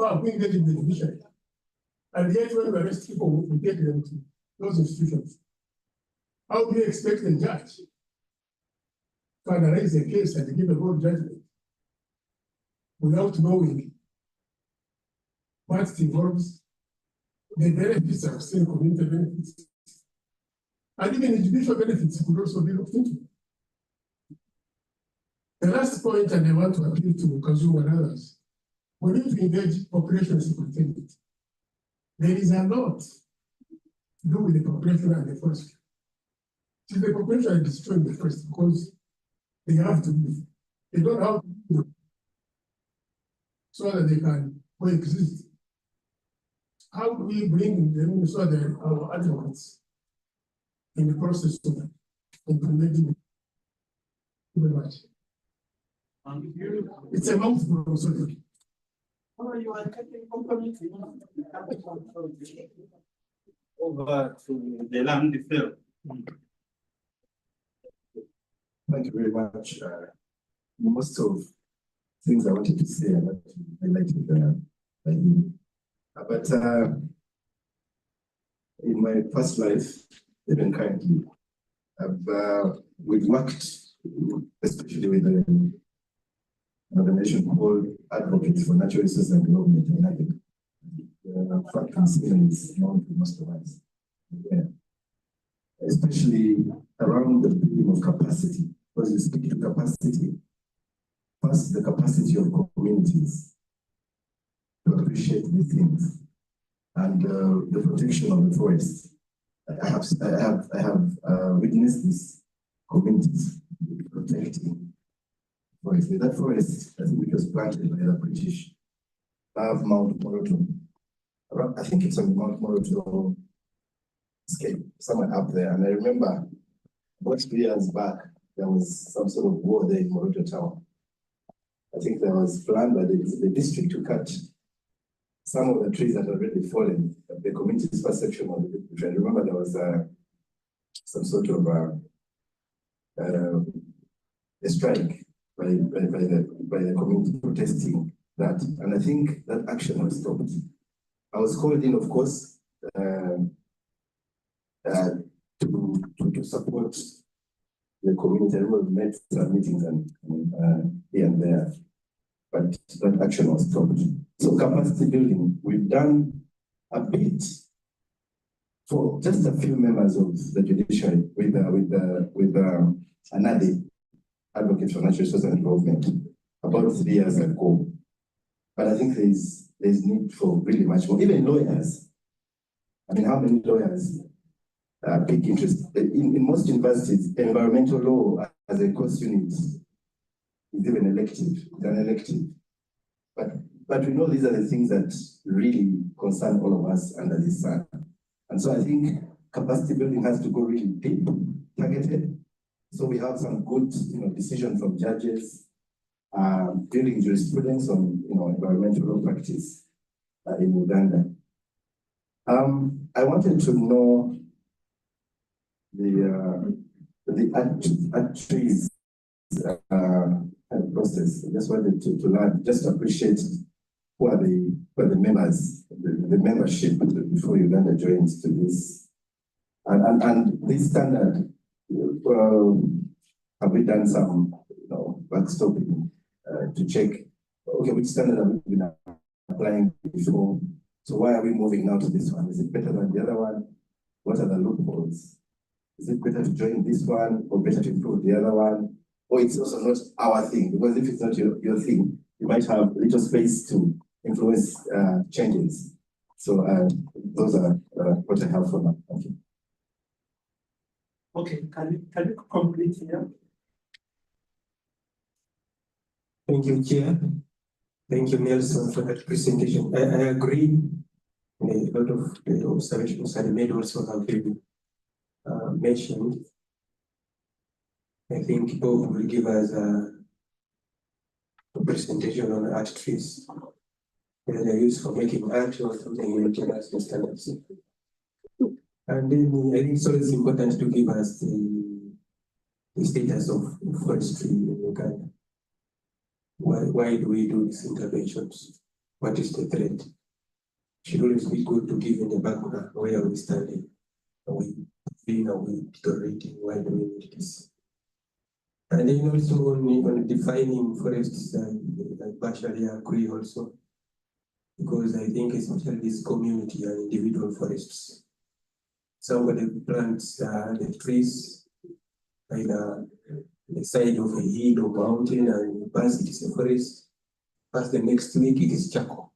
have been getting the judiciary. And yet when we arrest people, we take them to those institutions. How do you expect a judge to analyze a case and give a good judgment without knowing what it involves, the benefits are still community benefits? And even the judicial benefits could also be looked into. The last point, and I want to appeal to Kazu and others, we need to engage population superintendent. There is a lot to do with the population and the forestry. See, the population are destroying the forest because they have to live. They don't have to live so that they can coexist. How do we bring them so that our advocates in the process of implementing it? Very much. It's a mouthful of something. Over to the land development. Thank you very much. Most of things I wanted to say, I want to highlight by you. But in my past life, even currently, we've worked, especially with an organization called Advocates for Natural Resources and Development in Nigeria. The fact is known to most of us. Yeah. Especially around the building of capacity. Because you speak to capacity, first the capacity of communities to appreciate these things, and the protection of the forest. I have witnessed this communities protecting forest. That forest, I think it was planted by the British, of Mount Moroto. I think it's on Mount Moroto scale, somewhere up there. And I remember about 2 years back, there was some sort of war there in Moroto town. I think there was planned by the district to cut some of the trees that had already fallen. The community's perception of it. I remember there was some sort of a strike by the community protesting that, and I think that action was stopped. I was called in, of course, to support the community. I remember we met some meetings and here and there, but that action was stopped. So capacity building, we've done a bit for just a few members of the judiciary with ANADE, Advocates for Natural Resources and Development, about 3 years ago. But I think there's need for really much more. Even lawyers. I mean, how many lawyers big interest? In most universities, environmental law as a course unit is even elective. It's an elective. But we know these are the things that really concern all of us under this sun. And so I think capacity building has to go really deep, targeted. So we have some good, decisions from judges, building jurisprudence on, environmental law practice in Uganda. I wanted to know the trees process. I just wanted to learn, just appreciate who are the members, the membership before Uganda joins to this. And this standard, have we done some backstopping to check, okay, which standard have we been applying before? So why are we moving now to this one? Is it better than the other one? What are the loopholes? Is it better to join this one or better to improve the other one? Or it's also not our thing, because if it's not your thing, you might have little space to influence changes. So those are what I have for now. Thank you. Okay, can you complete here? Thank you, Chair. Thank you, Nelson, for that presentation. I agree. A lot of the observations that made also have been mentioned. I think Bob will give us a presentation on art trees. They're used for making art or something in international standards. And then I think it's always important to give us the status of forestry in Uganda. Why do we do these interventions? what is the threat. Should always be good to give in the background where are we standing. Are we being, are we deteriorating, why do we need this? And then also on defining forests, I partially agree also, because I think especially this community and individual forests, somebody plants the trees by the side of a hill or mountain, and once it is a forest, past the next week it is charcoal,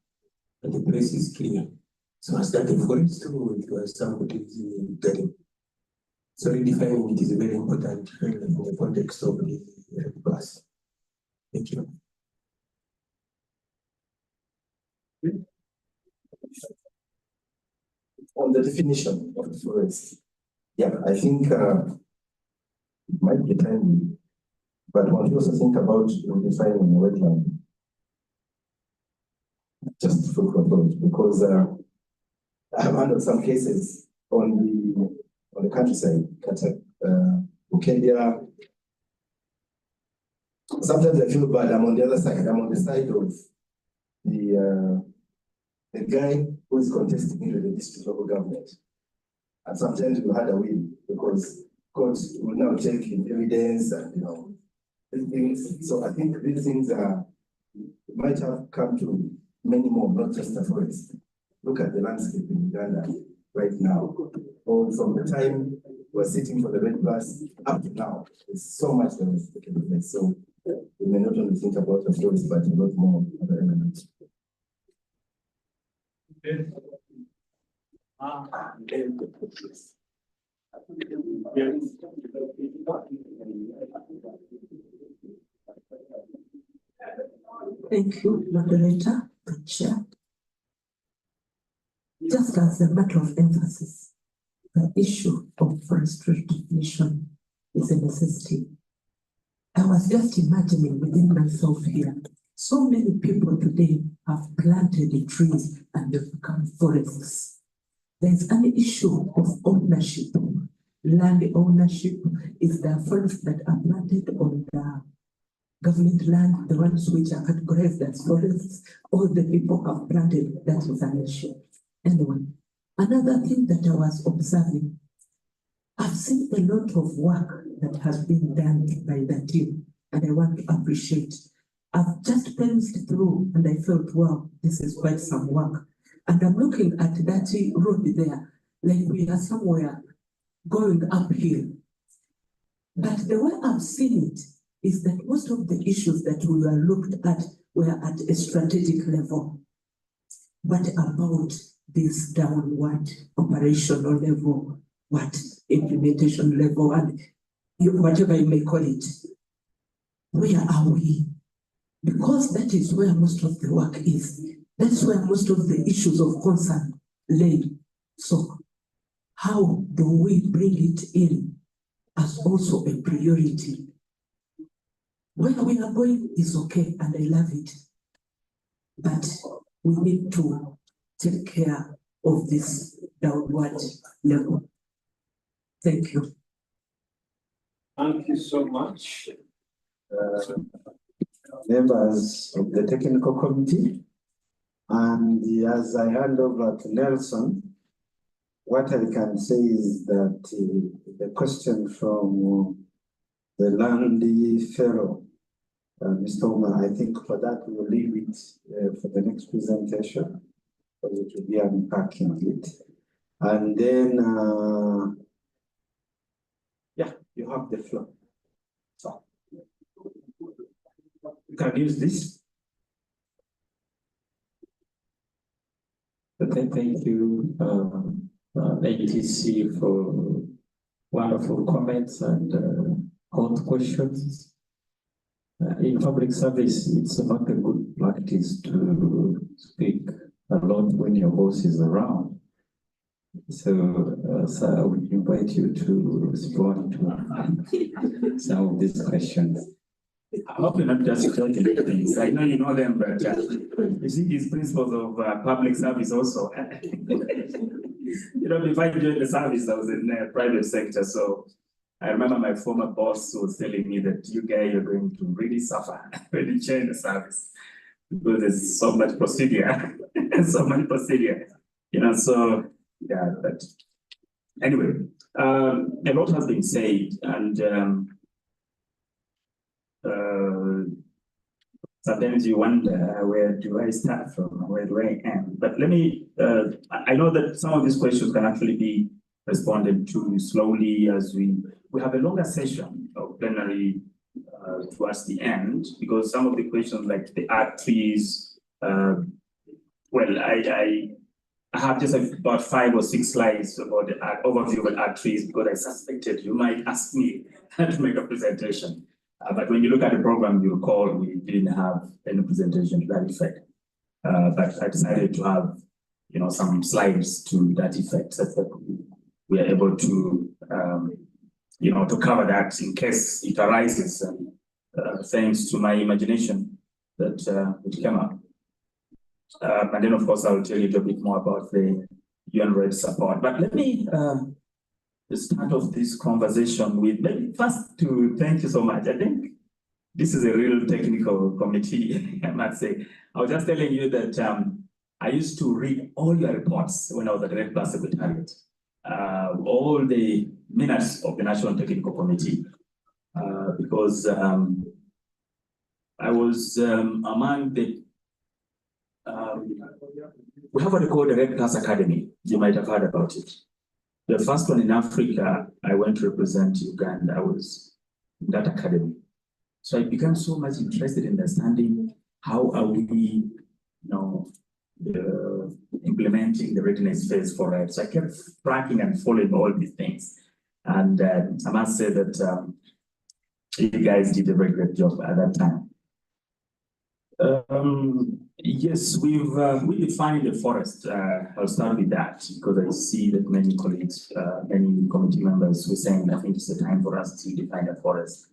and the place is clear. So is that a forest or it was somebody getting? So redefining it is very important in the context of the class. Thank you. On the definition of the forest, yeah, I think it might be timely, but when you also think about defining a wetland, just for thought, because I've heard some cases on the countryside, Bukendia. Sometimes I feel bad. I'm on the other side. I'm on the side of the guy who is contesting into the district local government. And sometimes we had a win because courts will now take in evidence and these things. So I think these things might have come to many more, not just the forest. Look at the landscape in Uganda right now. Or from the time we're sitting for the red bus up to now, there's so much that is taking place. So we may not only think about the forest, but a lot more other elements. Thank you, moderator and chair. Just as a matter of emphasis, the issue of forestry definition is a necessity. I was just imagining within myself here, so many people today have planted the trees and they've become forests. There's an issue of ownership. Land ownership is the forests that are planted on the government land, the ones which are categorized as forests, all the people have planted, that is an issue. Anyway, another thing that I was observing, I've seen a lot of work that has been done by the team, and I want to appreciate. I've just glanced through and I felt, wow, this is quite some work. And I'm looking at that road there, like we are somewhere going uphill. But the way I've seen it is that most of the issues that we were looked at were at a strategic level. What about this downward operational level, what implementation level, and whatever you may call it? Where are we? Because that is where most of the work is. That's where most of the issues of concern lay. So how do we bring it in as also a priority? Where we are going is okay, and I love it. But we need to take care of this downward level. Thank you. Thank you so much. Members of the technical committee, and as I hand over to Nelson, what I can say is that the question from the land fellow, Mr. Omar, I think for that we will leave it for the next presentation, because it will be unpacking it. And then, yeah, you have the floor. So, you can use this. Thank you, ATC, for wonderful comments and hot questions. In public service, it's not a good practice to speak a lot when your boss is around. So, I would invite you to respond to some of these questions. I hope you're not just talking things. I know you know them, but you see these principles of public service also. Before I joined the service, I was in the private sector. So I remember my former boss was telling me that you guys are going to really suffer when you join the service. because there's so much procedure, so much procedure, so, yeah, but anyway, a lot has been said, and sometimes you wonder, where do I start from? Where do I end? But let me, I know that some of these questions can actually be responded to slowly as we have a longer session of plenary towards the end, because some of the questions like the art trees, well, I have just about 5 or 6 slides about the overview of art trees, because I suspected you might ask me to make a presentation. But when you look at the program, you recall we didn't have any presentation to that effect. But I decided to have, some slides to that effect, so that we are able to, to cover that in case it arises. And thanks to my imagination that it came up. And then, of course, I'll tell you a bit more about the UN-RED support. But let me start off this conversation with, maybe first to thank you so much. I think this is a real technical committee, I must say. I was just telling you that I used to read all your reports when I was at the RED Plus Secretariat, all the minutes of the National Technical Committee, because I was among the we have what we call the Red Plus Academy. You might have heard about it. The first one in Africa, I went to represent Uganda. I was in that academy. So I became so much interested in understanding how are we, implementing the readiness phase for RED. So I kept tracking and following all these things. And I must say that you guys did a very great job at that time. Yes, we defined the forest. I'll start with that because I see that many colleagues, many committee members were saying, I think it's the time for us to define a forest.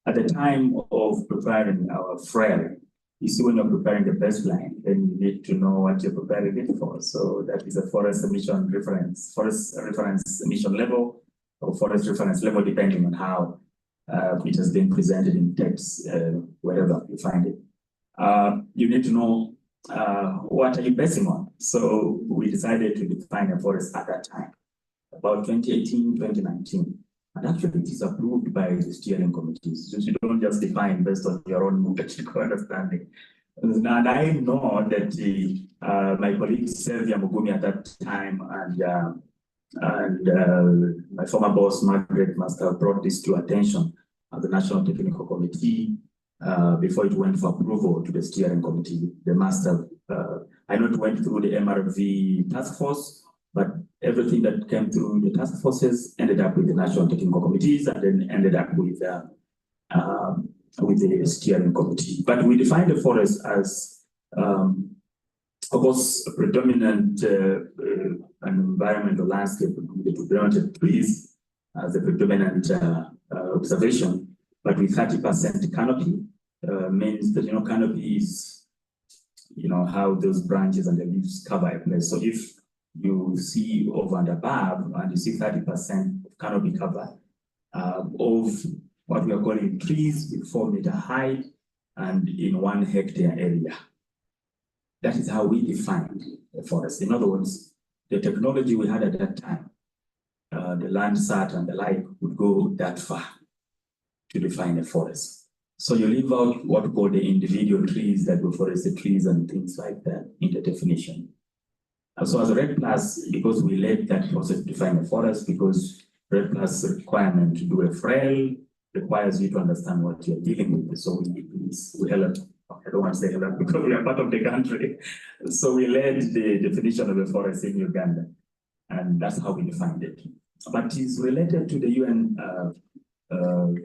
At the time of preparing our FREL, you see, when you're preparing the baseline, then you need to know what you're preparing it for. So that is a forest reference emission level, or forest reference level, depending on how it has been presented in text, wherever you find it. You need to know what are you basing on. So we decided to define a forest at that time, about 2018, 2019. And actually it is approved by the steering committees. So you don't just define based on your own technical understanding. And I know that my colleague Sylvia Mugumi at that time and my former boss Margaret must have brought this to attention at the National Technical Committee before it went for approval to the steering committee. They must have, I know it went through the MRV task force, but everything that came through the task forces ended up with the National Technical Committees and then ended up with the steering committee. But we defined the forest as, of course, a predominant environmental landscape with the predominant trees as the predominant observation, but with 30% canopy. Means that, canopy is, how those branches and the leaves cover a place. So if you see over and above, and you see 30% canopy cover of what we are calling trees with 4-meter height and in 1 hectare area. That is how we defined a forest. In other words, the technology we had at that time, the Landsat and the like, would go that far to define a forest. So you leave out what we call the individual trees, like the forested trees and things like that in the definition. And so as a RED Plus, because we led that process to define a forest, because RED Plus requirement to do a FREL requires you to understand what you're dealing with. So we held, I don't want to say held because we are part of the country. So we led the definition of a forest in Uganda. And that's how we defined it. But it's related to the UN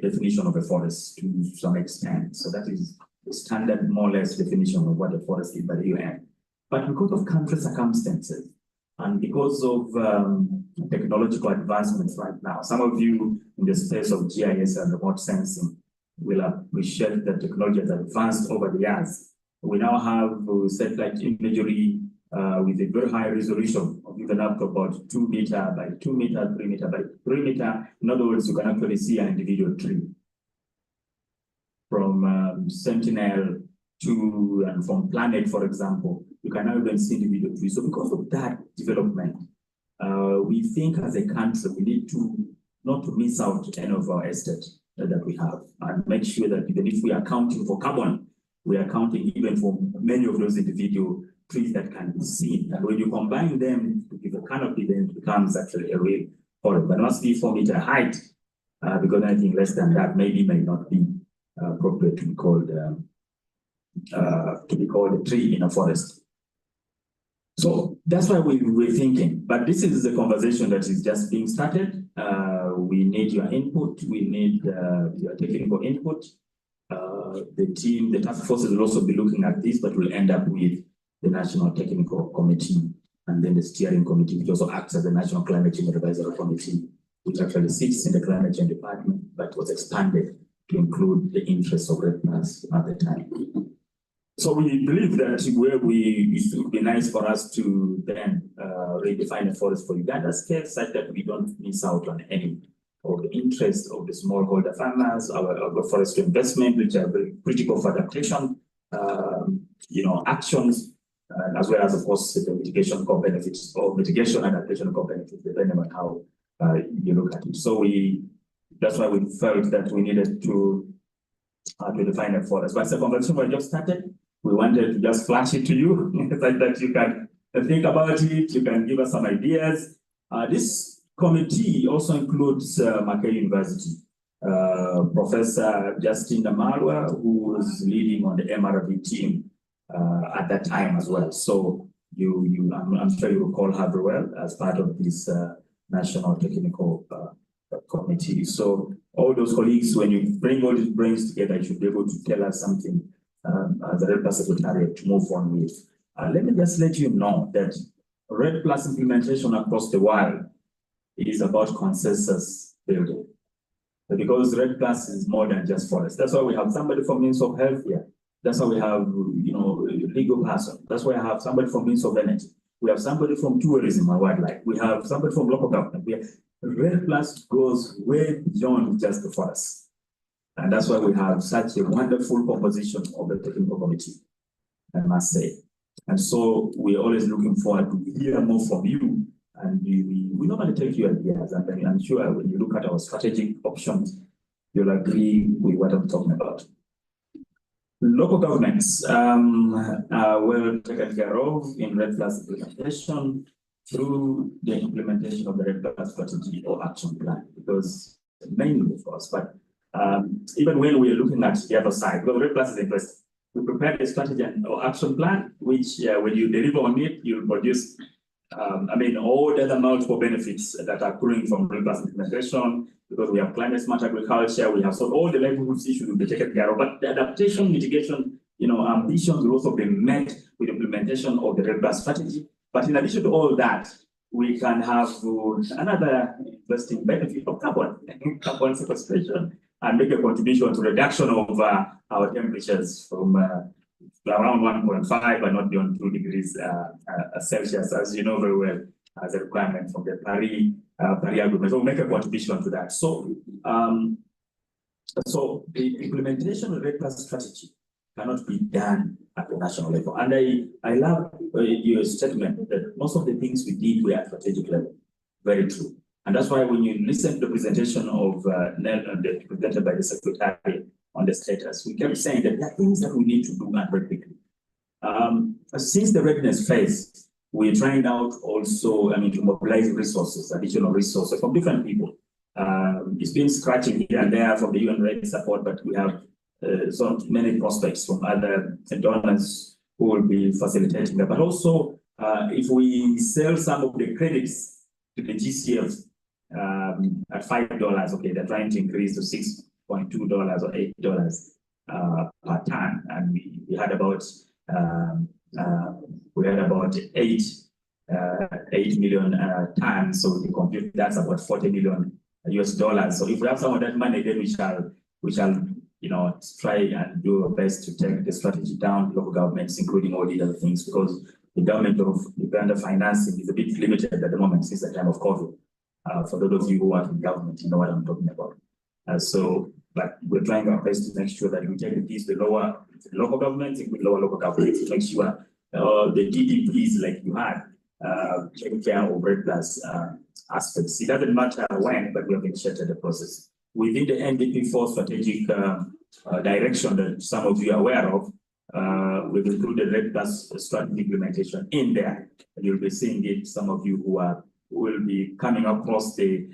definition of a forest to some extent. So that is the standard, more or less, definition of what a forest is by the UN. But because of country circumstances and because of technological advancements right now, some of you in the space of GIS and remote sensing will appreciate that technology has advanced over the years. We now have satellite imagery with a very high resolution of even up to about 2 meter by 2 meter, 3 meter by 3 meter. In other words, you can actually see an individual tree. From Sentinel and from Planet, for example, you can now even see individual trees. So because of that development, we think as a country, we need to not to miss out any of our estate that we have and make sure that even if we are counting for carbon, we are counting even for many of those individual trees that can be seen. And when you combine them to give a canopy, then it becomes actually a real forest. But it must be 4 meter height, because anything less than that may not be appropriate to be called a tree in a forest. So that's why we're thinking. But this is a conversation that is just being started. We need your input. We need your technical input. The team, the task forces will also be looking at this, but we'll end up with the National Technical Committee and then the Steering Committee, which also acts as the National Climate Change Advisory Committee, which actually sits in the Climate Change Department, but was expanded to include the interests of REDD+ at the time. So we believe that it would be nice for us to then redefine a forest for Uganda's case, such that we don't miss out on any of the interests of the smallholder farmers, our forestry investment, which are very critical for adaptation, actions, as well as, of course, the mitigation co-benefits or mitigation adaptation co-benefits, depending on how you look at it. So that's why we felt that we needed to define a forest. But the conversation we just started, we wanted to just flash it to you, such that you can think about it, you can give us some ideas. This committee also includes Mackay University. Professor Justin Damalwa, who was leading on the MRV team at that time as well. So I'm sure you recall her very well as part of this National Technical Committee. So all those colleagues, when you bring all these brains together, you should be able to tell us something as a REDD+ Secretariat to move on with. Let me just let you know that REDD+ implementation across the world is about consensus building. Because REDD+ is more than just forest. That's why we have somebody from Ministry of Health here. That's why we have, legal person. That's why I have somebody from Ministry of Energy. We have somebody from Tourism and Wildlife. We have somebody from local government. REDD+ goes way beyond just the forest. And that's why we have such a wonderful composition of the technical committee, I must say. And so we're always looking forward to hear more from you. And we normally take your ideas. And I'm sure when you look at our strategic options, you'll agree with what I'm talking about. Local governments are well taken care of in REDD+ implementation through the implementation of the REDD+ strategy or action plan, because mainly, of course, but even when we're looking at the other side, because REDD+ is interesting, we prepared a strategy or action plan, which when you deliver on it, you'll produce, all the other multiple benefits that are accruing from REDD+ implementation, because we have climate smart agriculture, we have so all the livelihoods issues will be taken care of, but the adaptation, mitigation, ambitions will also be met with implementation of the REDD+ strategy. But in addition to all that, we can have another interesting benefit of carbon sequestration, and make a contribution to reduction of our temperatures from around 1.5 and not beyond 2 degrees Celsius, as you know very well, as a requirement from the Paris Agreement. So we'll make a contribution to that. So, the implementation of the REDD+ strategy cannot be done at the national level. And I love your statement that most of the things we did were at strategic level. Very true. And that's why when you listen to the presentation of presented by the Secretary on the status, we kept saying that there are things that we need to do very quickly. Since the readiness phase, we're trying out also, to mobilize resources, additional resources from different people. It's been scratching here and there from the UN REDD support, but we have so many prospects from other donors who will be facilitating that. But also, if we sell some of the credits to the GCF at $5, okay, they're trying to increase to $6.2 or $8 per ton, and we had about 8 million tons. So if you compute, that's about $40 million US. So if we have some of that money, then we shall try and do our best to take the strategy down to local governments, including all the other things, because the government of Uganda financing is a bit limited at the moment since the time of COVID. For those of you who work in government, you know what I'm talking about. But we're trying our best to make sure that we take these the lower local governments, including lower local governments, to make sure the DDPs like you had take care of REDD+ aspects. It doesn't matter when, but we have initiated the process. Within the NDP4 strategic direction that some of you are aware of, we've included REDD+ strategy implementation in there. And you'll be seeing it, some of you who will be coming across the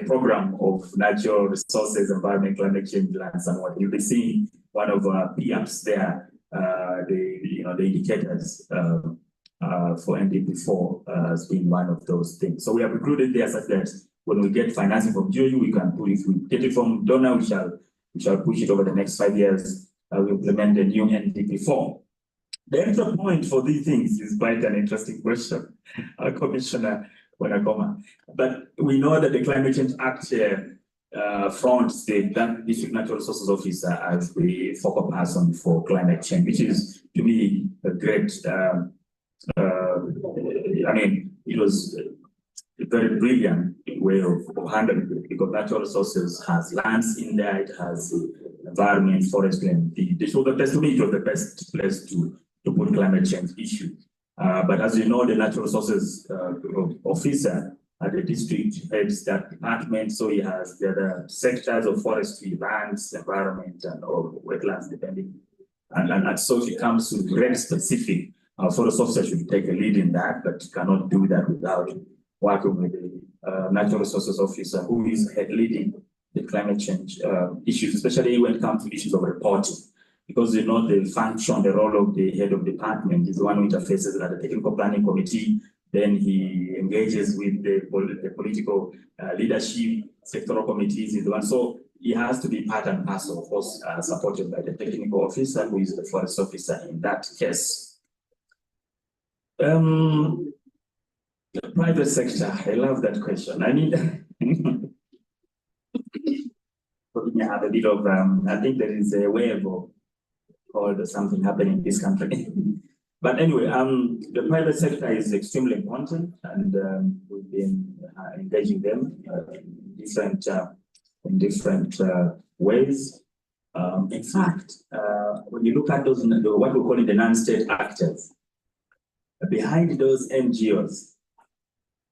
program of natural resources, environment, climate change, lands, and what you'll be seeing one of our PAPs there, the indicators for NDP4 as being one of those things. So we have included there such that when we get financing from GOU, we can put, if we get it from donor, we shall push it over the next 5 years. We implement the new NDP4. The extra point for these things is quite an interesting question, Commissioner Wanagoma. But we know that the Climate Change Act fronts the District Natural Resources Officer as the focal person for climate change, which is, to me, a great, it was a very brilliant way of handling it, because natural resources has lands in there, it has environment, forestry, and so the best, to me, it was the best place to put climate change issue. But as you know, the natural resources officer at the district heads that department, so he has the other sectors of forestry, lands, environment, and or wetlands, depending. And so if it comes to very specific, our forest officer should take a lead in that, but cannot do that without working with the natural resources officer who is head leading the climate change issues, especially when it comes to issues of reporting. Because you know the function, the role of the head of department is the one who interfaces at the technical planning committee. Then he engages with the political leadership, sectoral committees is the one. So he has to be part and parcel, of course, supported by the technical officer, who is the forest officer in that case. The private sector, I love that question. I mean, I have a bit of, I think there is a wave of called something happening in this country. But anyway, the private sector is extremely important, and we've been engaging them in different ways. In fact, when you look at those, what we call it the non-state actors, behind those NGOs,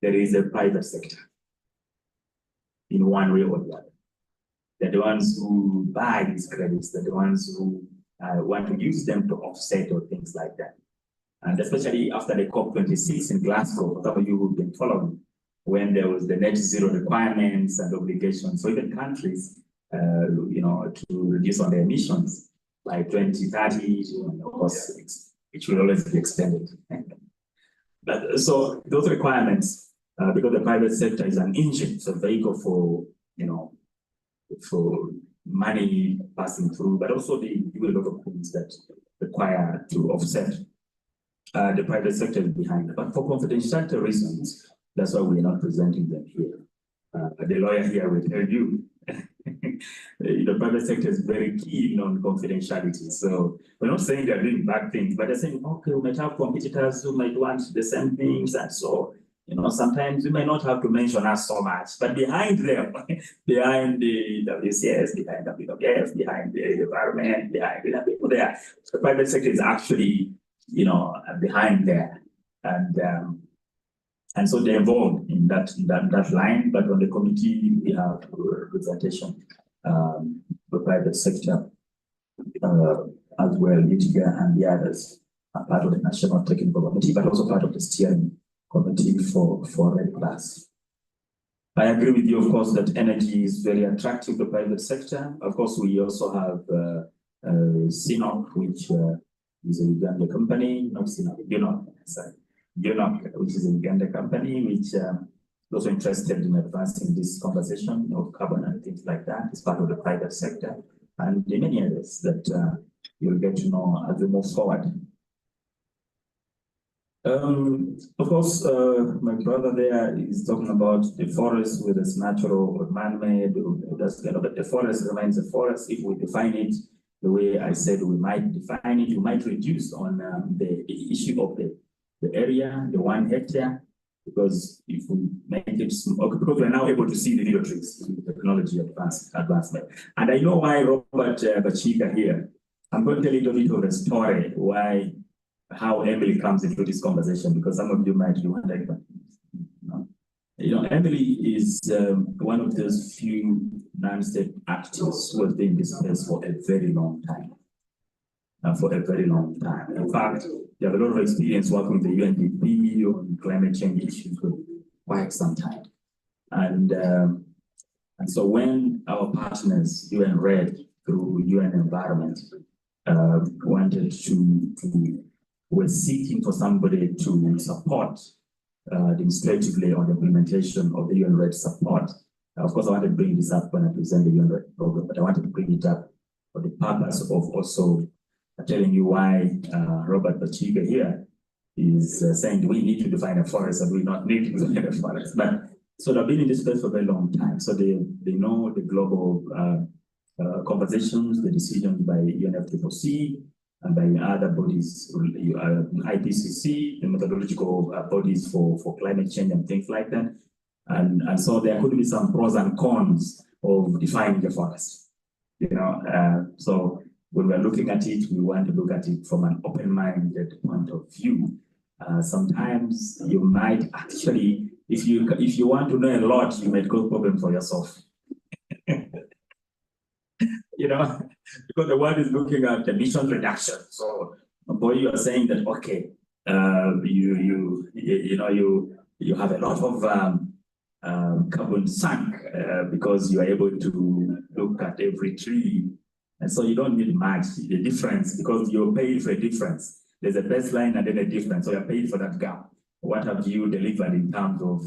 there is a private sector in one way or the other. They're the ones who buy these credits, they're the ones who want to use them to offset or things like that. And especially after the COP26 in Glasgow, some of you who've been following, when there was the net zero requirements and obligations for even countries, to reduce on their emissions by 2030, of course, it should always be extended. But so those requirements, because the private sector is an engine, it's a vehicle for money passing through, but also they do a lot of things that require to offset. The private sector is behind it. But for confidentiality reasons, that's why we're not presenting them here. The lawyer here will tell you, the private sector is very keen on confidentiality. So we're not saying they're doing bad things, but they're saying, okay, we might have competitors who might want the same things. And so, sometimes we may not have to mention us so much, but behind them, behind the WCS, behind WWF, behind the environment, behind the people there, the private sector is actually, behind there. And so they're involved in that line, but on the committee, we have representation, the private sector, as well, Litiga and the others are part of the National Technical Committee, but also part of the steering committee for REDD+. I agree with you, of course, that energy is very attractive to the private sector. Of course, we also have CNOC, which is a Uganda company, not CNOC, UNOC, which is a Uganda company, which is also interested in advancing this conversation of carbon and things like that. It's part of the private sector, and the many others that you'll get to know as we move forward. Of course, my brother there is talking about the forest, whether it's natural or man-made. But the forest remains a forest. If we define it the way I said we might define it, we might reduce on the issue of the area, the 1 hectare, because if we make it small, because we're now able to see the little trees, technology advancement. And I know why Robert Bachika here I'm going to tell you a bit of a story how Emily comes into this conversation, because some of you might be wondering, but Emily is one of those few non-state actors who have been in this space for a very long time. In fact, they have a lot of experience working with the UNDP on climate change issues for quite some time. And so when our partners, UN RED through UN Environment, were seeking for somebody to support administratively on the implementation of the UN RED support. Of course, I wanted to bring this up when I present the UN RED program, but I wanted to bring it up for the purpose of also telling you why Robert Bachiga here is saying we need to define a forest and we not need to define a forest. But so they've been in this space for a very long time. So they know the global conversations, the decisions by UNFCCC and by other bodies, IPCC, the methodological bodies for climate change and things like that. And so there could be some pros and cons of defining the forest. So when we're looking at it, we want to look at it from an open-minded point of view. Sometimes you might actually, if you want to know a lot, you might cause problem for yourself. Because the world is looking at emission reduction. So, boy, you are saying that okay, you have a lot of carbon sunk because you are able to look at every tree. And so you don't need much, the difference, because you're paid for a difference. There's a baseline and then a difference, so you're paid for that gap. What have you delivered in terms of,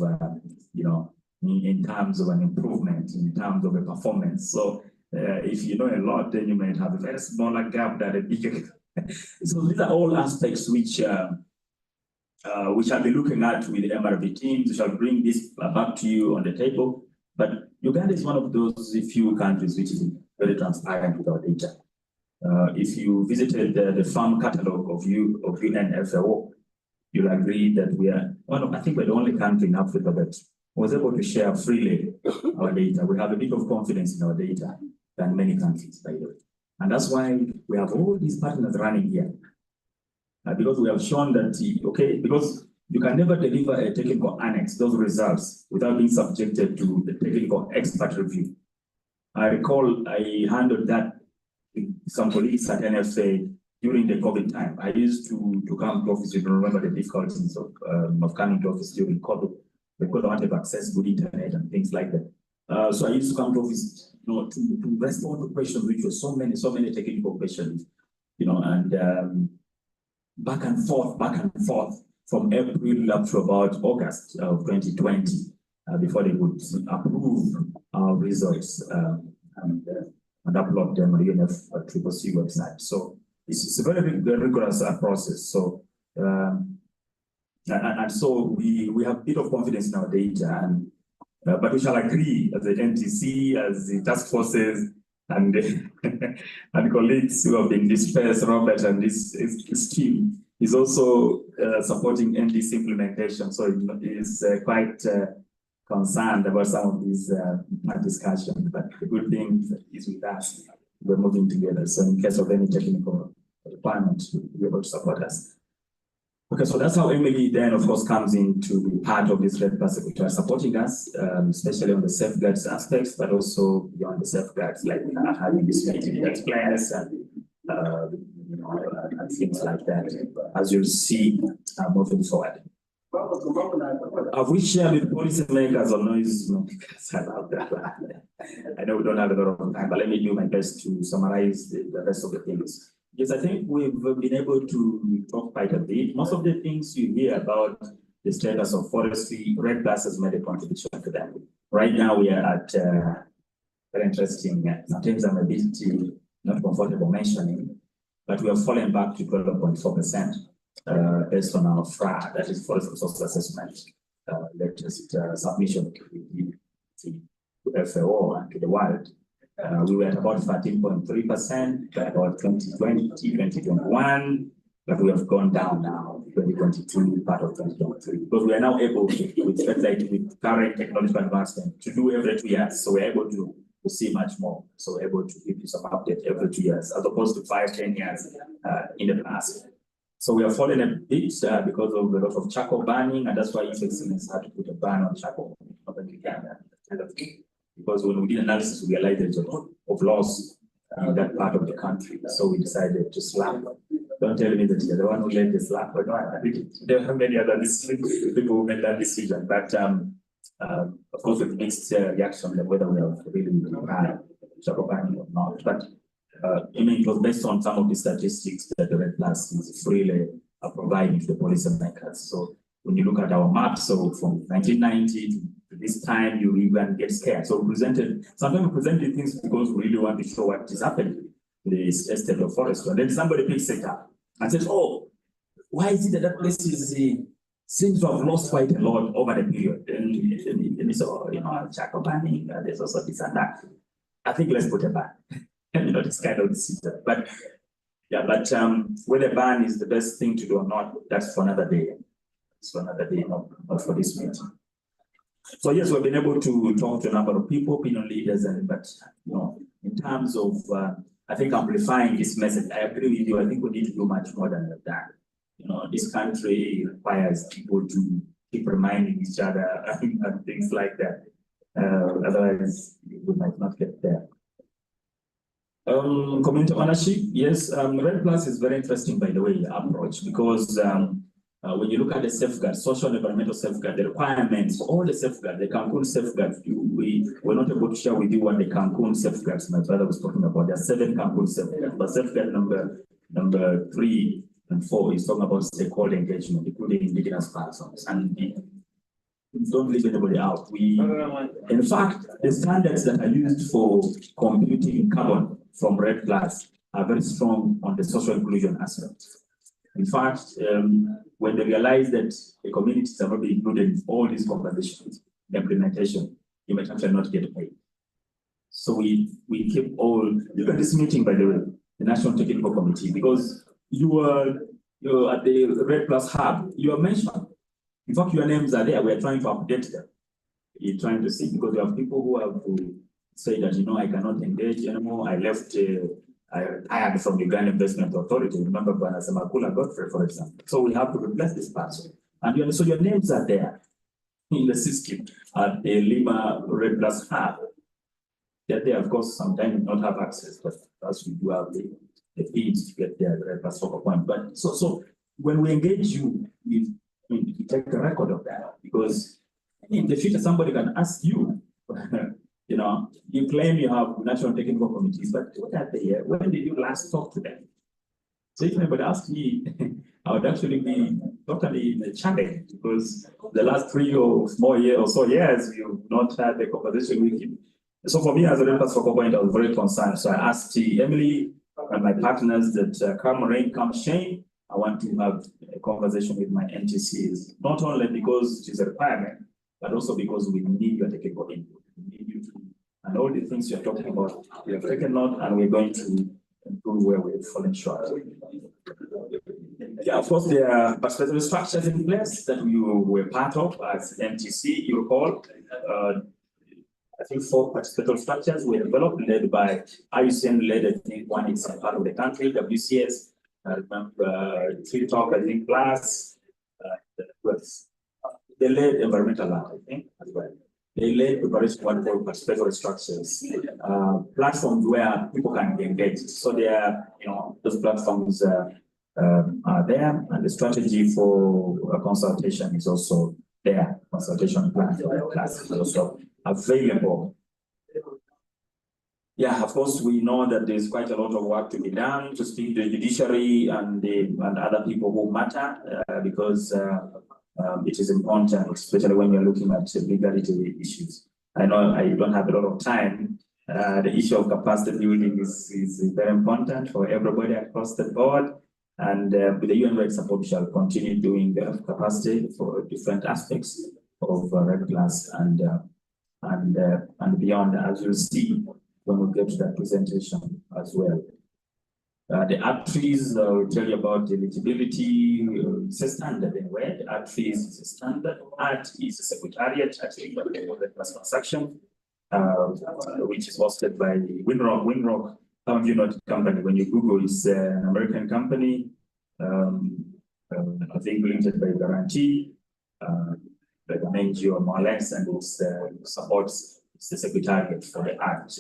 in terms of an improvement, in terms of a performance? So if you know a lot, then you might have a very smaller gap than a bigger. So these are all aspects which we shall be looking at with the MRV teams. We shall bring this back to you on the table. But Uganda is one of those few countries which is very transparent with our data. If you visited the farm catalog of UNFAO, you'll agree that we are I think we're the only country in Africa that was able to share freely our data. We have a bit of confidence in our data than many countries, by the way. And that's why we have all these partners running here. Because we have shown that, because you can never deliver a technical annex, those results, without being subjected to the technical expert review. I recall I handled that with some colleagues at NFA during the COVID time. I used to come to office, you remember the difficulties of coming to office during COVID, because I wanted to access good internet and things like that. So I used to come to office, to respond to questions, which were so many technical questions, and back and forth from April up to about August of 2020, before they would approve our results and upload them on the UNFCCC website. So it's a very rigorous process. So and so we have a bit of confidence in our data, and but we shall agree as the NTC, as the task forces, and and colleagues who have been in this space, Robert and his team is also supporting NDC implementation. So he is quite concerned about some of these discussions, but the good thing is with us, we're moving together. So in case of any technical requirement, you'll be able to support us. Okay, so that's how Emily then, of course, comes in to be part of this RED Plus Secretary supporting us, especially on the safeguards aspects, but also beyond the safeguards, like having this meeting that plans and and things like that, as you'll see moving forward. Have we shared with policymakers or noise makers about that? I know we don't have a lot of time, but let me do my best to summarize the rest of the things. Yes, I think we've been able to talk quite a bit. Most of the things you hear about the status of forestry, RED Plus has made a contribution to that. Right now we are at very interesting, sometimes I'm a bit not comfortable mentioning, but we have fallen back to 12.4% based on our FRA, that is Forest Resource Assessment, latest submission to FAO and to the world. We were at about 13.3% by about 2020, 2021, but we have gone down now, 2022, part of 2023, because we are now able to, with current technological advancement, to do every 2 years. So we're able to to see much more. So we're able to give you some update every 2 years, as opposed to 5-10 years in the past. So we have fallen a bit because of a lot of charcoal burning, and that's why His Excellency had to put a ban on charcoal. Because when we did analysis, we realized there's a lot of loss in that part of the country. So we decided to slap. Don't tell me that you're the one who led the slap, but no, I think there are many other people who made that decision. But of course, with mixed reaction, whether we have really had charcoal burning or not. But I mean, it was based on some of the statistics that the Red Plus is freely providing to the policymakers. So when you look at our map, so from 1990 to this time, you even get scared. So sometimes we presented things because we really want to show what is happening in the estate of forest. And then somebody picks it up and says, oh, why is it that place seems to have lost quite a lot over the period? And so, charcoal burning, there's also this and that. I think let's put a ban. This kind of decision. But whether ban is the best thing to do or not, that's for another day. It's for another day, not for this meeting. So yes, we've been able to talk to a number of people, opinion leaders, but in terms of I think amplifying this message, I agree with you. I think we need to do much more than that. This country requires people to keep reminding each other and things like that. Otherwise, we might not get there. Community ownership, yes. Red Plus is very interesting, by the way, approach, because when you look at the safeguards, social and environmental safeguard, the requirements for all the safeguards, the Cancun safeguards, we're not able to share with you what the Cancun safeguards my brother was talking about. There are 7 Cancun safeguards, but safeguard number 3 and 4 is talking about stakeholder engagement, including indigenous persons, and don't leave anybody out. In fact, the standards that are used for computing carbon from Red Plus are very strong on the social inclusion aspect. In fact, when they realize that the communities are not being included in all these conversations, the implementation, you might actually not get paid. So we keep look at this meeting, by the way, the National Technical Committee, because you're at the Red Plus Hub, you are mentioned. In fact, your names are there. We are trying to update them. You're trying to see, because you have people who have to say that, I cannot engage anymore. I left, I retired from the Uganda Investment Authority. Remember Bwana Semakula Godfrey, for example. So we have to replace this person. And so your names are there in the system at the Lima Red Plus Hub. They're there, of course, sometimes not have access, but as we do have the feeds to get there, the Red Plus focal point. But so when we engage you, we take a record of that, because in the future somebody can ask you, you claim you have national technical committees, but what are they here? When did you last talk to them? So if anybody asks me, I would actually be totally in a challenge, because the last 3 or more years, you've not had a conversation with him. So for me, as a Red Plus focal point, I was very concerned. So I asked Emily and my partners that come rain, come shine, I want to have a conversation with my NTCs, not only because it is a requirement, but also because we need your technical input. We need you to, and all the things you're talking about, we have taken note, and we're going to improve where we've fallen short. Yeah, of course, there are participatory structures in place that we were part of as NTC. You recall, I think 4 participatory structures were developed, led by IUCN, led, I think, one is part of the country, WCS. I remember Tree Talk, I think, plus they led environmental land, I think, as well. They led preparation one for participatory structures, platforms where people can be engaged. So there, those platforms are there, and the strategy for consultation is also there. Consultation plan for class is also available. Yeah, of course, we know that there's quite a lot of work to be done to speak to the judiciary and other people who matter, because it is important, especially when you're looking at legality issues. I know I don't have a lot of time. The issue of capacity building is very important for everybody across the board. And with the UN Rights Support, we shall continue doing the capacity for different aspects of Red Plus and beyond, as you'll see when we get to that presentation as well. The ACTRIs will tell you about the eligibility. It's a standard anyway. The ACTRIs is a standard. ACT is a secretariat, actually, for the Red Plus transaction. which is hosted by Winrock. Winrock, some of you know the company. When you Google, it's an American company. I think limited by Guarantee, like an NGO more or less, and it supports. It's the secretariat for the art.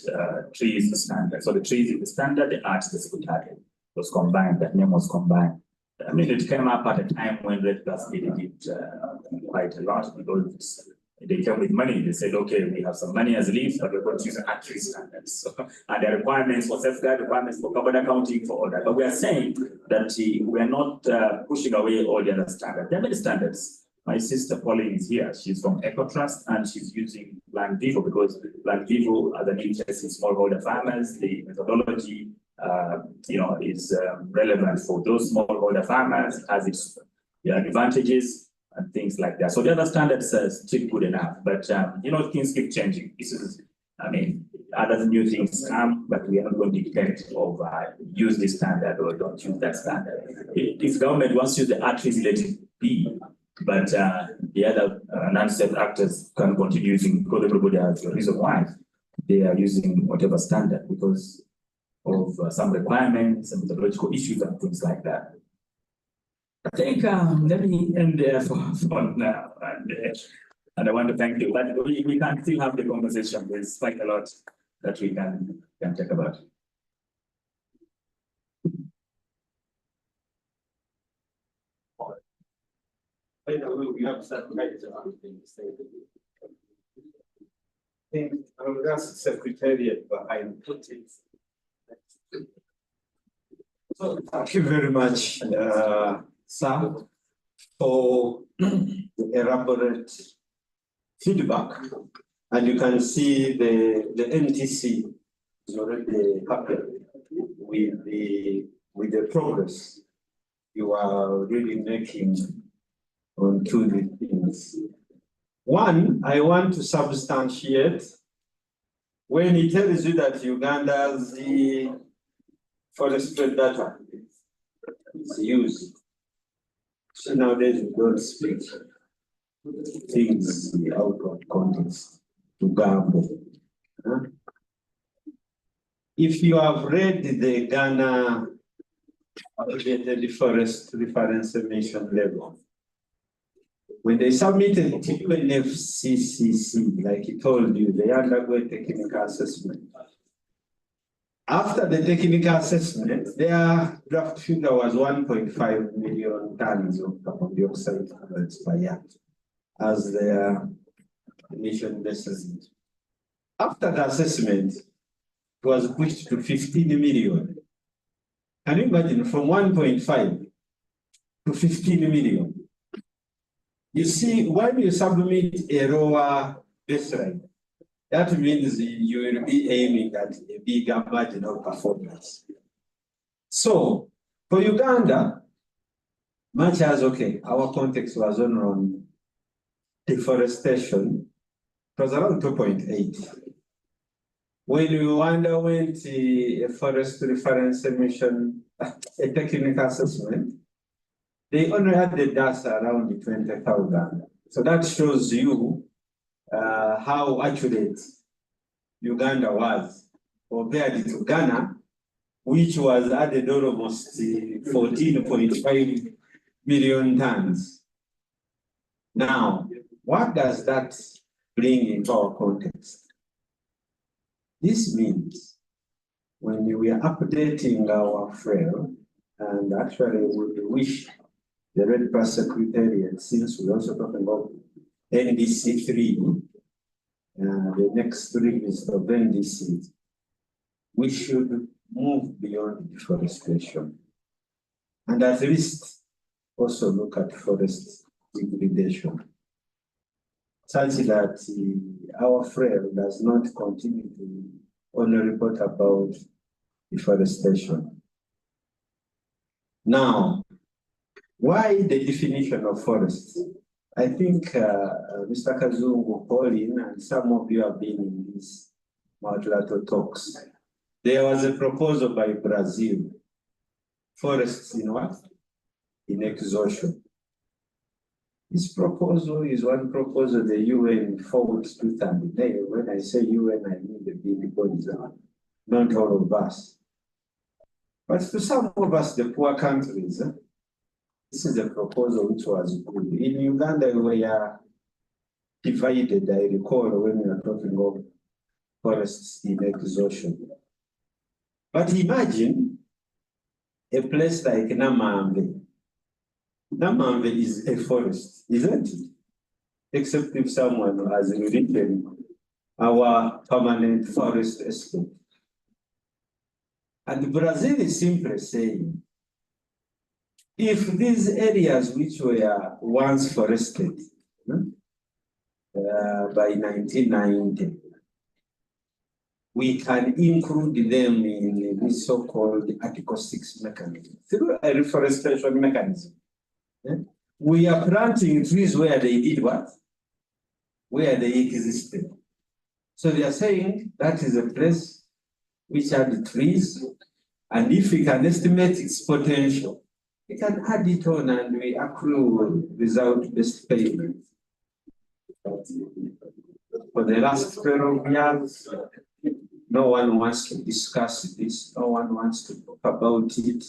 Tree is the standard. So the trees is the standard. The art is the secretariat. It was combined. That name was combined. I mean, it came up at a time when Red Plus did quite a lot because they came with money. They said, okay, we have some money as leaves, but we're going to use the art tree standards. So, and the requirements for safeguard, requirements for carbon accounting, for all that. But we are saying that we are not pushing away all the other standards. There are many standards. My sister Pauline is here. She's from EcoTrust and she's using Land Vivo because Land Vivo as an interest in smallholder farmers, the methodology is relevant for those smallholder farmers, has its advantages and things like that. So the other standards are still good enough, but things keep changing. This is, other new things come, but we are not going to dictate of use this standard or don't use that standard. If government wants to use the art trees, let it be. But the other non-state actors can continue using because everybody has a reason why they are using whatever standard because of some requirements and methodological issues and things like that. I think let me end there for now. And I want to thank you. But we can still have the conversation. There's quite a lot that we can talk about. We have certain rights that's the secretariat behind it. So thank you very much, Sam, for the elaborate feedback. And you can see the NTC is already happy with the progress you are really making on two things. One, I want to substantiate when he tells you that Uganda's forestry data is used. So nowadays we don't speak things out of context to gamble. If you have read the Ghana updated forest reference emission level, when they submitted it to UNFCCC, like he told you, they undergo a technical assessment. After the technical assessment, their draft figure was 1.5 million tons of carbon dioxide per year as their emission basis. After the assessment, it was pushed to 15 million. Can you imagine from 1.5 to 15 million? You see, when you submit a lower baseline, that means you will be aiming at a bigger margin of performance. So for Uganda, much as okay, our context was on deforestation, it was around 2.8. When you underwent a forest reference emission, a technical assessment, they only had the data around 20,000. So that shows you how accurate Uganda was compared to Ghana, which was added almost 14.5 million tons. Now, what does that bring into our context? This means when we are updating our frame, and actually we wish the Red Plus Secretariat, since we're also talking about NDC 3, the next list of NDCs, we should move beyond deforestation and at least also look at forest degradation, such that our frame does not continue to only report about deforestation. Now, why the definition of forests? I think Mr. Kazungu, Pauline, and some of you have been in these multilateral talks. There was a proposal by Brazil, forests in what? In exhaustion. This proposal is one proposal the UN fought tooth and nail. When I say UN, I mean the big bodies, not all of us. But to some of us, the poor countries, this is a proposal which was good. In Uganda, we are divided, I recall, when we are talking of forests in exhaustion. But imagine a place like Namambe. Namambe is a forest, isn't it? Except if someone has written our permanent forest estate. And Brazil is simply saying, if these areas which were once forested by 1990, we can include them in this so-called Article 6 mechanism, through a reforestation mechanism. We are planting trees where they did what? Where they existed. So they are saying that is a place which had trees, and if we can estimate its potential, we can add it on and we accrue result-based payment. For the last 12 years, no one wants to discuss this, no one wants to talk about it.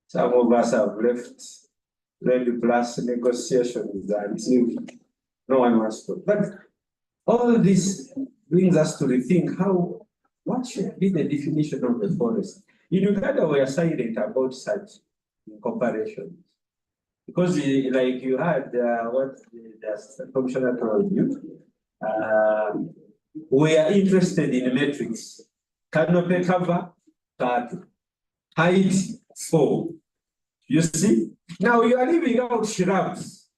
Some of us have left REDD+ negotiations until no one wants to. But all this brings us to rethink what should be the definition of the forest. In Uganda, we are silent about such comparisons. Because like you had what the commissioner told you, we are interested in metrics. Canopy cover, 30. Height, 4. You see? Now you are leaving out shrubs.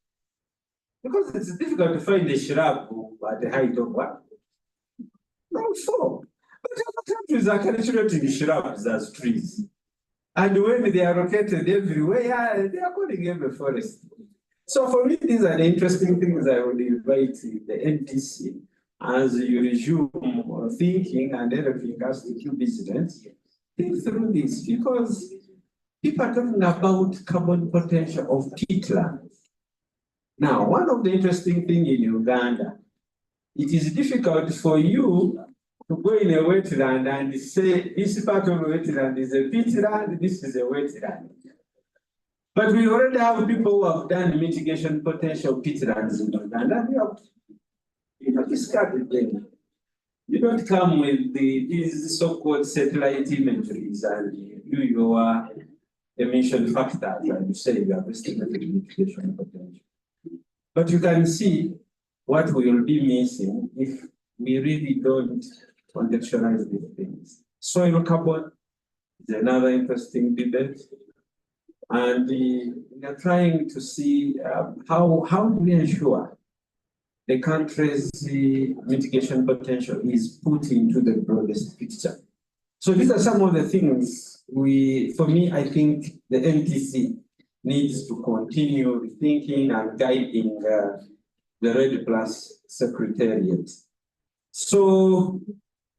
Because it's difficult to find a shrub at the height of what? No, 4. But other countries are calculating shrubs as trees. And when they are located everywhere, they are calling them a forest. So for me, these are the interesting things I would invite the NTC as you resume thinking and everything has to do business. Think through this, because people are talking about carbon potential of peatlands. Now, one of the interesting things in Uganda, it is difficult for you to go in a wetland and say this part of the wetland is a peatland, this is a wetland. But we already have people who have done mitigation potential peatlands in Uganda. You have discarded them. You don't come with these so-called satellite imageries and do your emission factors and you say you have estimated mitigation potential. But you can see what we will be missing if we really don't contextualize these things. Soil carbon is another interesting debate. And we are trying to see how do we ensure the country's mitigation potential is put into the broadest picture. So these are some of the things for me, I think the NTC needs to continue thinking and guiding the REDD+ Secretariat. So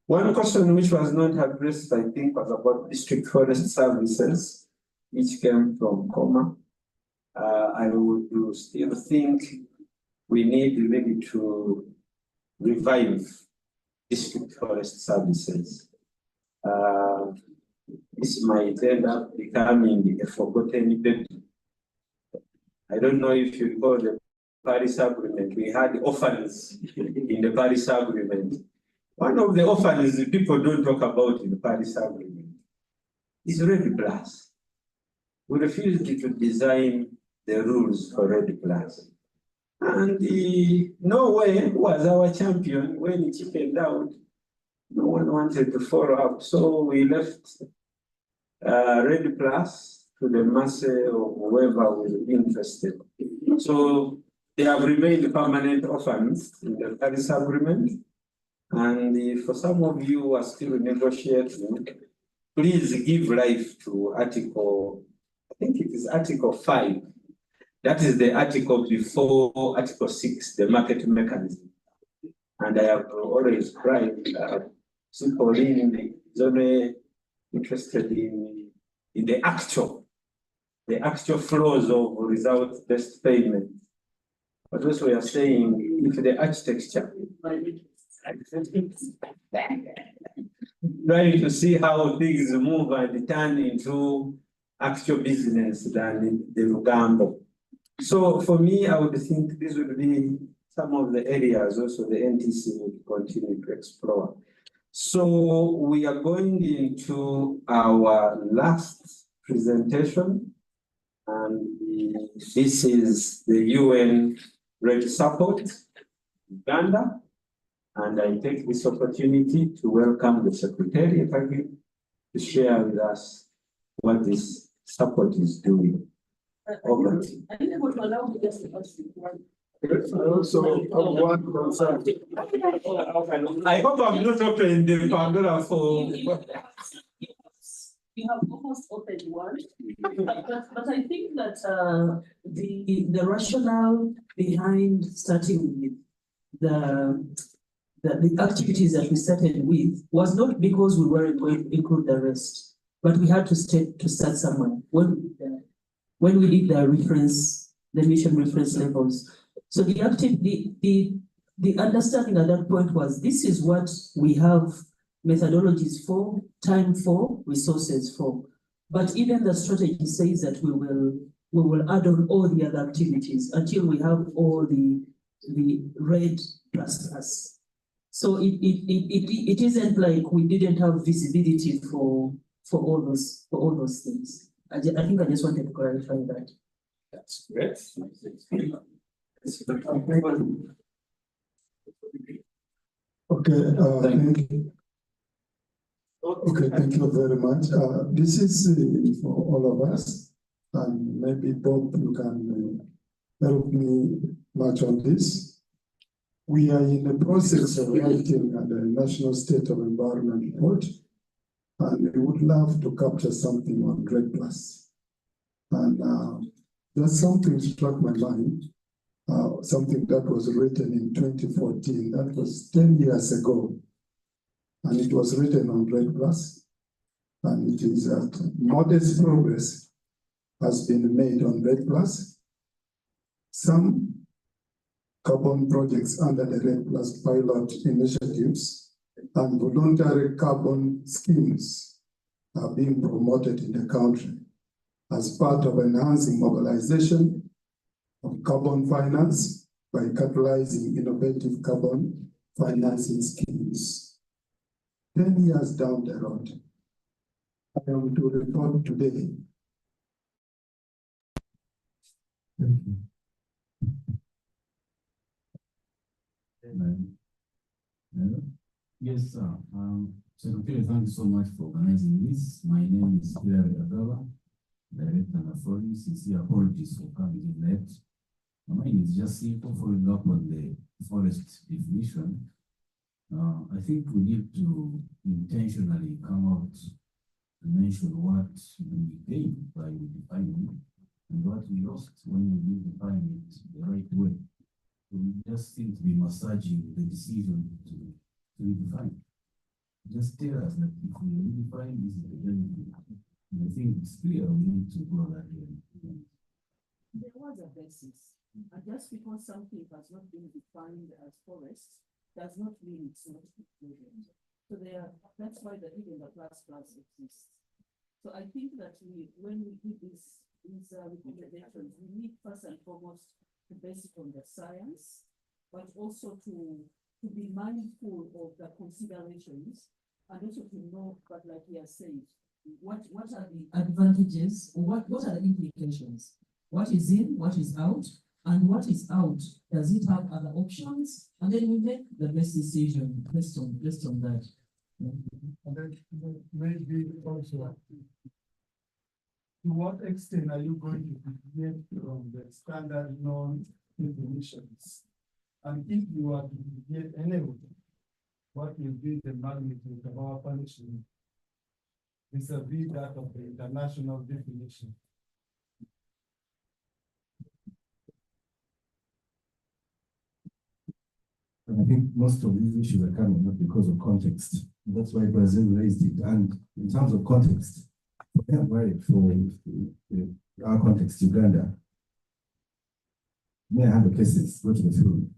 one question which was not addressed, I think, was about district forest services, which came from Koma. I would still think we need really to revive district forest services. This might end up becoming a forgotten baby. I don't know if you recall the Paris Agreement. We had orphans in the Paris Agreement. One of the orphans people don't talk about in the Paris Agreement is REDD+. We refused to design the rules for REDD+. And Norway was our champion when it chickened out. No one wanted to follow up, so we left REDD+ to the mercy of whoever was interested. So they have remained permanent orphans in the Paris Agreement. And for some of you who are still negotiating, please give life to Article, I think it is Article 5. That is the article before Article 6, the market mechanism. And I have always tried, Pauline is only interested in the actual flows of result-based payment. But also we are saying if the architecture, trying to see how things move and turn into actual business than the Rugambo. So for me, I would think this would be some of the areas also the NTC would continue to explore. So we are going into our last presentation, and this is the UN Red Support Uganda. And I take this opportunity to welcome the Secretariat again to share with us what this support is doing. Over to you. I also have one concern. I hope I'm not opening the Pandora for. You have almost opened one, but I think that the rationale behind starting with the activities that we started with was not because we weren't going to include the rest, but we had to start somewhere. When we did the mission reference levels. So the understanding at that point was this is what we have methodologies for, time for, resources for. But even the strategy says that we will add on all the other activities until we have all the red plus. So it isn't like we didn't have visibility for all those things. I think I just wanted to clarify that. That's great. Okay, thank you. Okay, thank you very much. This is for all of us, and maybe Bob, you can help me much on this. We are in the process of writing the National State of Environment report, and we would love to capture something on REDD+. And just something struck my mind, something that was written in 2014, that was 10 years ago. And it was written on REDD+, and it is that modest progress has been made on REDD+. Some carbon projects under the REDD+ pilot initiatives and voluntary carbon schemes are being promoted in the country as part of enhancing mobilization of carbon finance by catalyzing innovative carbon financing schemes. 10 years down the road, I am to report today. Thank you. Yes, sir. Secretary, thank you so much for organizing this. My name is Hilary Abella, Director and Authority. Sincere apologies for coming in late. Mine is just simple, following up on the forest definition. I think we need to intentionally come out and mention what we gained by defining and what we lost when we didn't define it the right way. We just seem to be massaging the decision to redefine. Just tell us that if we redefine, this is the benefit. And I think it's clear we need to go that way. There was a basis, and just because something has not been defined as forest does not mean it's not included. So that's why even the class exists. So I think that when we do these recommendations, we need first and foremost to base it on the science, but also to be mindful of the considerations and also to know, but like he has said, what are the advantages, what are the implications? What is in, what is out, and what is out? Does it have other options? And then we make the best decision based on that. And then maybe also, to what extent are you going to deviate from the standard known definitions? And if you are to deviate anyway, what will be the magnitude of our punishment vis-a-vis that of the international definition? And I think most of these issues are coming up because of context. That's why Brazil raised it. And in terms of context, for our context, Uganda, may handle cases, go to the field.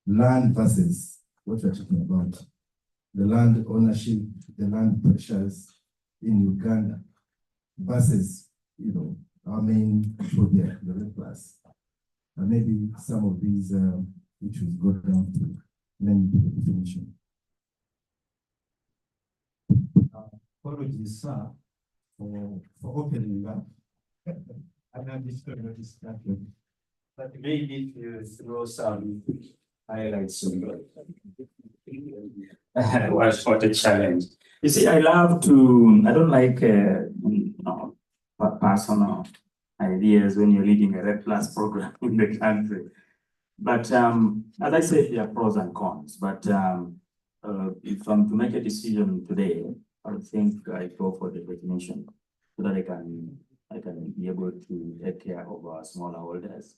Land versus what we're talking about. The land ownership, the land pressures in Uganda versus, our main project, the Red Plus. And maybe some of these issues go down to many definition. Apologies, sir, for opening up. I know this is not distracted, but maybe to throw some highlights on What a challenge. You see, I don't like personal ideas when you're leading a Red Plus program in the country. But as I said, there are pros and cons. But if I'm to make a decision today, I think I go for the definition so that I can be able to take care of our smaller holders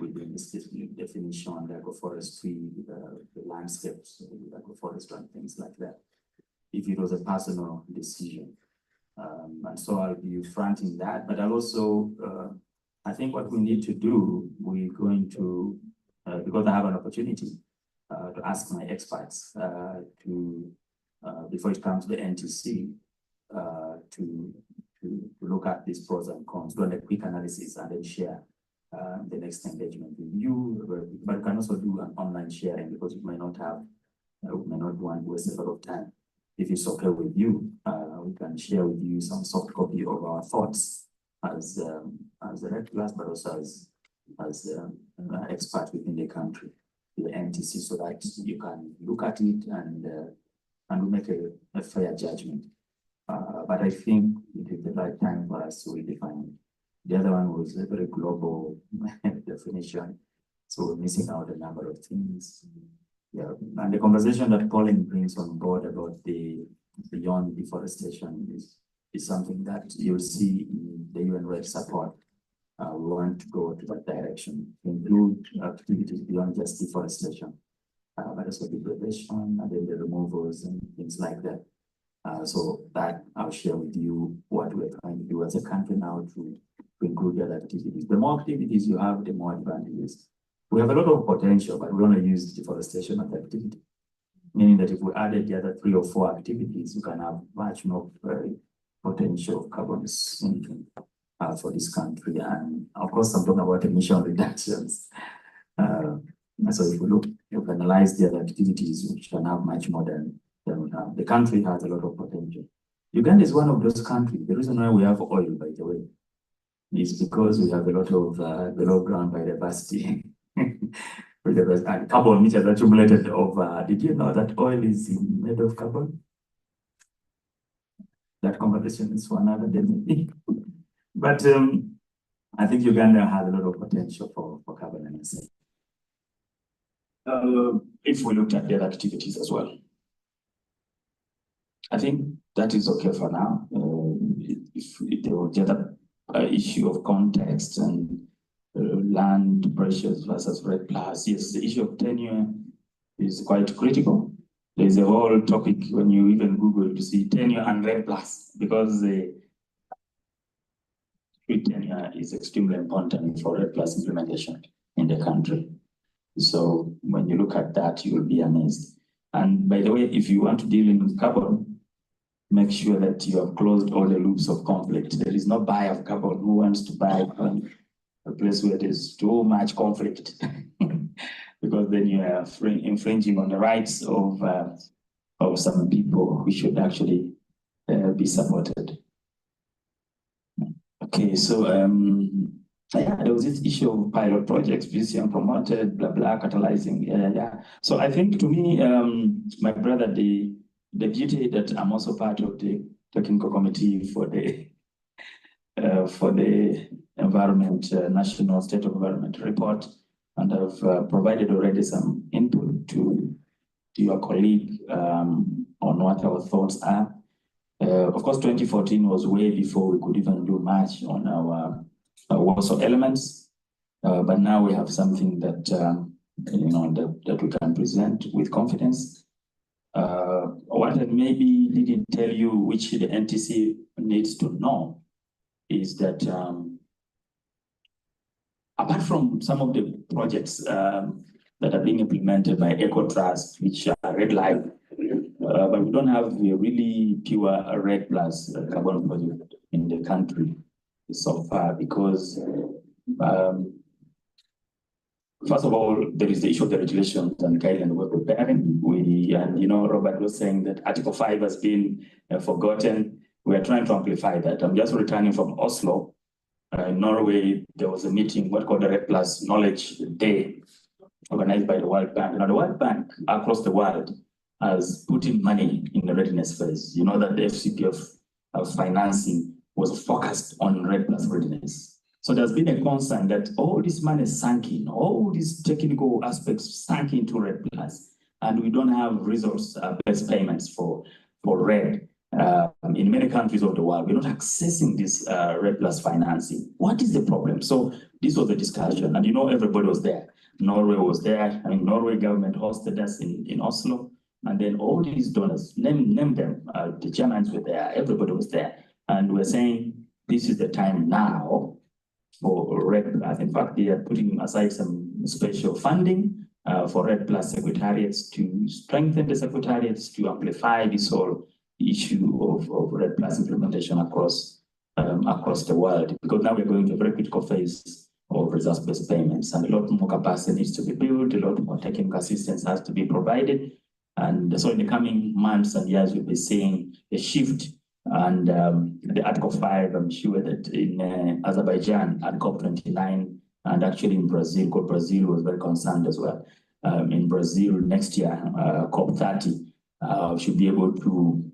within this definition, the agroforestry, the landscapes, the agroforestry and things like that. If it was a personal decision. And so I'll be fronting that, but I'll also, I think what we need to do, we're going to, because I have an opportunity to ask my experts to, before it comes to the NTC, to look at these pros and cons, do a quick analysis and then share the next engagement with you, but you can also do an online sharing because we may not want to waste a lot of time. If it's okay with you, we can share with you some soft copy of our thoughts as the Red Plus, but also as experts within the country, the NTC, so that you can look at it and make a fair judgment. But I think it is the right time for us to redefine it. The other one was a very global definition, so we're missing out a number of things. Yeah, and the conversation that Colin brings on board about the beyond deforestation is something that you'll see in the UN Red support. We want to go to that direction, include activities beyond just deforestation, but also degradation and then the removals and things like that. So that I'll share with you what we're trying to do as a country now to include the other activities. The more activities you have, the more advantages. We have a lot of potential, but we want to use deforestation as an activity. Meaning that if we added the other 3 or 4 activities, you can have much more potential carbon sinking for this country. And of course, I'm talking about emission reductions. So if we analyze the other activities, we can have much more than we have. The country has a lot of potential. Uganda is one of those countries. The reason why we have oil, by the way, is because we have a lot of below ground biodiversity. And carbon which has accumulated over. Did you know that oil is made of carbon? That conversation is for another day. But I think Uganda has a lot of potential for carbon emission. If we looked at their activities as well, I think that is okay for now. If there was the other issue of context and land pressures versus Red Plus, yes, the issue of tenure is quite critical. There's a whole topic when you even Google to see tenure and Red Plus, because the tenure is extremely important for Red Plus implementation in the country. So when you look at that, you will be amazed. And by the way, if you want to deal in carbon, make sure that you have closed all the loops of conflict. There is no buyer of carbon who wants to buy a place where there's too much conflict, because then you are infringing on the rights of some people who should actually be supported. Okay, so yeah, there was this issue of pilot projects, VCM promoted, blah blah, catalyzing. Yeah. So I think to me, my brother, the beauty that I'm also part of the technical committee for the environment, national state of environment report, and I've provided already some input to your colleague on what our thoughts are. Of course, 2014 was way before we could even do much on our Warsaw elements, but now we have something that that we can present with confidence. What I maybe didn't tell you, which the NTC needs to know, is that apart from some of the projects that are being implemented by EcoTrust, which are red light, but we don't have a really pure REDD+ carbon project in the country so far because first of all, there is the issue of the regulations and guidelines we're preparing. Robert was saying that Article 5 has been forgotten. We are trying to amplify that. I'm just returning from Oslo. In Norway, there was a meeting, what called the REDD+ Knowledge Day, organized by the World Bank. Now, the World Bank across the world has put in money in the readiness phase. You know that the FCPF financing was focused on REDD+ readiness. So there's been a concern that all this money sunk in, all these technical aspects sunk into REDD+, and we don't have resource-based payments for REDD. In many countries of the world, we're not accessing this REDD+ financing. What is the problem? So this was the discussion, and everybody was there. Norway was there. I mean, Norway government hosted us in Oslo, and then all these donors, name them, the Germans were there, everybody was there. And we're saying, this is the time now for REDD+. In fact, they are putting aside some special funding for REDD+ secretariats to strengthen the secretariats to amplify this whole issue of REDD+ implementation across the world. Because now we're going to a very critical phase of resource-based payments, and a lot more capacity needs to be built, a lot more technical assistance has to be provided. And so in the coming months and years, we'll be seeing a shift. And the Article 5, I'm sure that in Azerbaijan at COP29, and actually in Brazil, because Brazil was very concerned as well. In Brazil next year, COP30 should be able to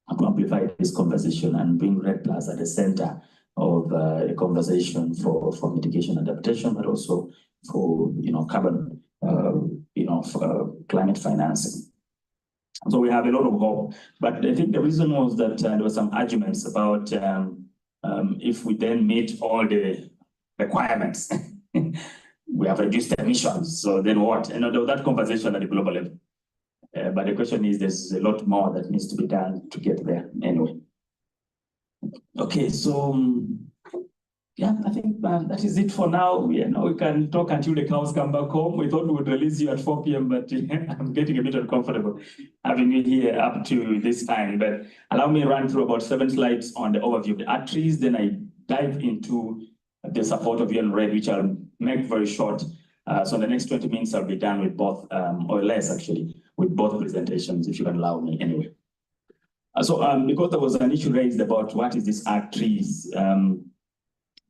amplify this conversation and bring REDD+ at the center of the conversation for mitigation adaptation, but also for carbon, for climate financing. So we have a lot of hope, but I think the reason was that there were some arguments about if we then meet all the requirements, we have reduced emissions. So then what? There was that conversation at the global level. But the question is, there's a lot more that needs to be done to get there anyway. Okay, so yeah, I think that is it for now. We can talk until the cows come back home. We thought we would release you at 4 p.m., but I'm getting a bit uncomfortable having you here up to this time. But allow me to run through about 7 slides on the overview of the ARTREES. Then I dive into the support of UN REDD, which I'll make very short. So in the next 20 minutes, I'll be done with both, or less actually, with both presentations, if you can allow me anyway. So because there was an issue raised about what is this ARTREES,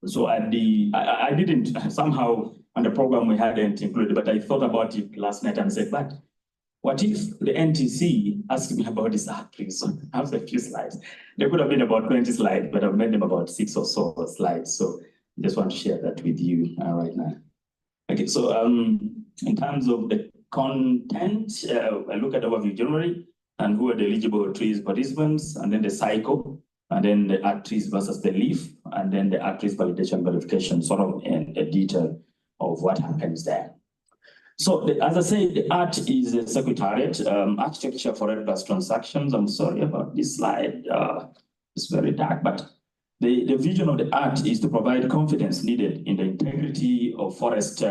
so I didn't, somehow on the program we hadn't included, but I thought about it last night and said, but what if the NTC asked me about this ARTREES? So I have a few slides. There could have been about 20 slides, but I've made them about 6 or so slides. So I just want to share that with you right now. Okay, so in terms of the content, I look at overview generally and who are the eligible trees participants, and then the cycle, and then the ARTREES versus the LEAF, and then the ARTREES validation verification, sort of in a detail of what happens there. So as I said, the ART is a secretariat, architecture for REDD+ transactions. I'm sorry about this slide, it's very dark, but the vision of the ART is to provide confidence needed in the integrity of forest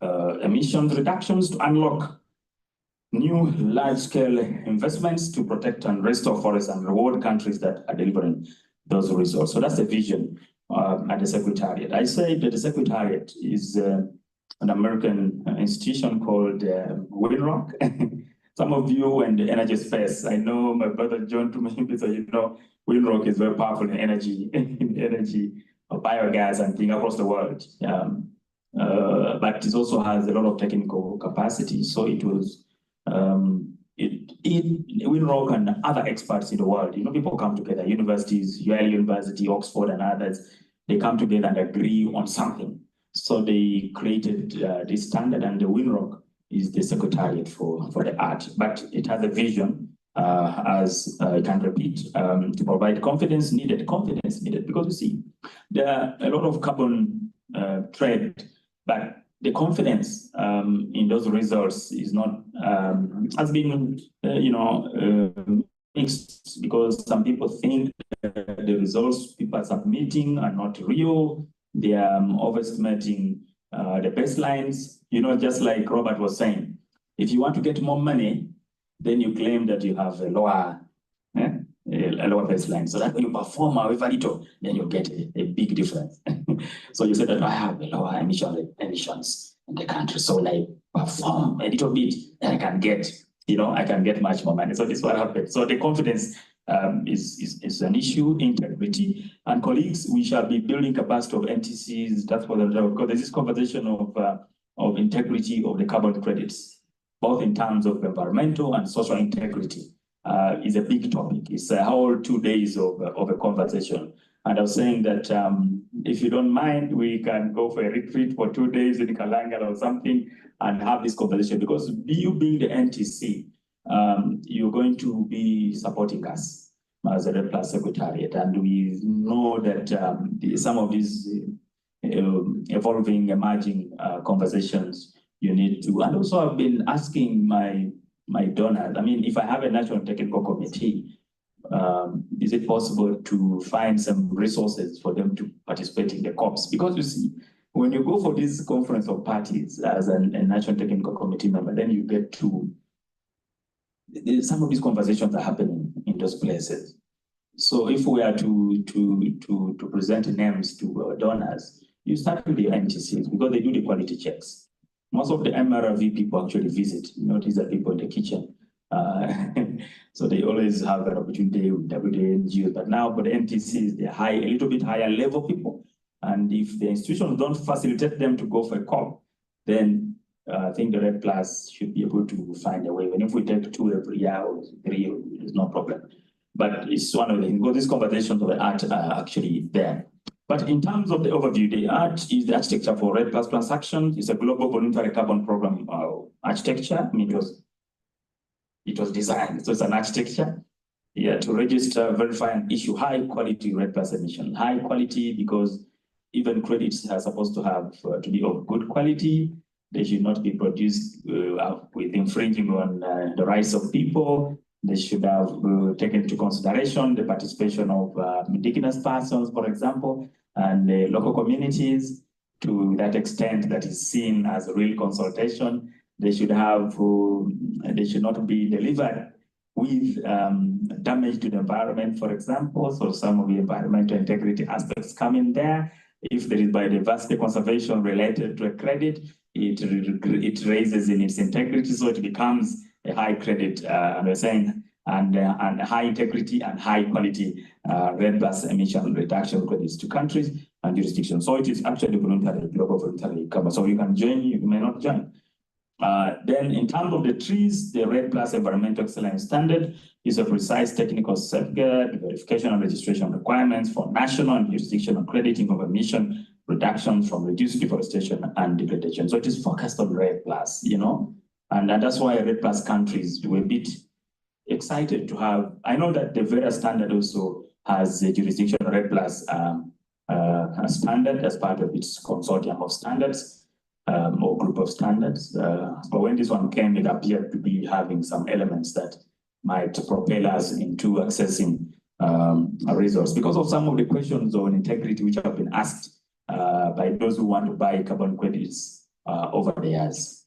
emissions reductions to unlock new large-scale investments to protect and restore forests and reward countries that are delivering those resources. So that's the vision at the Secretariat. I say that the Secretariat is an American institution called Winrock. Some of you in the energy space, I know my brother John told me, so Winrock is very powerful in energy, biogas and things across the world. But it also has a lot of technical capacity. So it was Winrock and other experts in the world, people come together, universities, Yale University, Oxford and others, they come together and agree on something. So they created this standard, and the Winrock is the secretariat for the ART, but it has a vision, as I can repeat, to provide confidence needed, because you see, there are a lot of carbon trade, but the confidence in those results is not, has been, mixed, because some people think the results people are submitting are not real. they are overestimating the baselines. Just like Robert was saying, if you want to get more money, then you claim that you have a lower baseline. So that when you perform however little, then you get a big difference. So you say that I have a lower emissions in the country. So when I perform a little bit, then I can get much more money. So this is what happens. So the confidence is an issue, integrity. And colleagues, we shall be building capacity of NTCs. That's what because there's this conversation of integrity of the carbon credits, both in terms of environmental and social integrity. Is a big topic. It's a whole 2 days of a conversation. And I was saying that if you don't mind, we can go for a retreat for 2 days in Kalanga or something and have this conversation, because you being the NTC, you're going to be supporting us as a REDD+ Secretariat. And we know that some of these evolving, emerging conversations you need to, and also I've been asking my donors. I mean, if I have a national technical committee, is it possible to find some resources for them to participate in the COPs? Because you see, when you go for this conference of parties as a national technical committee member, then you get to, some of these conversations are happening in those places. So if we are to present names to our donors, you start with the NTCs because they do the quality checks. Most of the MRV people actually visit, these are people in the kitchen. So they always have an opportunity with WDNGs, but now for the NTCs, they're a little bit higher level people. And if the institutions don't facilitate them to go for a COP, then I think the REDD+ should be able to find a way. Even if we take 2 every year or 3, there's no problem. But it's one of the things, because these conversations of the art are actually there. But in terms of the overview, the art is the architecture for REDD+ Action. It's a global voluntary carbon program architecture. I mean, it was designed, so it's an architecture to register, verify, and issue high quality REDD+ emission. High quality because even credits are supposed to have to be of good quality. They should not be produced with infringing on the rights of people. They should have taken into consideration the participation of indigenous persons, for example, and local communities to that extent that is seen as a real consultation. They should have, they should not be delivered with damage to the environment, for example. So some of the environmental integrity aspects come in there. If there is biodiversity conservation related to a credit, it raises in its integrity, so it becomes a high credit, and we're saying, and high integrity and high quality REDD+ emission reduction credits to countries and jurisdictions. So it is actually voluntary, global voluntary cover. So you can join, you may not join. Then in terms of the trees, the REDD+ Environmental Excellence Standard is a precise technical safeguard, verification and registration requirements for national and jurisdictional crediting of emission reductions from reduced deforestation and degradation. So it is focused on REDD+, and that's why REDD+ countries do a bit excited to have. I know that the VERA standard also has a jurisdictional REDD+ standard as part of its consortium of standards or group of standards. But when this one came, it appeared to be having some elements that might propel us into accessing a resource because of some of the questions on integrity which have been asked by those who want to buy carbon credits over the years.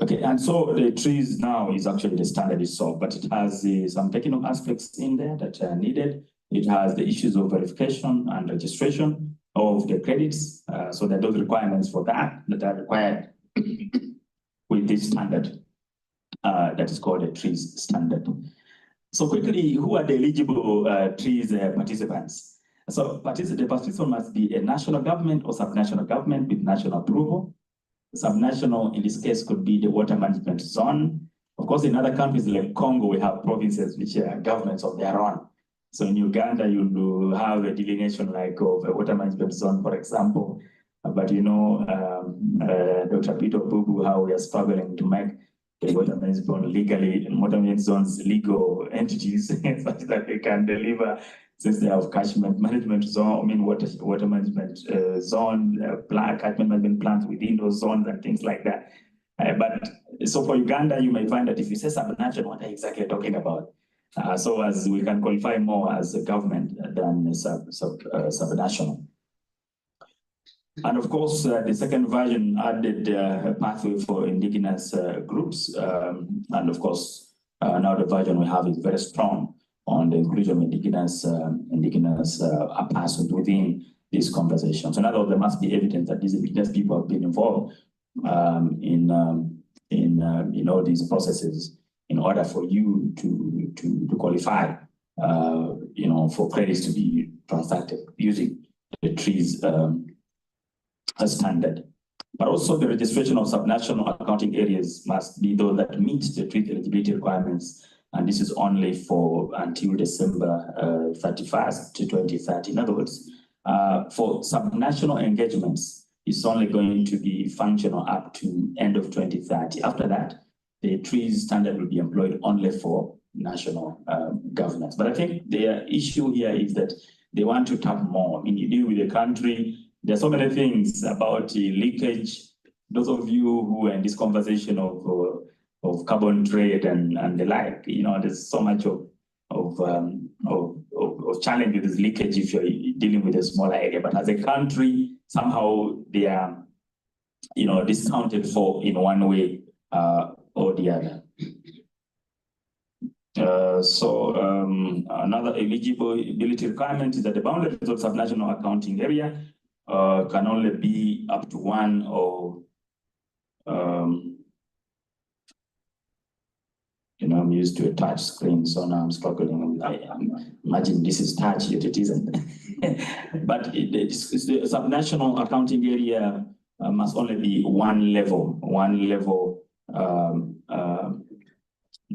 Okay, and so the trees now is actually the standard itself, but it has some technical aspects in there that are needed. It has the issues of verification and registration of the credits, so that those requirements for that are required with this standard that is called a trees standard. So quickly, who are the eligible trees participants? So the participant must be a national government or subnational government with national approval. Subnational, in this case, could be the water management zone. Of course, in other countries like Congo, we have provinces which are governments of their own. So in Uganda, you have a delineation like of a water management zone, for example. But Dr. Peter Bubu, how we are struggling to make the water management zones legal entities such that they can deliver, since they have catchment management zone, water management zone, catchment management plants within those zones and things like that. But so for Uganda, you may find that if you say subnational, what are you exactly talking about? So as we can qualify more as a government than subnational. And of course, the second version added a pathway for indigenous groups. And of course, now the version we have is very strong on the inclusion of indigenous persons within these conversations. In other words, there must be evidence that these indigenous people have been involved in all these processes in order for you to qualify, for credits to be transacted using the trees as standard. But also the registration of subnational accounting areas must be those that meet the treaty eligibility requirements. And this is only for until December 31st to 2030. In other words, for subnational engagements, it's only going to be functional up to end of 2030. After that, the trees standard will be employed only for national governance. But I think the issue here is that they want to tap more. I mean, you deal with a country, there's so many things about leakage. Those of you who are in this conversation of carbon trade and the like, there's so much of challenge with this leakage if you're dealing with a smaller area. But as a country, somehow they are, discounted for in one way or the other. Another eligibility requirement is that the boundaries of subnational accounting area can only be up to one or I'm used to a touch screen, so now I'm struggling. I imagine this is touch, yet it isn't. But the subnational accounting area must only be one level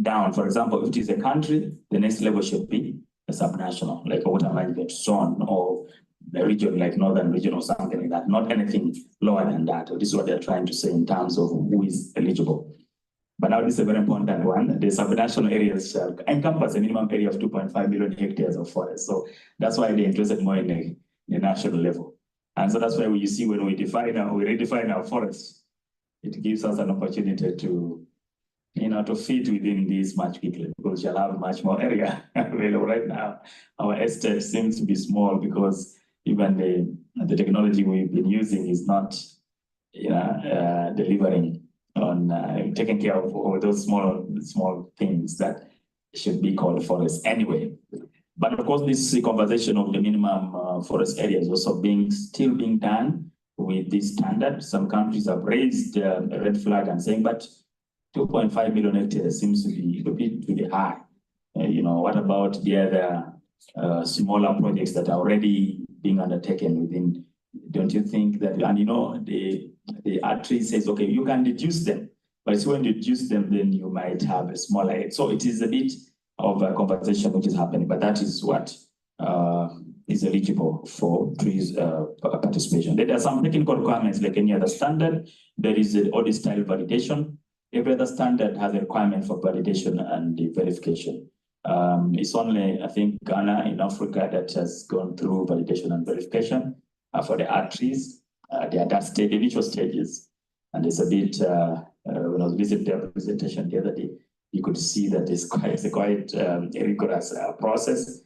down. For example, if it is a country, the next level should be a subnational, like a water management zone or a region like Northern Region or something like that, not anything lower than that. This is what they're trying to say in terms of who is eligible. But now this is a very important one. The subnational areas shall encompass a minimum area of 2.5 million hectares of forest. So that's why they're interested more in the national level. And so that's why you see when we redefine our forests, it gives us an opportunity to fit within this much quickly, because you'll have much more area available. Right now, our estate seems to be small because even the technology we've been using is not delivering on taking care of all those small things that should be called forests anyway. But of course, this conversation of the minimum forest area is also still being done with this standard. Some countries have raised a red flag and saying, but 2.5 million hectares seems to be a bit too high. What about the other smaller projects that are already being undertaken within? Don't you think that, and the artery says, okay, you can reduce them, but it's when you reduce them, then you might have a smaller. So it is a bit of a conversation which is happening, but that is what is eligible for trees participation. There are some technical requirements like any other standard. There is an audit style validation. Every other standard has a requirement for validation and verification. It's only, I think, Ghana in Africa that has gone through validation and verification for the arteries. They are that stage, initial stages. And it's a bit, when I was visiting their presentation the other day, you could see that it's quite a rigorous process.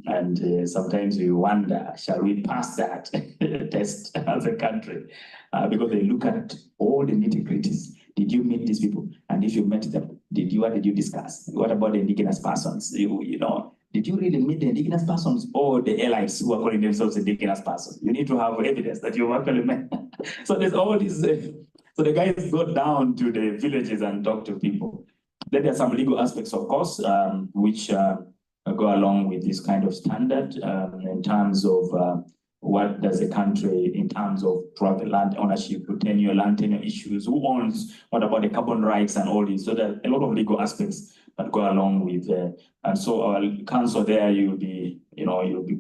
And sometimes we wonder, shall we pass that test as a country? Because they look at all the nitty-gritties. Did you meet these people? And if you met them, what did you discuss? What about the indigenous persons? Did you really meet the indigenous persons or the elites who are calling themselves indigenous persons? You need to have evidence that you've actually met. So there's all these, so the guys go down to the villages and talk to people. Then there are some legal aspects, of course, which go along with this kind of standard in terms of what does a country, in terms of private land ownership, tenure, land tenure issues, who owns, what about the carbon rights and all this. So there are a lot of legal aspects that go along with, and so our council there, you'll be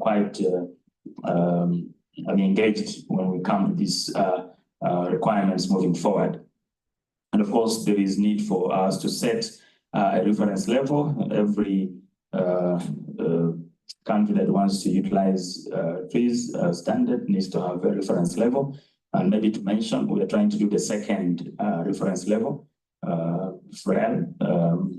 quite engaged when we come to these requirements moving forward. And of course, there is need for us to set a reference level. Every country that wants to utilize trees standard needs to have a reference level. And maybe to mention, we are trying to do the second reference level,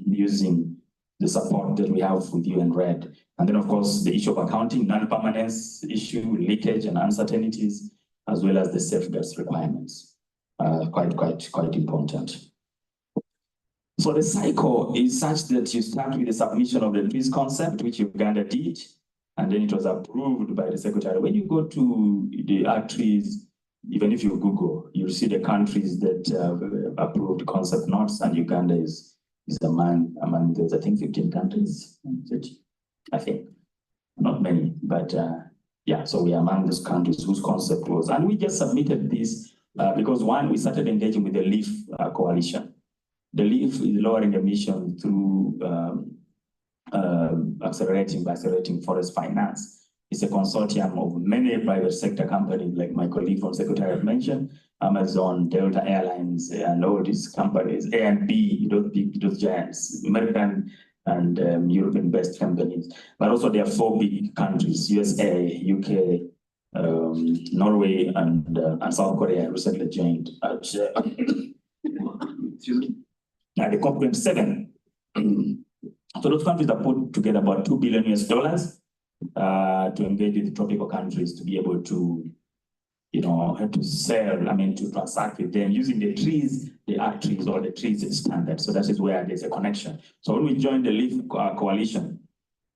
using the support that we have with UNRED. And then, of course, the issue of accounting, non-permanence issue, leakage and uncertainties. as well as the safeguards requirements. Quite important. So the cycle is such that you start with the submission of the trees concept, which Uganda did, and then it was approved by the secretary. When you go to the trees, even if you Google, you'll see the countries that approved concept notes, and Uganda is among those, I think 15 countries, I think, not many, but yeah, so we are among those countries whose concept was, and we just submitted this because one, we started engaging with the LEAF coalition. The LEAF is lowering emissions through accelerating forest finance. It's a consortium of many private sector companies, like my colleague from Secretariat mentioned, Amazon, Delta Airlines, and all these companies, A&B, those giants, American and European-based companies. But also there are 4 big countries, USA, UK, Norway, and South Korea recently joined at the COP27. So those countries have put together about $2 billion to engage with the tropical countries to be able to, to sell, to transact with them using the trees, the art trees or the trees standard. So that is where there's a connection. So when we joined the LEAF coalition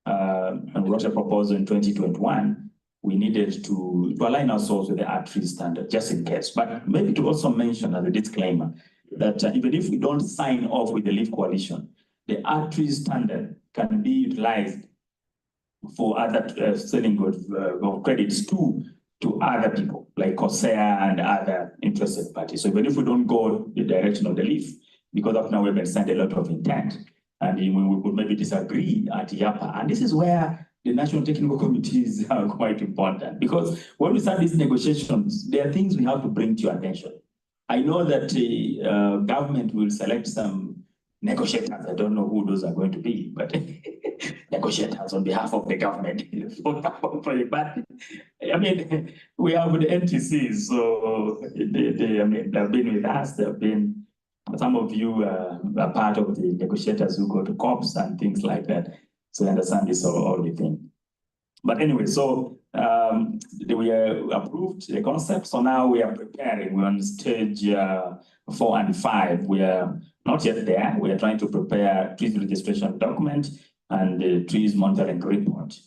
and wrote a proposal in 2021, we needed to align ourselves with the art tree standard, just in case. But maybe to also mention as a disclaimer that even if we don't sign off with the LEAF coalition, the art tree standard can be utilized for other selling of credits to other people like Corsair and other interested parties. So even if we don't go the direction of the LEAF, because up now we've been sent a lot of intent, and we could maybe disagree at YAPA. And this is where the National Technical Committees are quite important, because when we start these negotiations, there are things we have to bring to your attention. I know that the government will select some negotiators. I don't know who those are going to be, but negotiators on behalf of the government. But we have the NTCs, so they've been with us. They've been, some of you are part of the negotiators who go to COPs and things like that. So I understand this all the thing. But anyway, so we approved the concept. So now we are preparing. We're on stage 4 and 5. We are not yet there. We are trying to prepare trees registration document and the trees monitoring report.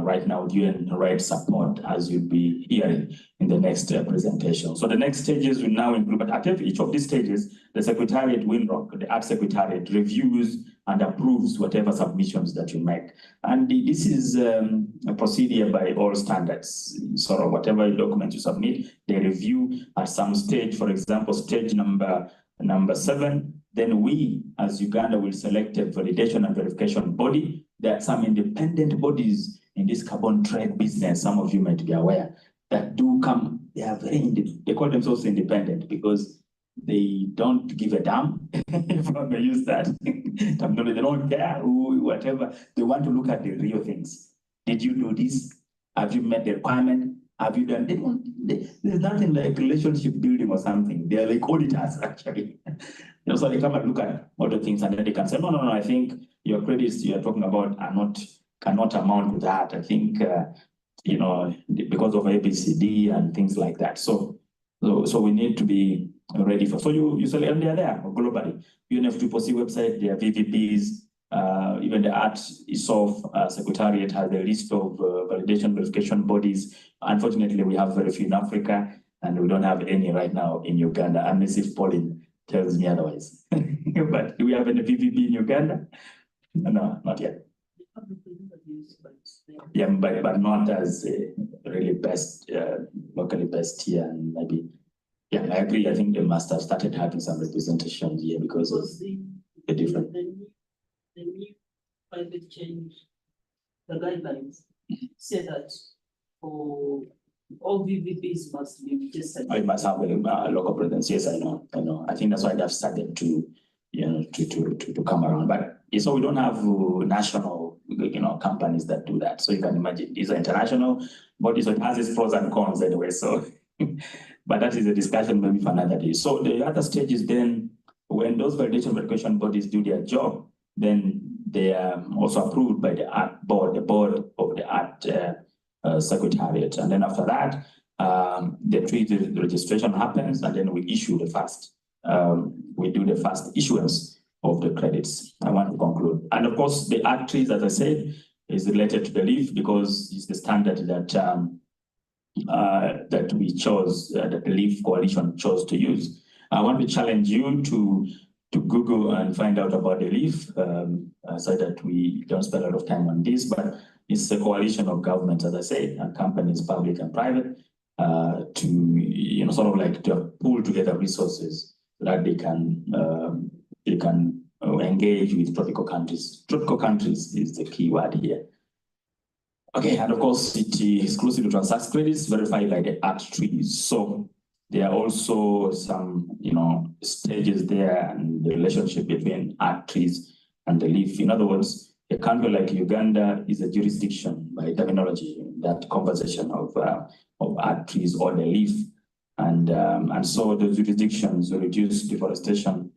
Right now, UN right support, as you'll be hearing in the next presentation. So the next stages will now include, but at each of these stages, the Secretariat WINROC, the Art Secretariat, reviews and approves whatever submissions that you make. And this is a procedure by all standards. So whatever document you submit, they review at some stage, for example, stage number 7, then we, as Uganda, will select a validation and verification body. There are some independent bodies in this carbon trade business, some of you might be aware, that do come, they are they call themselves independent because they don't give a damn, if I may use that. They don't care who, whatever. They want to look at the real things. Did you do this? Have you met the requirement? Have you done? There's nothing like relationship building or something. They're like auditors, actually. So they come and look at all the things, and then they can say, no, I think your credits you're talking about cannot amount to that. I think, because of ABCD and things like that. So we need to be ready for. So you say, and they're there globally. UNFCCC website, there are VVPs, even the Art ISOF Secretariat has a list of validation verification bodies. Unfortunately, we have very few in Africa, and we don't have any right now in Uganda, unless if Pauline tells me otherwise. But do we have any VVP in Uganda? No, not yet. Yeah, but not as really best, locally best here, and maybe. Yeah, I agree. I think they must have started having some representation here because of the different. The new climate change, the guidelines say that for all VVPs must be registered. I must have a local presence. Yes, I know. I think that's why they've started to, to come around. But so we don't have national, companies that do that. So you can imagine these are international bodies. So it has its pros and cons anyway. So, but that is a discussion maybe for another day. So the other stage is then when those validation verification bodies do their job, then they are also approved by the art board, the board of the art secretariat. And then after that, the tree registration happens, and then we issue the first, we do the first issuance of the credits. I want to conclude. And of course, the art trees, as I said, is related to the leaf because it's the standard that that we chose, that the Leaf Coalition chose to use. I want to challenge you to Google and find out about the Leaf, so that we don't spend a lot of time on this, but it's a coalition of governments, as I said, and companies, public and private, to sort of like to pull together resources so that they can engage with tropical countries. Tropical countries is the key word here. Okay, and of course, it exclusively transacts credits verified by the art trees. So there are also some, stages there and the relationship between art trees and the leaf. In other words, a country like Uganda is a jurisdiction by terminology, that conversation of art trees or the leaf. And so the jurisdictions will reduce deforestation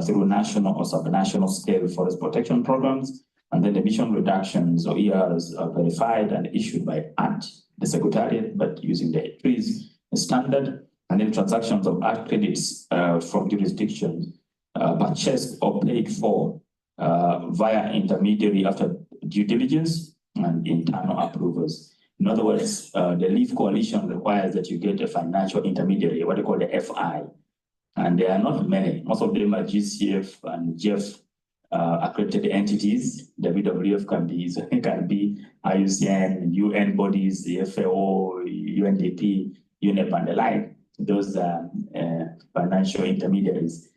through national or subnational scale forest protection programs. And then emission reductions or ERs are verified and issued by ART, the Secretariat, but using the trees standard. And then transactions of art credits from jurisdictions purchased or paid for via intermediary after due diligence and internal approvals. In other words, the Leaf Coalition requires that you get a financial intermediary, what they call the FI. And there are not many. Most of them are GCF and GEF accredited entities. WWF can be IUCN, UN bodies, the FAO, UNDP, UNEP, and the like. Those are financial intermediaries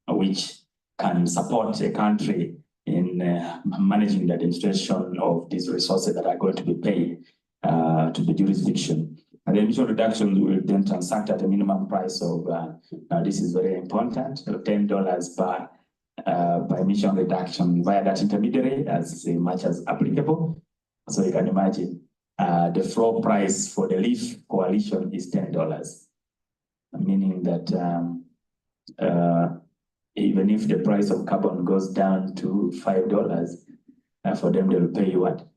which can support a country in managing the administration of these resources that are going to be paid to the jurisdiction. And the emission reduction will then transact at a minimum price of, now this is very important, $10 per emission reduction via that intermediary as much as applicable. So you can imagine the floor price for the Leaf Coalition is $10, meaning that even if the price of carbon goes down to $5, for them they will pay you what?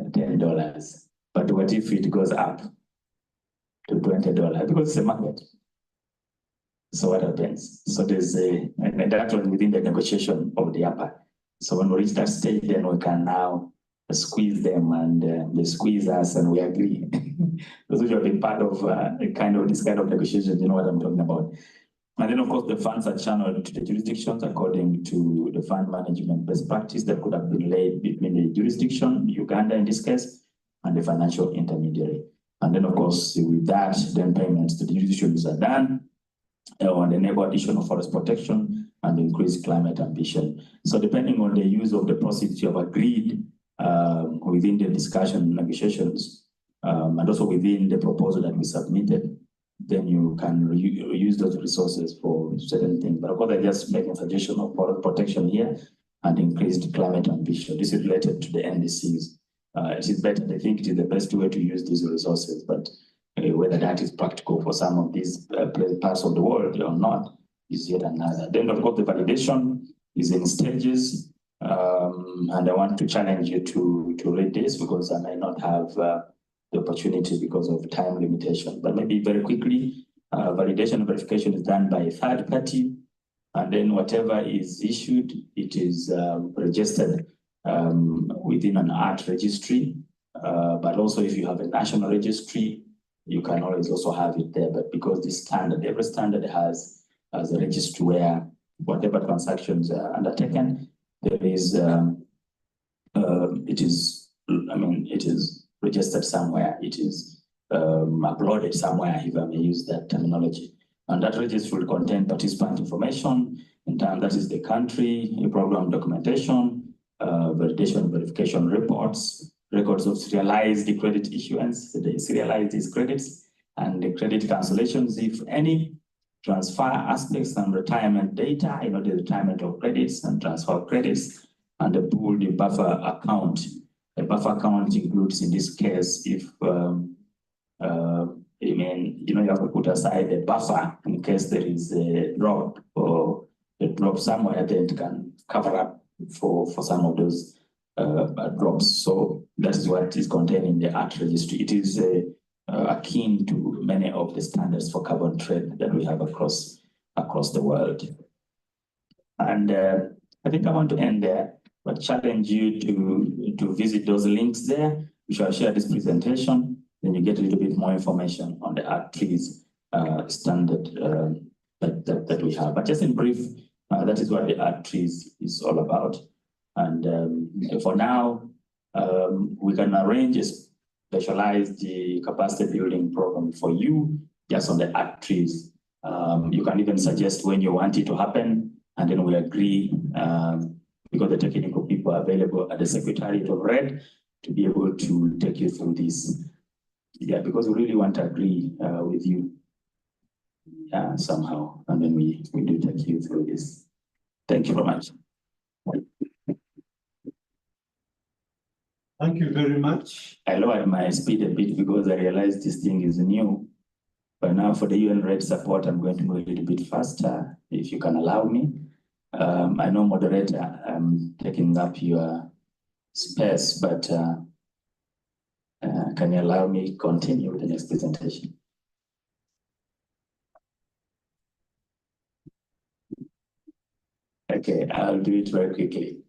$10. But what if it goes up to $20? Because it's a market. So what happens? So there's and that was within the negotiation of the upper. So when we reach that stage, then we can now squeeze them and they squeeze us and we agree. Those who have been part of this kind of negotiations, you know what I'm talking about. And then of course the funds are channeled to the jurisdictions according to the fund management best practice that could have been laid between the jurisdiction, Uganda in this case, and the financial intermediary. And then of course with that, then payments to the jurisdictions are done on the enable additional forest protection and increased climate ambition. So depending on the use of the proceeds you have agreed within the discussion negotiations and also within the proposal that we submitted, then you can use those resources for certain things. But of course, I just make a suggestion of forest protection here and increased climate ambition. This is related to the NDCs. It is better, I think it is the best way to use these resources, but whether that is practical for some of these parts of the world or not is yet another. Then of course the validation is in stages, and I want to challenge you to read this because I might not have the opportunity because of time limitation. But maybe very quickly, validation and verification is done by a third party, and then whatever is issued, it is registered within an art registry. But also if you have a national registry, you can always also have it there. But because this standard, every standard has a registry where whatever transactions are undertaken, there is, it is registered somewhere. It is uploaded somewhere, if I may use that terminology. And that registry will contain participant information, in turn that is the country, program documentation, validation verification reports, records of serialized credit issuance, they serialize these credits, and the credit cancellations, if any, transfer aspects and retirement data, the retirement of credits and transfer of credits, and the pooled buffer account. The buffer account includes, in this case, if you have to put aside a buffer in case there is a drop or a drop somewhere, then it can cover up for some of those drops. So that is what is contained in the art registry. It is akin to many of the standards for carbon trade that we have across the world. And I think I want to end there, but challenge you to visit those links there. We shall share this presentation, then you get a little bit more information on the ArcTrees standard that we have. But just in brief, that is what the ArcTrees is all about. And for now, we can arrange a specialized capacity building program for you just on the ArcTrees. You can even suggest when you want it to happen, and then we agree, because the technical people are available at the Secretariat of RED to be able to take you through this. Yeah, because we really want to agree with you somehow, and then we do take you through this. Thank you very much. Thank you very much. I lowered my speed a bit because I realized this thing is new. But now for the UN RED support, I'm going to go a little bit faster, if you can allow me. I know, moderator, I'm taking up your space, but can you allow me to continue with the next presentation? Okay, I'll do it very quickly.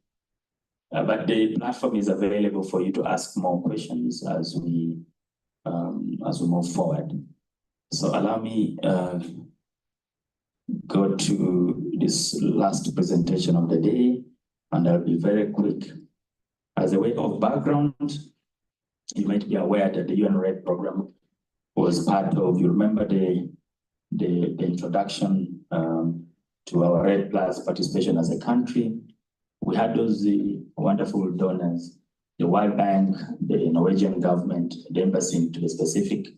But the platform is available for you to ask more questions as we move forward. So allow me go to this last presentation of the day, and I'll be very quick. As a way of background, you might be aware that the UN RED program was part of, you remember the introduction to our RED Plus participation as a country. We had those wonderful donors, the World Bank, the Norwegian government, the embassy to the specific,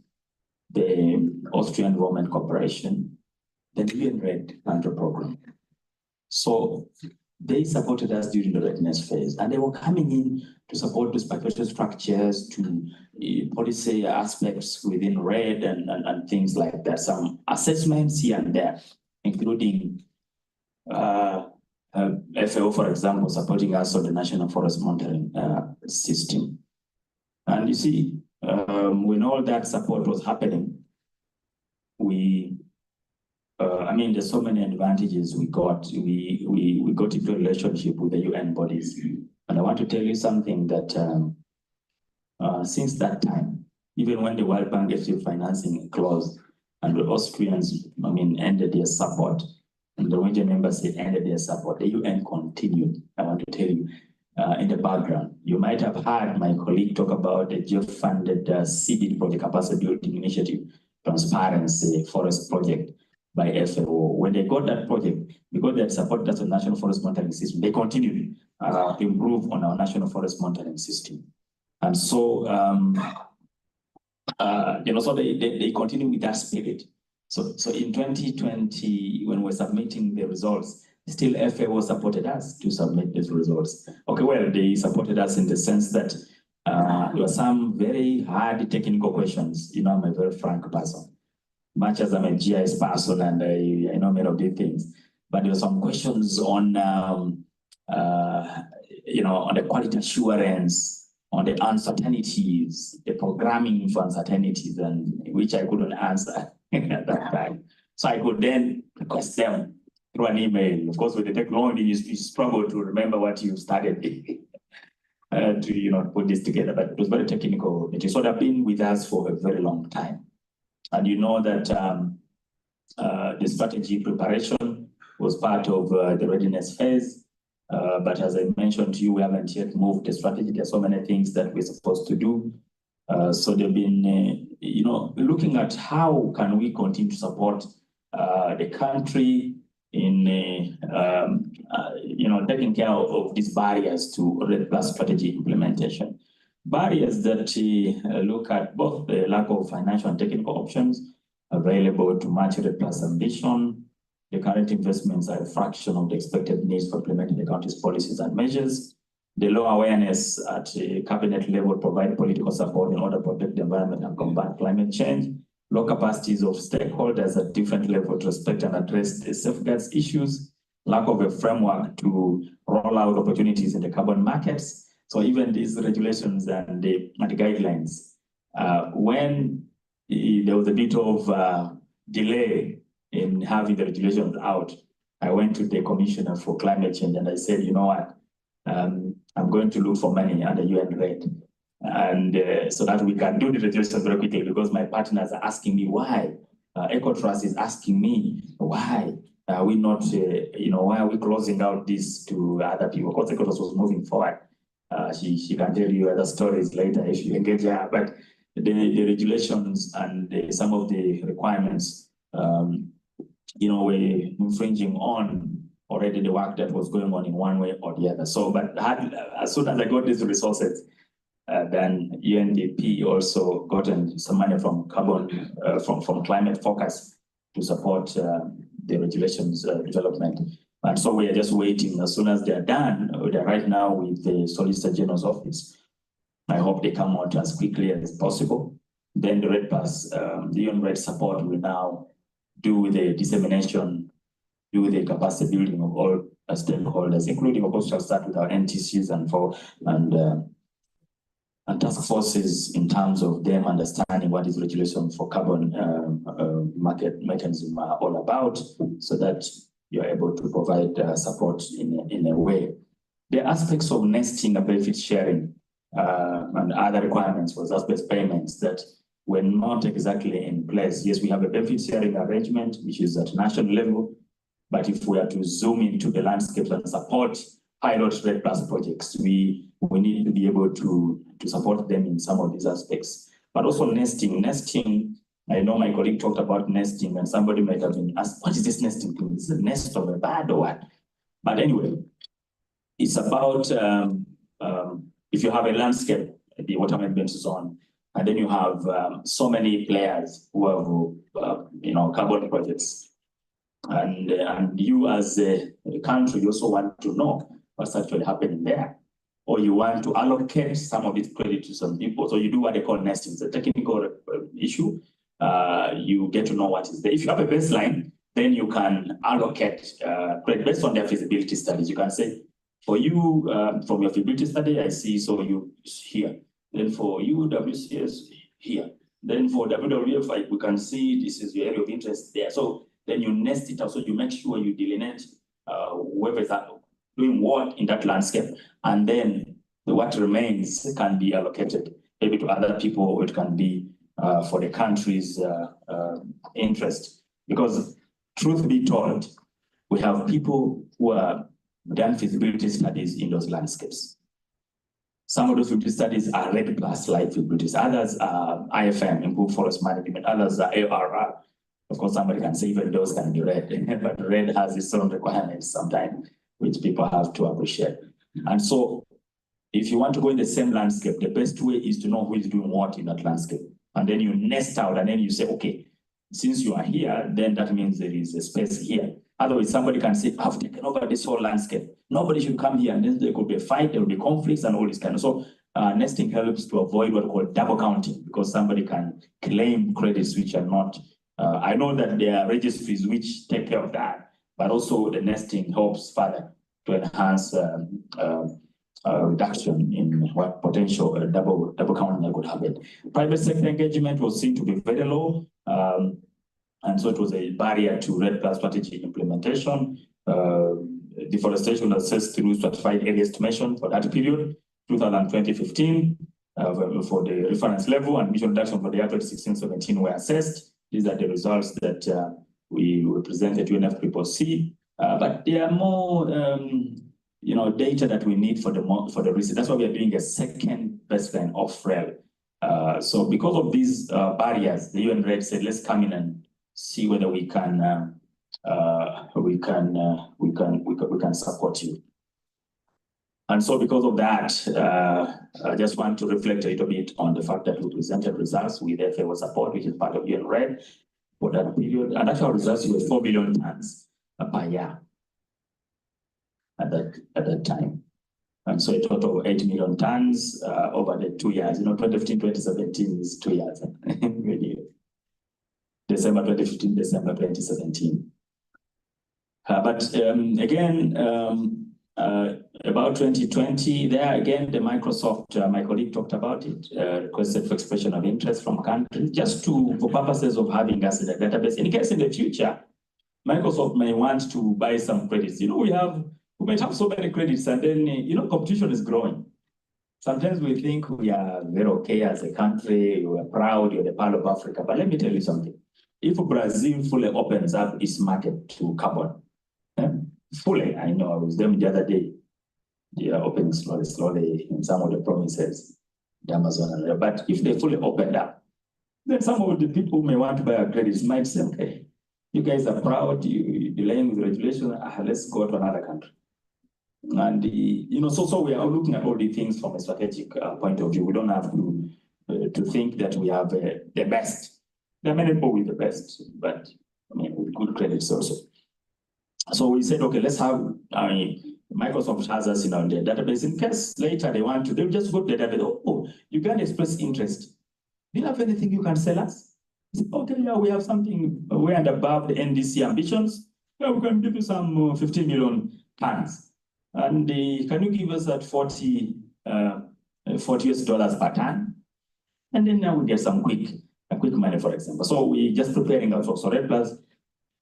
the Austrian Roman Corporation, the UN RED country program. So they supported us during the readiness phase, and they were coming in to support those participation structures, to policy aspects within RED and things like that. Some assessments here and there, including FAO, for example, supporting us on the National Forest Monitoring System. And you see, when all that support was happening, I mean, there's so many advantages we got. We got into a relationship with the UN bodies. And I want to tell you something that since that time, even when the World Bank FCU financing closed and the Austrians, ended their support, and the Norwegian embassy ended their support, the UN continued. I want to tell you, in the background, you might have heard my colleague talk about the GEF-funded CBD project, Capacity Building Initiative, Transparency Forest Project by FAO. When they got that project, because they had supported us on National Forest Monitoring System, they continued to improve on our National Forest Monitoring System. And so, so they continue with that spirit. So in 2020, when we're submitting the results, still FAO supported us to submit these results. Okay, well, they supported us in the sense that there were some very hard technical questions. You know, I'm a very frank person, much as I'm a GIS person and I know many of these things. But there were some questions on, on the quality assurance, on the uncertainties, the programming for uncertainties, and which I couldn't answer at that time. So I could then request them through an email. Of course, with the technology, you struggle to remember what you started to put this together. But it was very technical. It is sort of been with us for a very long time. And you know that the strategy preparation was part of the readiness phase. But as I mentioned to you, we haven't yet moved the strategy. There are so many things that we're supposed to do. So they've been, looking at how can we continue to support the country in, taking care of these barriers to RED Plus strategy implementation. Barriers that look at both the lack of financial and technical options available to match RED Plus ambition. The current investments are a fraction of the expected needs for implementing the country's policies and measures. The low awareness at the cabinet level provide political support in order to protect the environment and combat climate change. Low capacities of stakeholders at different levels to respect and address the safeguards issues. Lack of a framework to roll out opportunities in the carbon markets. So even these regulations and the guidelines, when there was a bit of delay in having the regulations out. I went to the Commissioner for Climate Change and I said, you know what, I'm going to look for money under UN RED. And so that we can do the registration very quickly, because my partners are asking me why. EcoTrust is asking me why are we not, why are we closing out this to other people? Because EcoTrust was moving forward. She can tell you other stories later if you engage her. But the regulations and some of the requirements, were infringing on already the work that was going on in one way or the other. So, but as soon as I got these resources, then UNDP also gotten some money from carbon, from Climate Focus to support the regulations development. And so we are just waiting. As soon as they are done, they're right now with the Solicitor General's office. I hope they come out as quickly as possible. Then the RED Plus, the UN RED support will now do the dissemination, do the capacity building of all stakeholders, including, of course, shall start with our NTCs and task forces in terms of them understanding what is regulation for carbon market mechanism are all about, so that you're able to provide support in a way. The aspects of nesting and benefit sharing and other requirements for ZAS-based payments that were not exactly in place. Yes, we have a benefit sharing arrangement, which is at national level, but if we are to zoom into the landscape and support pilot RED Plus projects, we need to be able to support them in some of these aspects. But also nesting. Nesting, I know my colleague talked about nesting, and somebody might have been asked, what is this nesting thing? Is it a nest of a bird or what? But anyway, it's about if you have a landscape, the water management zone, and then you have so many players who have carbon projects, and you as a country, you also want to know what's actually happening there, or you want to allocate some of its credit to some people. So you do what they call nesting. It's a technical issue. You get to know what is there. If you have a baseline, then you can allocate credit based on their feasibility studies. You can say, for you, from your feasibility study, I see, so you here. Then for you, WCS, here. Then for WWF, we can see this is your area of interest there. So then you nest it out, so you make sure you delineate whoever is doing what in that landscape. And then what remains can be allocated maybe to other people, or it can be for the country's interest. Because truth be told, we have people who are done feasibility studies in those landscapes. Some of those feasibility studies are RED Plus like feasibilities. Others are IFM, Improved Forest Management. Others are ARR. Of course, somebody can say even those can be RED, but RED has its own requirements sometimes, which people have to appreciate. And so if you want to go in the same landscape, the best way is to know who is doing what in that landscape. And then you nest out, and then you say, okay, since you are here, then that means there is a space here. Otherwise, somebody can say, I've taken over this whole landscape. Nobody should come here. And then there could be a fight, there will be conflicts and all this kind of. So nesting helps to avoid what we call double counting, because somebody can claim credits which are not. I know that there are registries which take care of that, but also the nesting helps further to enhance reduction in what potential double counting that could happen. Private sector engagement was seen to be very low. And so it was a barrier to RED Plus strategy implementation. Deforestation assessed through stratified area estimation for that period, 2020-15, for the reference level, and emission reduction for the year 2016-17 were assessed. These are the results that we presented to UNFCCC. But there are more data that we need for the research. That's why we are doing a second baseline of REL. So because of these barriers, the UN RED said, let's come in and see whether we can support you. And so because of that, I just want to reflect a little bit on the fact that we presented results with FAO support, which is part of UN RED for that period. And actual results were 4 billion tons per year at that time. And so a total of 8 million tons over the 2 years. 2015-2017 is 2 years. December 2015, December 2017. But again, About 2020, there again, the Microsoft, my colleague talked about it, requested for expression of interest from countries, just for purposes of having us in the database. In case in the future, Microsoft may want to buy some credits. You know, we might have so many credits, and then, you know, competition is growing. Sometimes we think we are very okay as a country, we are proud, you're the Pearl of Africa. But let me tell you something. If Brazil fully opens up its market to carbon, fully, I know I was there the other day, they are opening slowly in some of the provinces, the Amazon, but if they fully opened up, then some of the people who may want to buy our credits might say, okay, you guys are proud, you're delaying with regulation, let's go to another country. And you know, so we are looking at all the things from a strategic point of view. We don't have to think that we have the best. There are many people with the best, but I mean, with good credits also. So we said, okay, let's have, Microsoft has us in our database. In case later they'll just go to the database. Oh, you can express interest. Do you have anything you can sell us? Okay, yeah, we have something way and above the NDC ambitions. Yeah, we can give you some 15 million tons. And can you give us that $40 per ton? And then now we get some quick money, for example. So we just preparing ourselves. So REDD+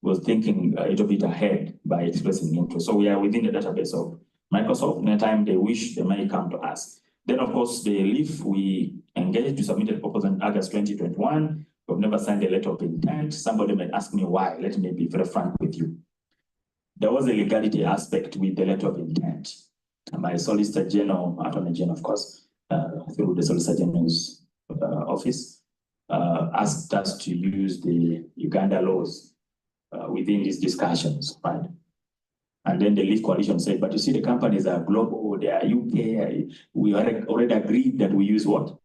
was thinking a little bit ahead by expressing interest. So we are within the database of Microsoft. Anytime they wish, they may come to us. Then, of course, the LEAF, we engaged to submit a proposal in August 2021. We've never signed a letter of intent. Somebody may ask me why. Let me be very frank with you. There was a legality aspect with the letter of intent. My Solicitor General, Attorney General, of course, through the Solicitor General's office, asked us to use the Uganda laws within these discussions, right? And then the LEAF coalition said, but you see, the companies are global, they are UK. We already agreed that we use what?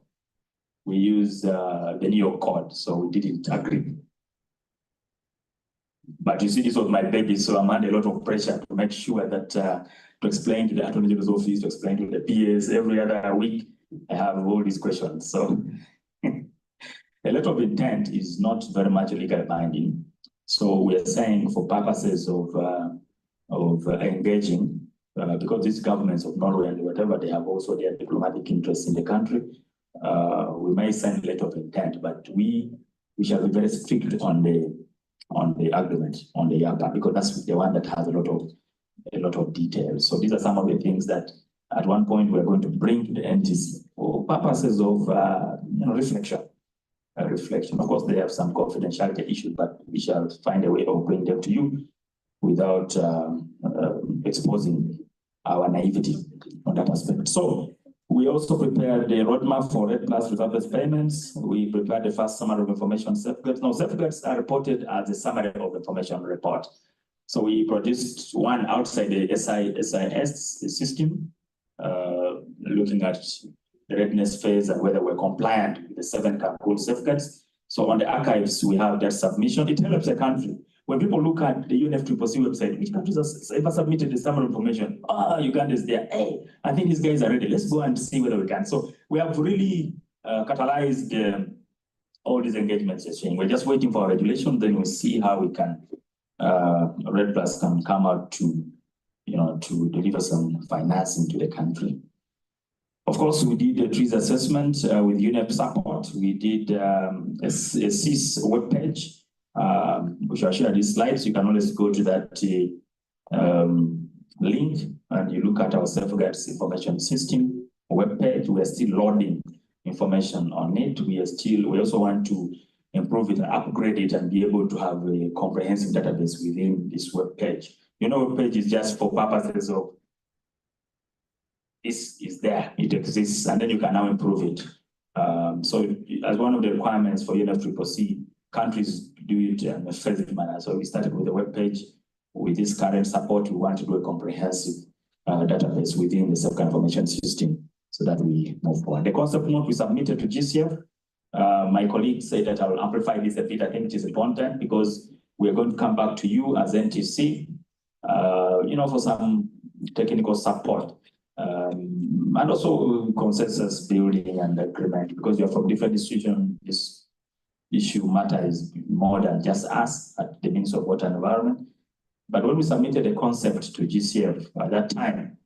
We use the New York code, so we didn't agree. But you see, this was my baby, so I'm under a lot of pressure to make sure that to explain to the Attorney General's office, to explain to the PS every other week, I have all these questions. So a letter of intent is not very much legally binding. So we are saying for purposes of engaging, because these governments of Norway and whatever, they have also their diplomatic interests in the country, we may sign a letter of intent, but we shall be very strict on the agreement, on the YAPA, because that's the one that has a lot of details. So these are some of the things that at one point we're going to bring to the NTC for purposes of reflection. Reflection. Of course, they have some confidentiality issues, but we shall find a way of bringing them to you without exposing our naivety on that aspect. So we also prepared the roadmap for REDD+ reserve payments. We prepared the first summary of information safeguards. Now, safeguards are reported as a summary of information report. So we produced one outside the SIS system, looking at the readiness phase and whether we're compliant with the 7 Cancun safeguards. So on the archives, we have that submission. It helps the country. When people look at the UNFCCC website, which countries have ever submitted the summary information? Uganda is there. Hey, I think these guys are ready. Let's go and see whether we can. So we have really catalyzed all these engagements. We're just waiting for our regulation. Then we'll see how we can, REDD+ can come out to, to deliver some financing to the country. Of course, we did a trees assessment with UNEP support. We did a CIS webpage. We shall share these slides. You can always go to that link and you look at our safeguards information system webpage. We are still loading information on it. We also want to improve it and upgrade it and be able to have a comprehensive database within this webpage. Webpage is just for purposes of this is there, it exists, and then you can now improve it. So as one of the requirements for UNFCCC, countries do it in a phased manner. So we started with the webpage. With this current support, we want to do a comprehensive database within the safeguard information system so that we move forward. The concept note we submitted to GCF. My colleague said that I will amplify this a bit. I think it is important because we are going to come back to you as NTC, for some technical support. And also consensus building and agreement, because you're from different institutions. This issue matters more than just us at the Ministry of Water and Environment. But when we submitted a concept to GCF, at that time,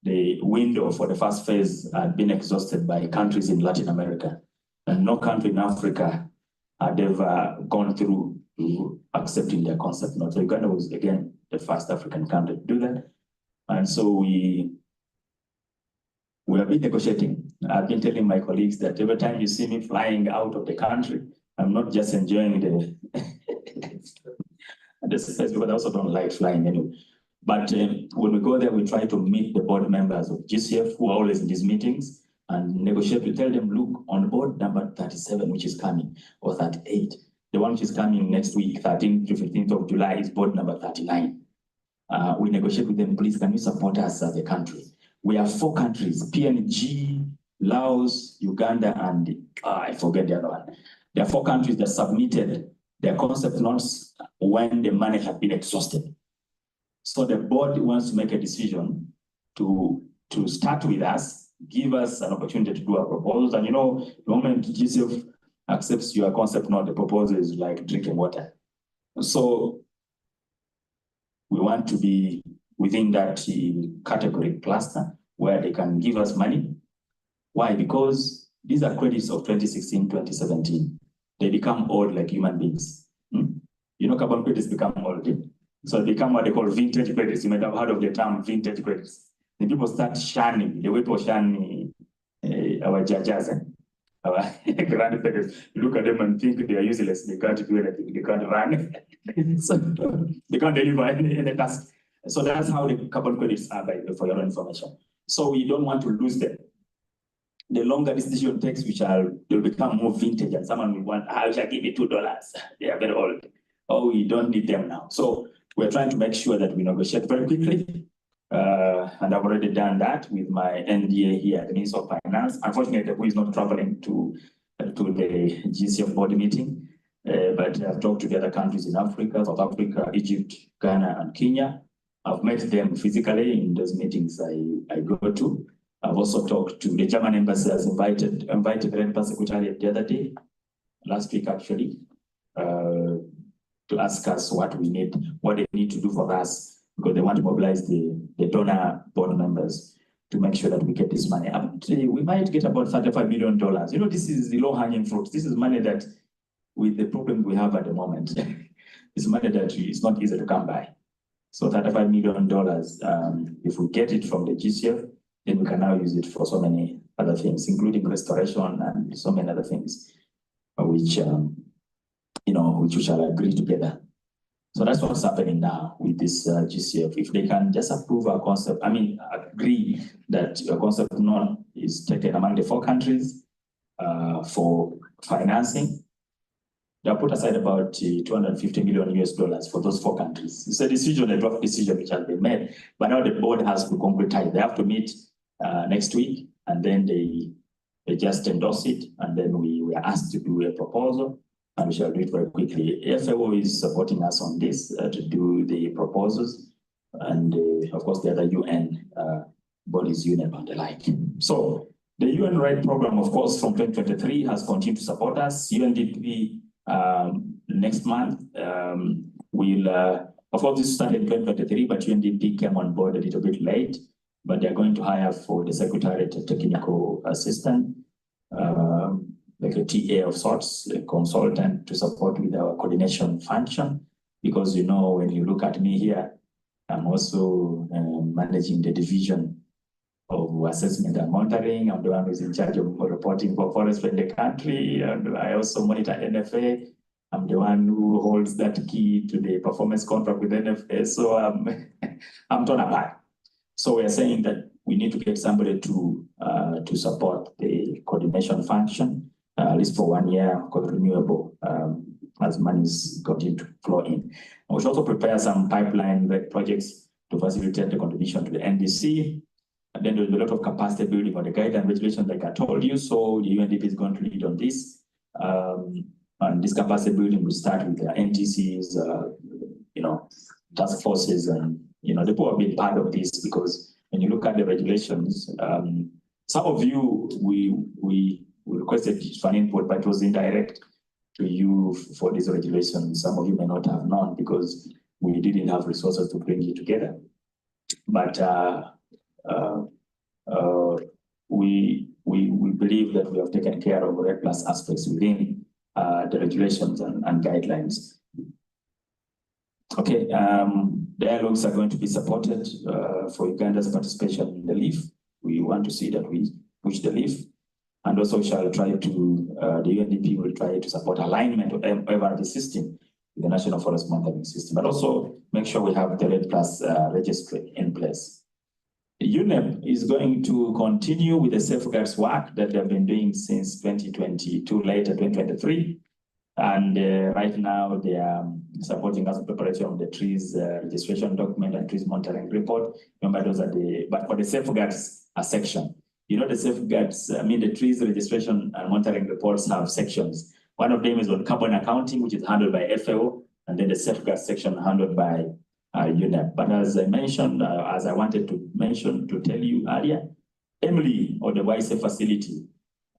the window for the first phase had been exhausted by countries in Latin America. And no country in Africa had ever gone through to accepting their concept note. So Uganda was, again, the first African country to do that. And so we have been negotiating. I've been telling my colleagues that every time you see me flying out of the country, I'm not just enjoying the space, because I also don't like flying anyway. But when we go there, we try to meet the board members of GCF who are always in these meetings and negotiate. We tell them, look, on board number 37, which is coming, or 38, the one which is coming next week, 13th to 15th of July, is board number 39. We negotiate with them, please, can you support us as a country? We have 4 countries, PNG, Laos, Uganda, and I forget the other one. There are 4 countries that submitted their concept notes when the money had been exhausted. So the board wants to make a decision to start with us, give us an opportunity to do our proposals. And you know, the moment GCF accepts your concept note, the proposal is like drinking water. So we want to be within that category cluster where they can give us money. Why? Because these are credits of 2016, 2017. They become old like human beings. You know, carbon credits become old. So they become what they call vintage credits. You might have heard of the term vintage credits. Then people start shunning, the way to shun our judges, our grandparents. You look at them and think they are useless. They can't do anything. They can't run. So they can't deliver any task. So that's how the carbon credits are, for your information. So we don't want to lose them. The longer this decision takes, they'll become more vintage, and someone will want, I shall give you $2. They are very old. Oh, we don't need them now. So we're trying to make sure that we negotiate very quickly. And I've already done that with my NDA here at the Ministry of Finance. Unfortunately, who is not traveling to the GCF board meeting. But I've talked to the other countries in Africa, South Africa, Egypt, Ghana, and Kenya. I've met them physically in those meetings I go to. I've also talked to the German embassy, has invited the Red Cross Secretariat the other day, last week actually, to ask us what we need, what they need to do for us, because they want to mobilize the donor board members to make sure that we get this money. We might get about $35 million. You know, this is the low-hanging fruit. This is money that, with the problem we have at the moment, it's money that is not easy to come by. So $35 million, if we get it from the GCF, then we can now use it for so many other things, including restoration and so many other things, which, which we shall agree together. So that's what's happening now with this GCF. If they can just approve our concept, agree that your concept note is taken among the 4 countries for financing, they'll put aside about $250 million for those 4 countries. It's a decision, a draft decision which has been made, but now the board has to concretize. They have to meet next week, and then they just endorse it, and then we are asked to do a proposal, and we shall do it very quickly. FAO is supporting us on this to do the proposals, and of course the other UN bodies, UNEP and the like. So the UN RIDE program, of course, from 2023 has continued to support us. UNDP next month will, of course, this started in 2023, but UNDP came on board a little bit late, but they're going to hire for the Secretariat a technical assistant, like a TA of sorts, a consultant to support with our coordination function. Because, you know, when you look at me here, I'm also managing the division of assessment and monitoring. I'm the one who's in charge of reporting for forest in the country. And I also monitor NFA. I'm the one who holds that key to the performance contract with NFA. So I'm torn apart. So we're saying that we need to get somebody to support the coordination function, at least for 1 year, because renewable, as monies continue to flow in. And we should also prepare some pipeline projects to facilitate the contribution to the NDC. And then there's a lot of capacity building on the guidance regulations, like I told you. So the UNDP is going to lead on this. And this capacity building will start with the NTCs, task forces, and the board have been part of this, because when you look at the regulations, some of you we requested for an input, but it was indirect to you for these regulations. Some of you may not have known because we didn't have resources to bring it together. But we believe that we have taken care of REDD+ aspects within the regulations and guidelines. Okay, dialogues are going to be supported for Uganda's participation in the LEAF. We want to see that we push the LEAF, and also shall try to, the UNDP will try to support alignment of MRV system with the National Forest Monitoring System, but also make sure we have the REDD+ registry in place. UNEP is going to continue with the safeguards work that they've been doing since 2022, later 2023. And right now they are supporting us in preparation of the trees registration document and trees monitoring report. Remember, those are but for the safeguards section, you know, the safeguards, the trees registration and monitoring reports have sections. One of them is on carbon accounting, which is handled by FAO, and then the safeguards section handled by UNEP. But as I mentioned, as I wanted to mention, to tell you earlier, Emily, or the YSA facility,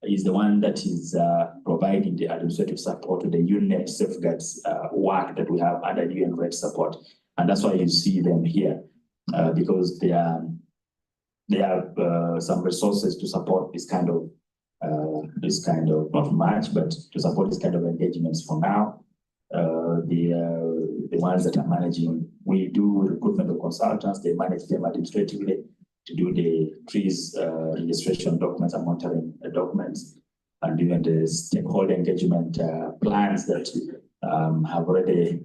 is the one that is providing the administrative support to the UNEP safeguards work that we have under UN REDD support. And that's why you see them here, because they have some resources to support this kind of, not much, but to support this kind of engagements for now. The ones that are managing, we do recruitment of consultants, they manage them administratively to do the trees registration documents and monitoring documents, and even the stakeholder engagement plans that have already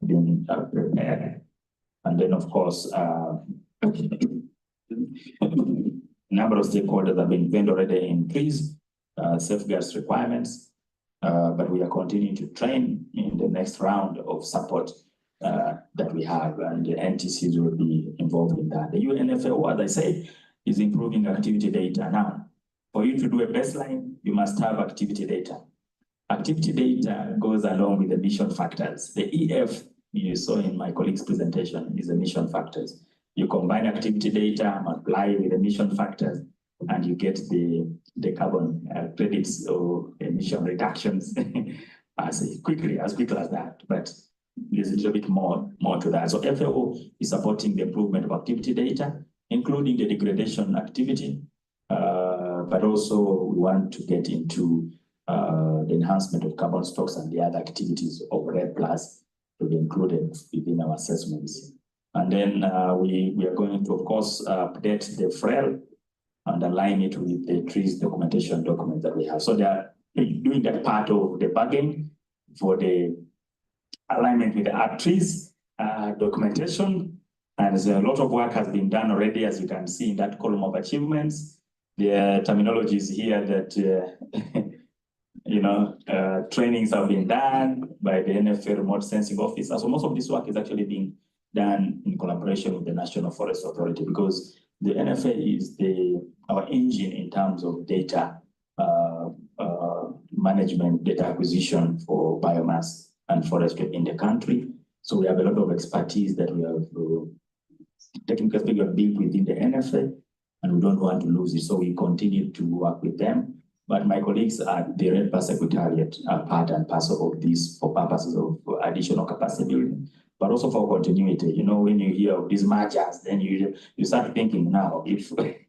been prepared. And then, of course, a number of stakeholders have been trained already in trees, safeguards requirements, but we are continuing to train in the next round of support that we have, and the NTCs will be involved in that. The UNFAO, as I said, is improving activity data. Now, for you to do a baseline, you must have activity data. Activity data goes along with the mission factors. The EF you saw in my colleague's presentation is the mission factors. You combine activity data, multiply with the mission factors, and you get the carbon credits or emission reductions as quickly as that. But there's a little bit more to that. So FAO is supporting the improvement of activity data, including the degradation activity, but also we want to get into the enhancement of carbon stocks and the other activities of REDD+ to be included within our assessments. And then we are going to, of course, update the FREL and align it with the trees documentation document that we have. So they are doing that part of the bargain for the alignment with the trees documentation. And a lot of work has been done already, as you can see in that column of achievements. The terminology is here that, trainings have been done by the NFA remote sensing officer. So most of this work is actually being done in collaboration with the National Forest Authority, because the NFA is our engine in terms of data management, data acquisition for biomass and forestry in the country. So we have a lot of expertise that we have technical speaking built within the NFA, and we don't want to lose it. So we continue to work with them. But my colleagues at the REDD+ Secretariat are part and parcel of this for purposes of additional capacity building, but also for continuity. You know, when you hear of these mergers, then you start thinking now, if we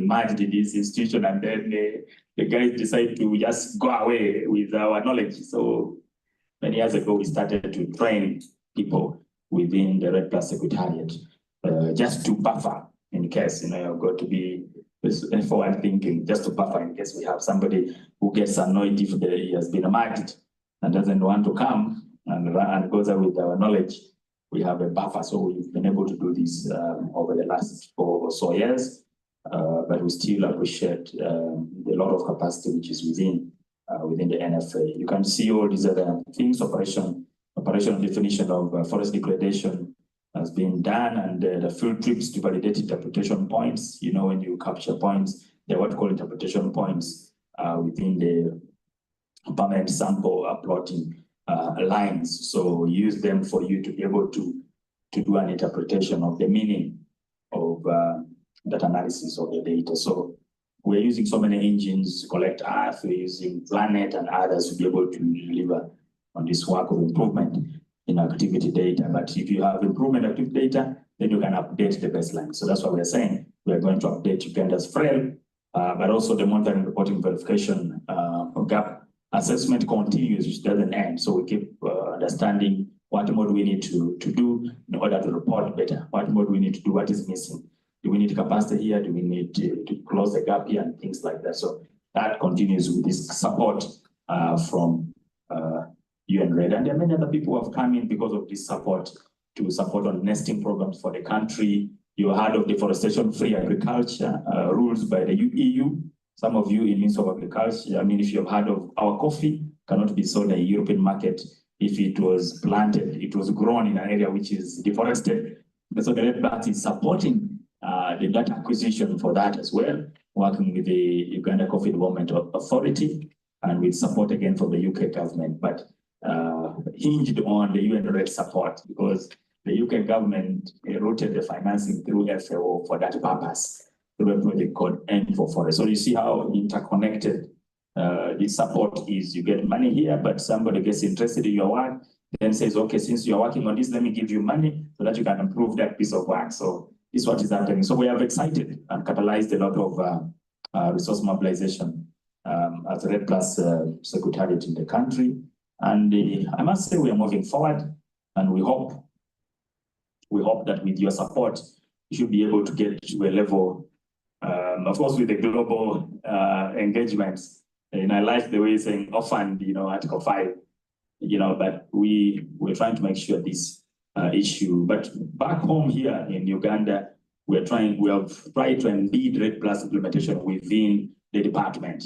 merged this institution and then the guys decide to just go away with our knowledge. So many years ago, we started to train people within the REDD+ Secretariat just to buffer in case, you're going to be forward thinking, just to buffer in case we have somebody who gets annoyed if he has been merged and doesn't want to come and goes out with our knowledge. We have a buffer, so we've been able to do this over the last 4 or so years, but we still appreciate the lot of capacity which is within the NFA. You can see all these other things. Operational definition of forest degradation has been done, and the field trips to validate interpretation points. When you capture points, they're what we call interpretation points within the permanent sample plotting lines. So use them for you to be able to do an interpretation of the meaning of that analysis of the data. So we're using so many engines to collect Earth, we're using Planet and others to be able to deliver on this work of improvement in activity data. But if you have improvement activity data, then you can update the baseline. So that's what we're saying. We are going to update Uganda's frame, but also the monitoring, reporting, verification gap assessment continues, which doesn't end. So we keep understanding what more do we need to do in order to report better. What more do we need to do? What is missing? Do we need capacity here? Do we need to close the gap here and things like that? So that continues with this support from UNRED. And there are many other people who have come in because of this support to support on nesting programs for the country. You heard of deforestation-free agriculture rules by the EU. Some of you in Ministry of Agriculture, I mean, if you've heard of our coffee, cannot be sold in the European market if it was planted, it was grown in an area which is deforested. And so the Red Plus is supporting the data acquisition for that as well, working with the Uganda Coffee Development Authority and with support again from the UK government, but hinged on the UNRED support because the UK government routed the financing through FAO for that purpose, through a project called End for Forest. So you see how interconnected this support is. You get money here, but somebody gets interested in your work, then says, okay, since you're working on this, let me give you money so that you can improve that piece of work. So this is what is happening. So we have excited and catalyzed a lot of resource mobilization as a Red Plus secretariat in the country. And I must say we are moving forward, and we hope that with your support, you should be able to get to a level, of course, with the global engagements. And I like the way you're saying often, Article 5, but we're trying to make sure this issue. But back home here in Uganda, we have tried to embed Red Plus implementation within the department,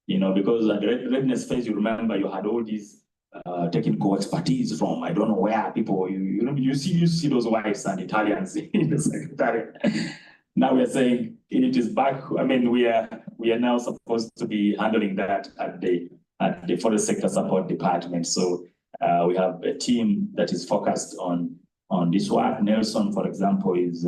because at the readiness phase, you remember you had all these technical expertise from I don't know where people you see those whites and Italians in the secretariat. Now we are saying it is back. I mean, we are now supposed to be handling that at the forest sector support department. So we have a team that is focused on this work. Nelson, for example, is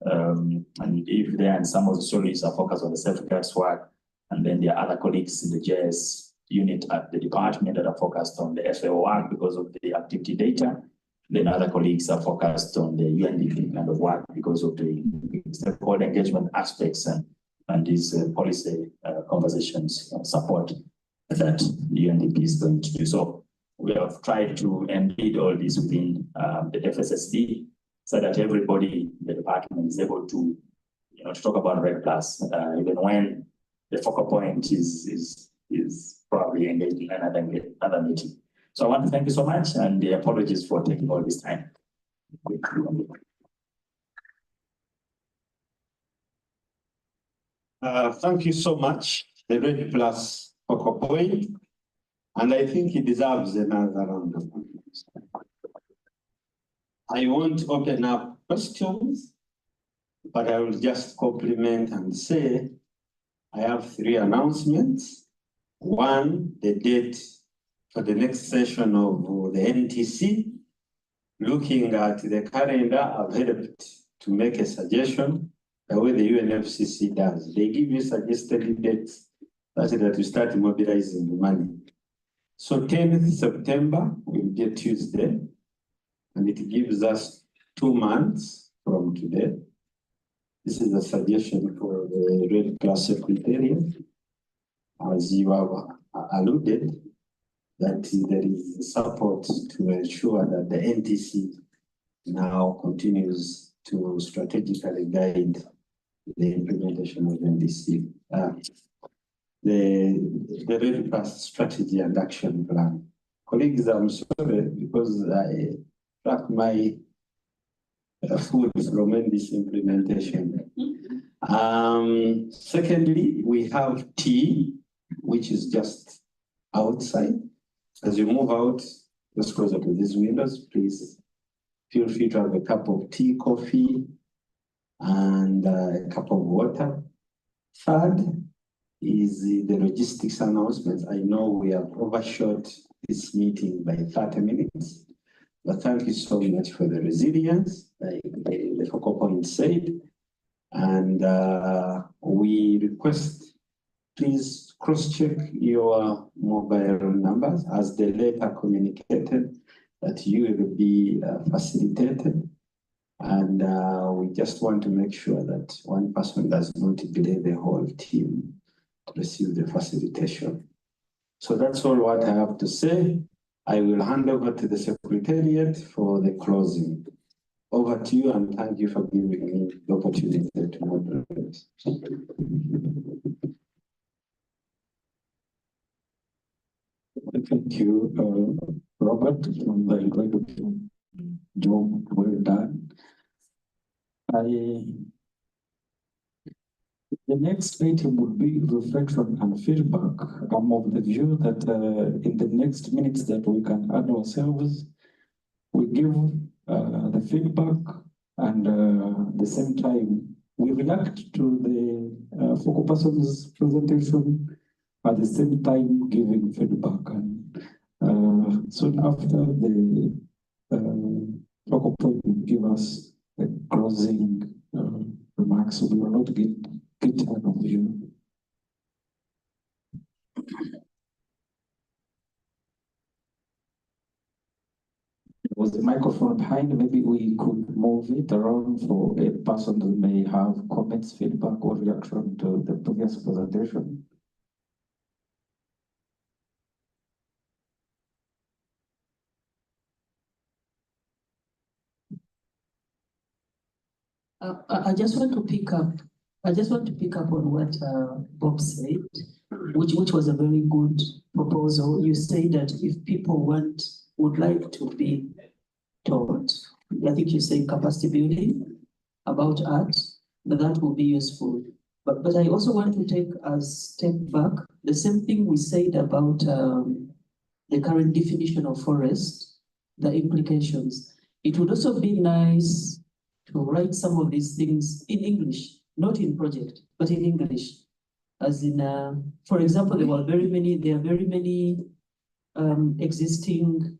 and if there and some of the stories are focused on the safeguards work, and then there are other colleagues in the JS unit at the department that are focused on the FAO work because of the activity data. Then other colleagues are focused on the UNDP kind of work because of the stakeholder engagement aspects and these policy conversations support that the UNDP is going to do. So we have tried to embed all this within the FSSD so that everybody in the department is able to, to talk about Red Plus, even when the focal point is probably engaged in another meeting. So I want to thank you so much, and apologies for taking all this time. Thank you so much, the Red Plus focal point, and I think it deserves another round of applause. I won't open up questions, but I will just compliment and say I have 3 announcements. One, the date for the next session of the NTC. Looking at the calendar, I've helped to make a suggestion the way the UNFCCC does. They give you suggested dates such that you start mobilizing the money. So 10th September will be Tuesday, and it gives us 2 months from today. This is a suggestion for the Red Plus Secretariat. As you have alluded, that there is support to ensure that the NTC now continues to strategically guide the implementation of NTC. The Red Plus Strategy and Action Plan. Colleagues, I'm sorry because I track my food from NTC implementation. Secondly, we have tea, which is just outside. As you move out, just closer to these windows, please feel free to have a cup of tea, coffee, and a cup of water. Third is the logistics announcements. I know we have overshot this meeting by 30 minutes, but thank you so much for the resilience, like the focal point said. And we request, please cross-check your mobile numbers as the letter communicated that you will be facilitated And we just want to make sure that one person does not delay the whole team to receive the facilitation. So that's all what I have to say. I will hand over to the Secretariat for the closing. Over to you, and thank you for giving me the opportunity to moderate. Thank you, Robert, for the incredible job well done. The next item would be reflection and feedback. I'm of the view that in the next minutes that we can add ourselves, we give the feedback and at the same time we react to the focal person's presentation, at the same time giving feedback. And soon after, the focal point will give us the closing remarks. We will not get out of you. Was the microphone behind? Maybe we could move it around for a person who may have comments, feedback, or reaction to the previous presentation. I just want to pick up on what Bob said, which was a very good proposal. You say that if people would like to be taught, I think you say capacity building about art, that will be useful. But I also want to take a step back. The same thing we said about the current definition of forest, the implications. It would also be nice to write some of these things in English, not in project, but in English. As in, for example, there are very many existing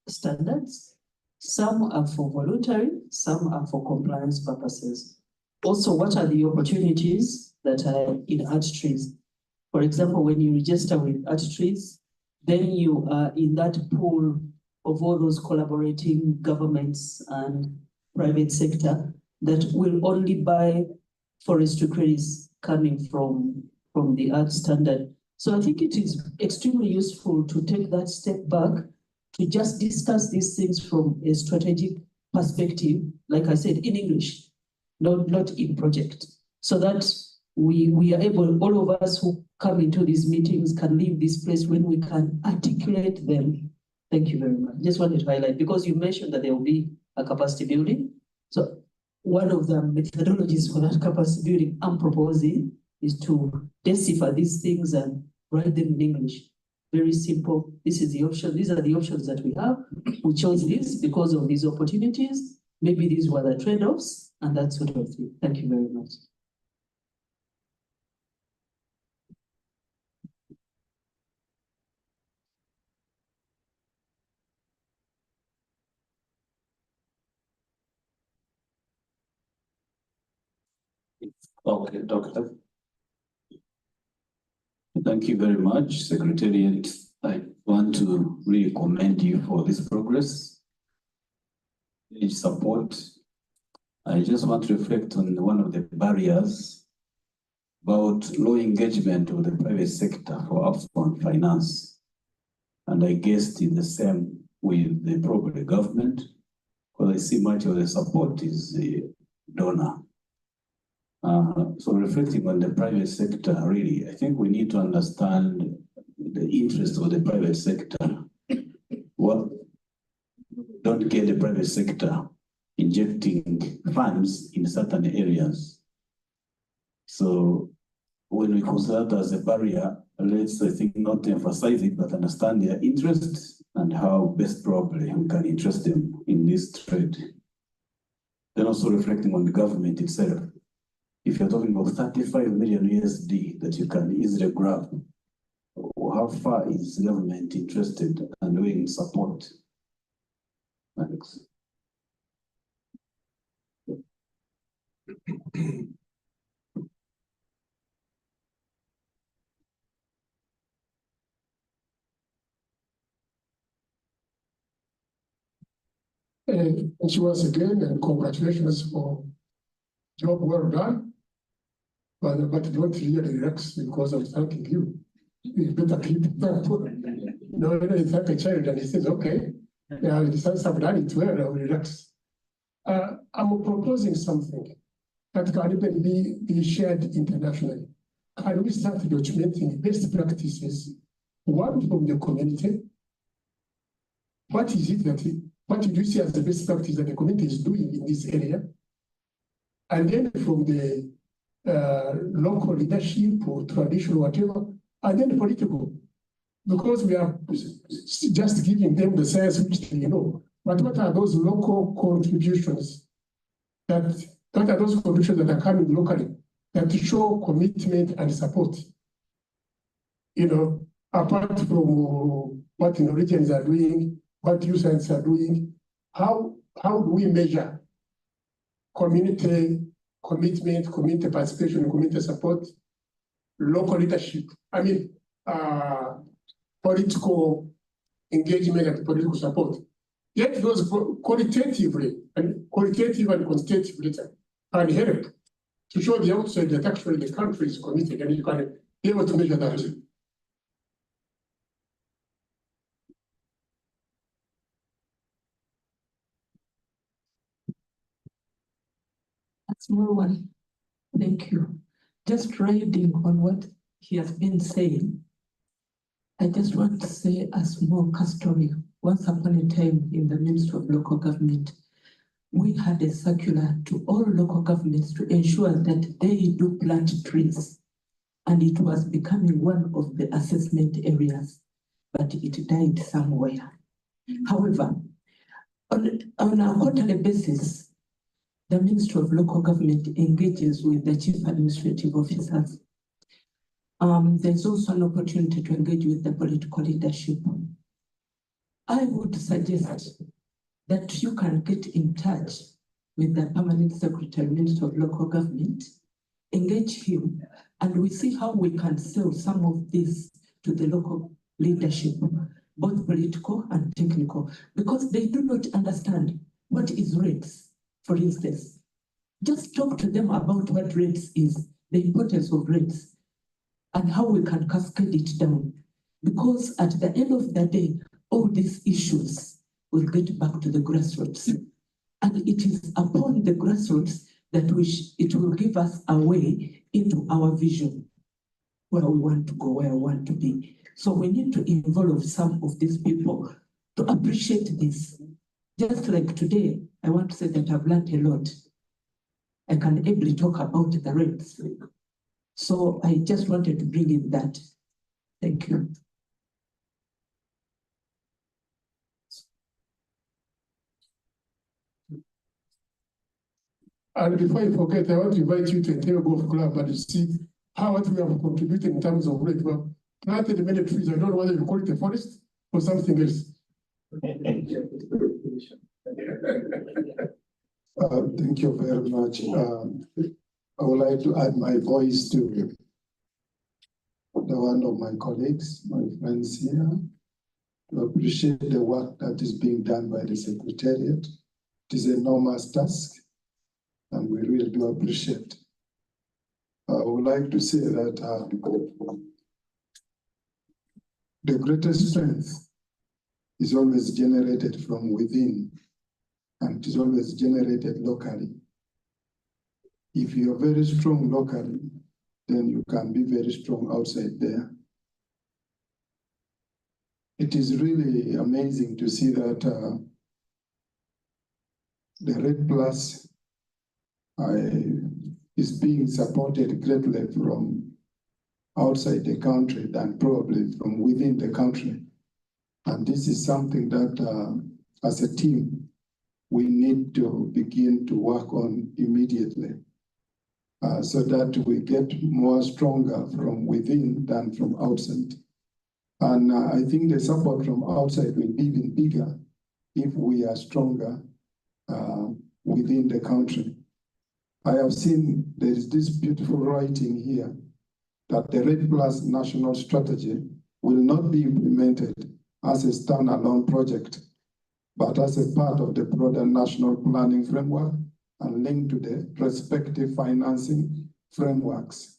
standards. Some are for voluntary, some are for compliance purposes. Also, what are the opportunities that are in art trees? For example, when you register with art trees, then you are in that pool of all those collaborating governments and private sector that will only buy forestry credits coming from the art standard. So I think it is extremely useful to take that step back to just discuss these things from a strategic perspective, like I said, in English, not in project, so that we are able, all of us who come into these meetings can leave this place when we can articulate them. Thank you very much. Just wanted to highlight, because you mentioned that there will be a capacity building. So one of the methodologies for that capacity building I'm proposing is to decipher these things and write them in English. Very simple. This is the option. These are the options that we have. We chose this because of these opportunities. Maybe these were the trade-offs and that sort of thing. Thank you very much. Okay, Doctor. Thank you very much, Secretariat. I want to really commend you for this progress, its support. I just want to reflect on one of the barriers about low engagement of the private sector for upfront finance. And I guessed it's the same with the probably government, because I see much of the support is the donor. So reflecting on the private sector, really, I think we need to understand the interest of the private sector. Well, don't get the private sector injecting funds in certain areas. So when we consider that as a barrier, let's, I think, not emphasize it, but understand their interest and how best probably we can interest them in this trade. Then also reflecting on the government itself. If you're talking about 35 million USD that you can easily grab, how far is the government interested and doing support? Thanks. And once again, and congratulations for job well done. But don't really relax because I'm thanking you. You better keep it up. No, you thank a child and he says, okay, yeah, since I've done it well, I'll relax. I'm proposing something that can even be shared internationally. Can we start documenting best practices, one from the community? What is it what do you see as the best practice that the community is doing in this area? And then from the local leadership or traditional, whatever, and then political. Because we are just giving them the science which they know. But what are those local contributions what are those contributions that are coming locally that show commitment and support? You know, apart from what the regions are doing, what youth science are doing, how do we measure community commitment, community participation, community support, local leadership? I mean, political engagement and political support. Yet those qualitatively and quantitatively can help to show the outside that actually the country is committed, and you can be able to measure that. A small one. Thank you. Just riding on what he has been saying, I just want to say a small story. Once upon a time in the Ministry of Local Government, we had a circular to all local governments to ensure that they do plant trees. And it was becoming one of the assessment areas, but it died somewhere. However, on a quarterly basis, the Ministry of Local Government engages with the Chief Administrative Officers. There's also an opportunity to engage with the political leadership. I would suggest that you can get in touch with the Permanent Secretary, Minister of Local Government, engage him, and we see how we can sell some of this to the local leadership, both political and technical, because they do not understand what is rates, for instance. Just talk to them about what rates is, the importance of rates, and how we can cascade it down. Because at the end of the day, all these issues will get back to the grassroots. And it is upon the grassroots that it will give us a way into our vision, where we want to go, where we want to be. So we need to involve some of these people to appreciate this. Just like today, I want to say that I've learned a lot. I can ably talk about the rates. So I just wanted to bring in that. Thank you. And before I forget, I want to invite you to Entebbe Golf Club and see how much we have contributed in terms of rate. Well, planted many trees. I don't know whether you call it a forest or something else. Thank you very much. I would like to add my voice to the one of my colleagues, my friends here, to appreciate the work that is being done by the Secretariat. It is an enormous task, and we really do appreciate. I would like to say that the greatest strength is always generated from within, and it is always generated locally. If you are very strong locally, then you can be very strong outside there. It is really amazing to see that the RED Plus is being supported greatly from outside the country than probably from within the country. And this is something that as a team, we need to begin to work on immediately so that we get more stronger from within than from outside. And I think the support from outside will be even bigger if we are stronger within the country. I have seen there is this beautiful writing here that the RED Plus national strategy will not be implemented as a standalone project. but as a part of the broader national planning framework and linked to the respective financing frameworks.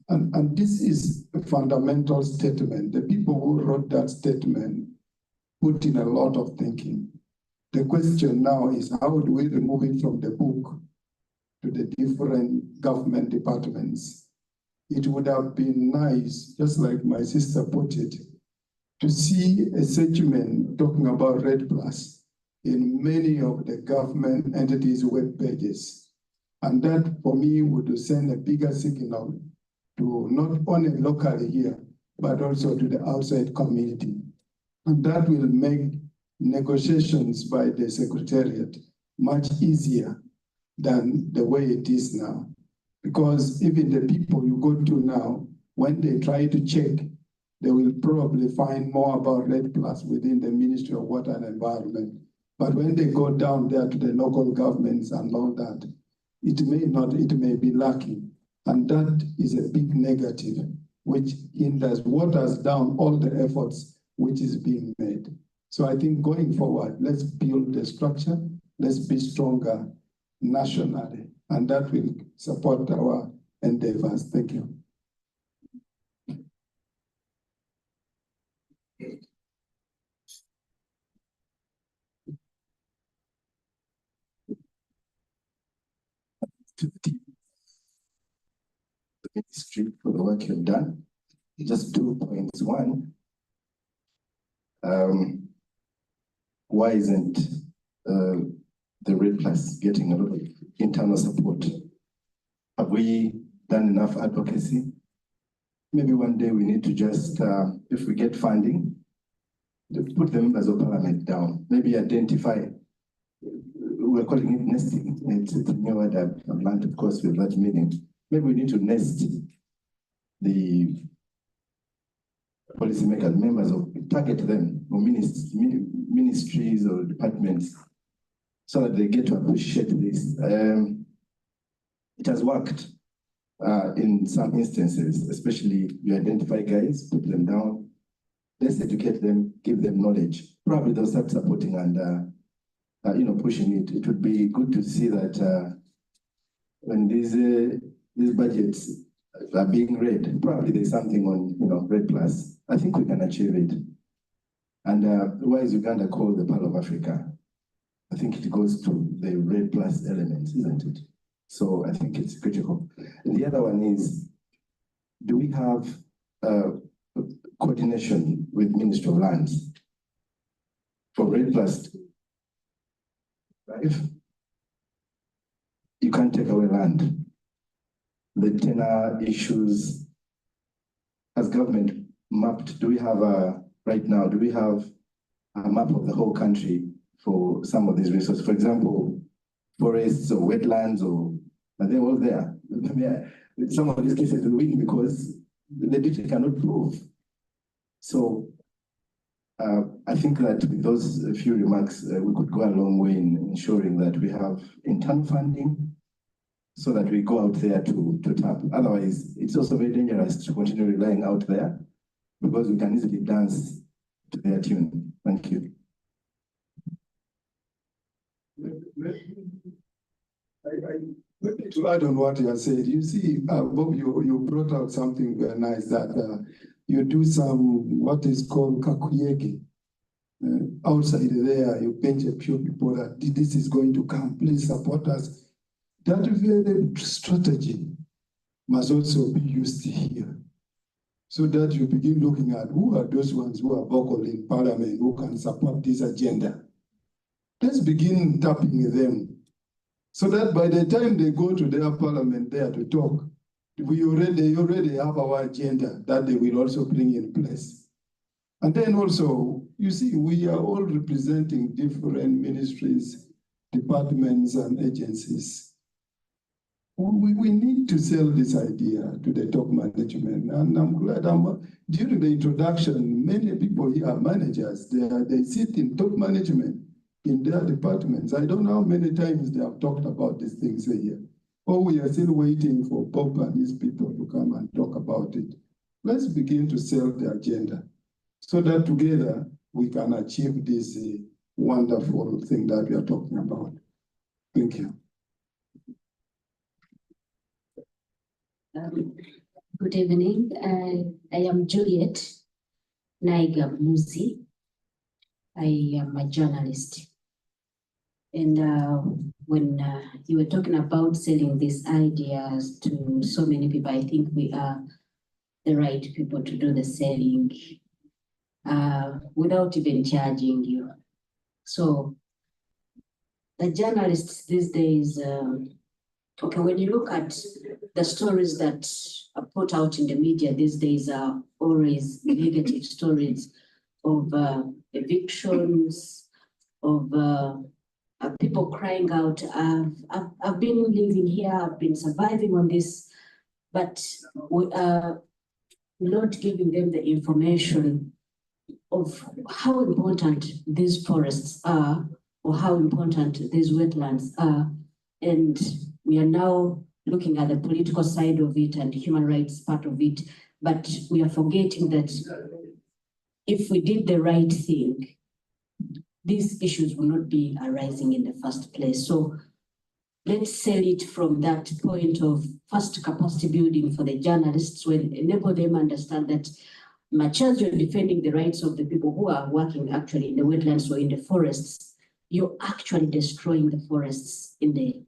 And this is a fundamental statement. The people who wrote that statement put in a lot of thinking. The question now is, how do we remove it from the book to the different government departments? It would have been nice, just like my sister put it, to see a segment talking about REDD+ in many of the government entities' web pages. And that, for me, would send a bigger signal to not only locally here, but also to the outside community. And that will make negotiations by the Secretariat much easier than the way it is now. Because even the people you go to now, when they try to check, they will probably find more about REDD+ within the Ministry of Water and Environment. But when they go down there to the local governments and all that, it may be lacking. And that is a big negative, which waters down all the efforts which is being made. So I think going forward, let's build the structure, let's be stronger nationally, and that will support our endeavors. Thank you. To the ministry for the work you've done. Just 2 points. One, why isn't the REDD+ getting a lot of internal support? Have we done enough advocacy? Maybe one day we need to just, if we get funding, put the members of parliament down, maybe identify. We're calling it nesting. It's a new word I've learned, of course, with that meaning. Maybe we need to nest the policymakers, members of, target them, or ministries or departments, so that they get to appreciate this. It has worked in some instances, especially you identify guys, put them down, let's educate them, give them knowledge. Probably they'll start supporting and pushing it. It would be good to see that when these budgets are being read, probably there's something on REDD+. I think we can achieve it. And why is Uganda called the Pearl of Africa? I think it goes to the REDD+ elements, isn't it? So I think it's critical. And the other one is, do we have coordination with Ministry of Lands for REDD+? Right? You can't take away land. The tenure issues, as government mapped, do we have right now, do we have a map of the whole country for some of these resources? For example, forests or wetlands, are they all there? Some of these cases will win because the data cannot prove. So I think that with those few remarks, we could go a long way in ensuring that we have internal funding so that we go out there to tap. Otherwise, it's also very dangerous to continue relying out there because we can easily dance to their tune. Thank you. Maybe to add on what you have said, you see, Bob, you brought out something very nice that you do some, what is called kakuyeke. Outside there, you pinch a few people that this is going to come, please support us. That very strategy must also be used here, so that you begin looking at who are those ones who are vocal in parliament, who can support this agenda. Let's begin tapping them, so that by the time they go to their parliament there to talk, we already have our agenda that they will also bring in place. And then also, you see, we are all representing different ministries, departments, and agencies. We need to sell this idea to the top management. And I'm glad during the introduction, many people here are managers. They sit in top management in their departments. I don't know how many times they have talked about these things here. Oh, we are still waiting for Bob and his people to come and talk about it. Let's begin to sell the agenda so that together we can achieve this wonderful thing that we are talking about. Thank you. Good evening. I am Juliet Naiga Muzi. I am a journalist. And when you were talking about selling these ideas to so many people, I think we are the right people to do the selling without even charging you. So the journalists these days, okay, when you look at the stories that are put out in the media these days are always negative stories of evictions, of people crying out, I've been living here, I've been surviving on this, but we are not giving them the information of how important these forests are or how important these wetlands are. And we are now looking at the political side of it and human rights part of it, but we are forgetting that if we did the right thing, these issues will not be arising in the first place. So let's sell it from that point of first capacity building for the journalists, will enable them understand that much as you're defending the rights of the people who are working actually in the wetlands or in the forests, you're actually destroying the forests in the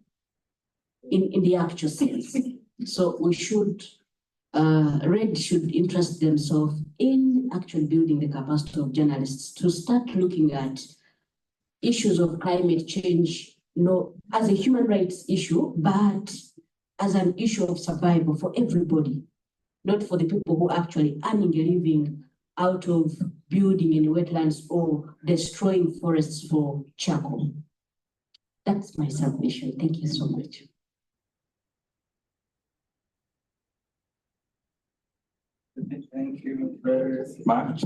actual sense. So we should, RED should interest themselves in actually building the capacity of journalists to start looking at issues of climate change, not as a human rights issue, but as an issue of survival for everybody, not for the people who are actually earning a living out of building in wetlands or destroying forests for charcoal. That's my submission. Thank you so much. Thank you very much.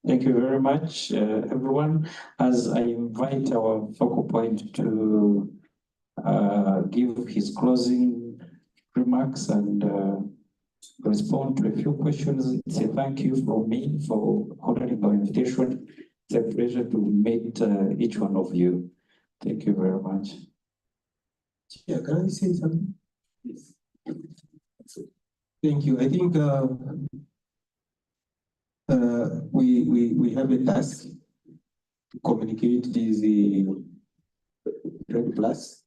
Thank you very much, everyone. As I invite our focal point to give his closing remarks and respond to a few questions, it's a thank you from me for honoring our invitation. It's a pleasure to meet each one of you. Thank you very much. Yeah, can I say something? Yes. Thank you. I think we have a task to communicate this RED Plus.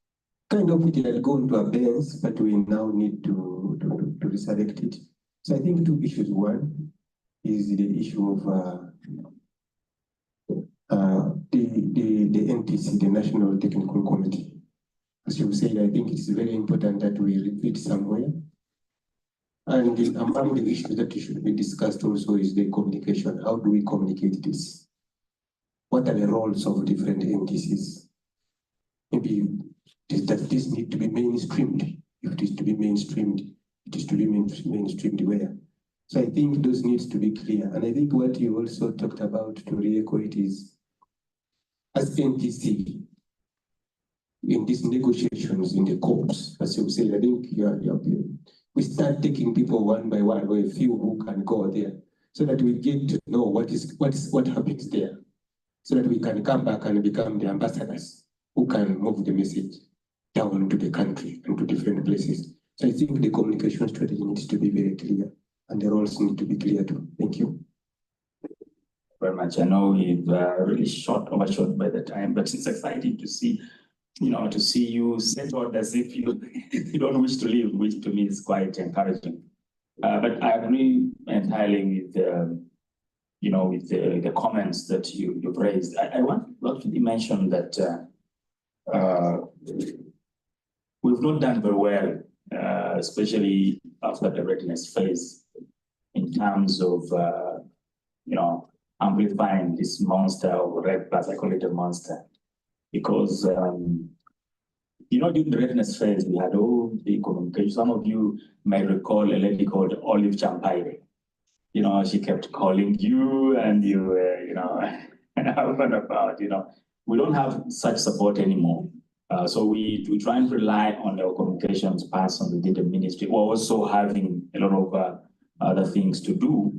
Kind of it had gone to abeyance, but we now need to resurrect it. So I think two issues. One is the issue of the NTC, the National Technical Committee. As you said, I think it's very important that we repeat somewhere. And among the issues that should be discussed also is the communication. How do we communicate this? What are the roles of different NTCs? Maybe does this need to be mainstreamed? If it is to be mainstreamed, it is to be mainstreamed where? So I think those needs to be clear. And I think what you also talked about to re-echo it is, as NTC, in these negotiations in the courts, as you say, I think we start taking people one by one, or a few who can go there, so that we get to know what happens there, so that we can come back and become the ambassadors who can move the message down to the country and to different places. So I think the communication strategy needs to be very clear, and the roles need to be clear too. Thank you. Very much. I know we've really overshot by the time, but it's exciting to see, to see you settled as if you don't wish to leave, which to me is quite encouraging. But I agree entirely with the comments that you've raised. I want to mention that we've not done very well, especially after the readiness phase, in terms of amplifying this monster of RED Plus. I call it a monster, because during the readiness phase, we had all the communication. Some of you may recall a lady called Olive Champaire. She kept calling you, and you were, about, we don't have such support anymore. So we try and rely on our communications person within the ministry. We're also having a lot of other things to do.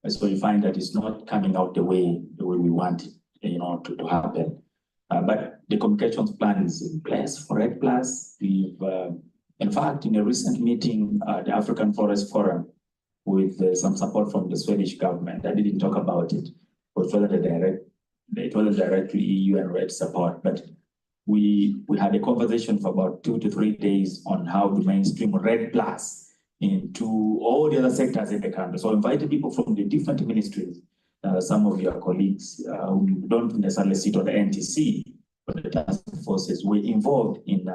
And so you find that it's not coming out the way we want it, to happen. But the communications plan is in place for REDD+. We've, in fact, in a recent meeting at the African Forest Forum, with some support from the Swedish government, I didn't talk about it. It wasn't directly EU and REDD support, but we had a conversation for about 2 to 3 days on how to mainstream REDD+ into all the other sectors in the country. So I invited people from the different ministries, some of your colleagues who don't necessarily sit on the NTC, but the task forces were involved in,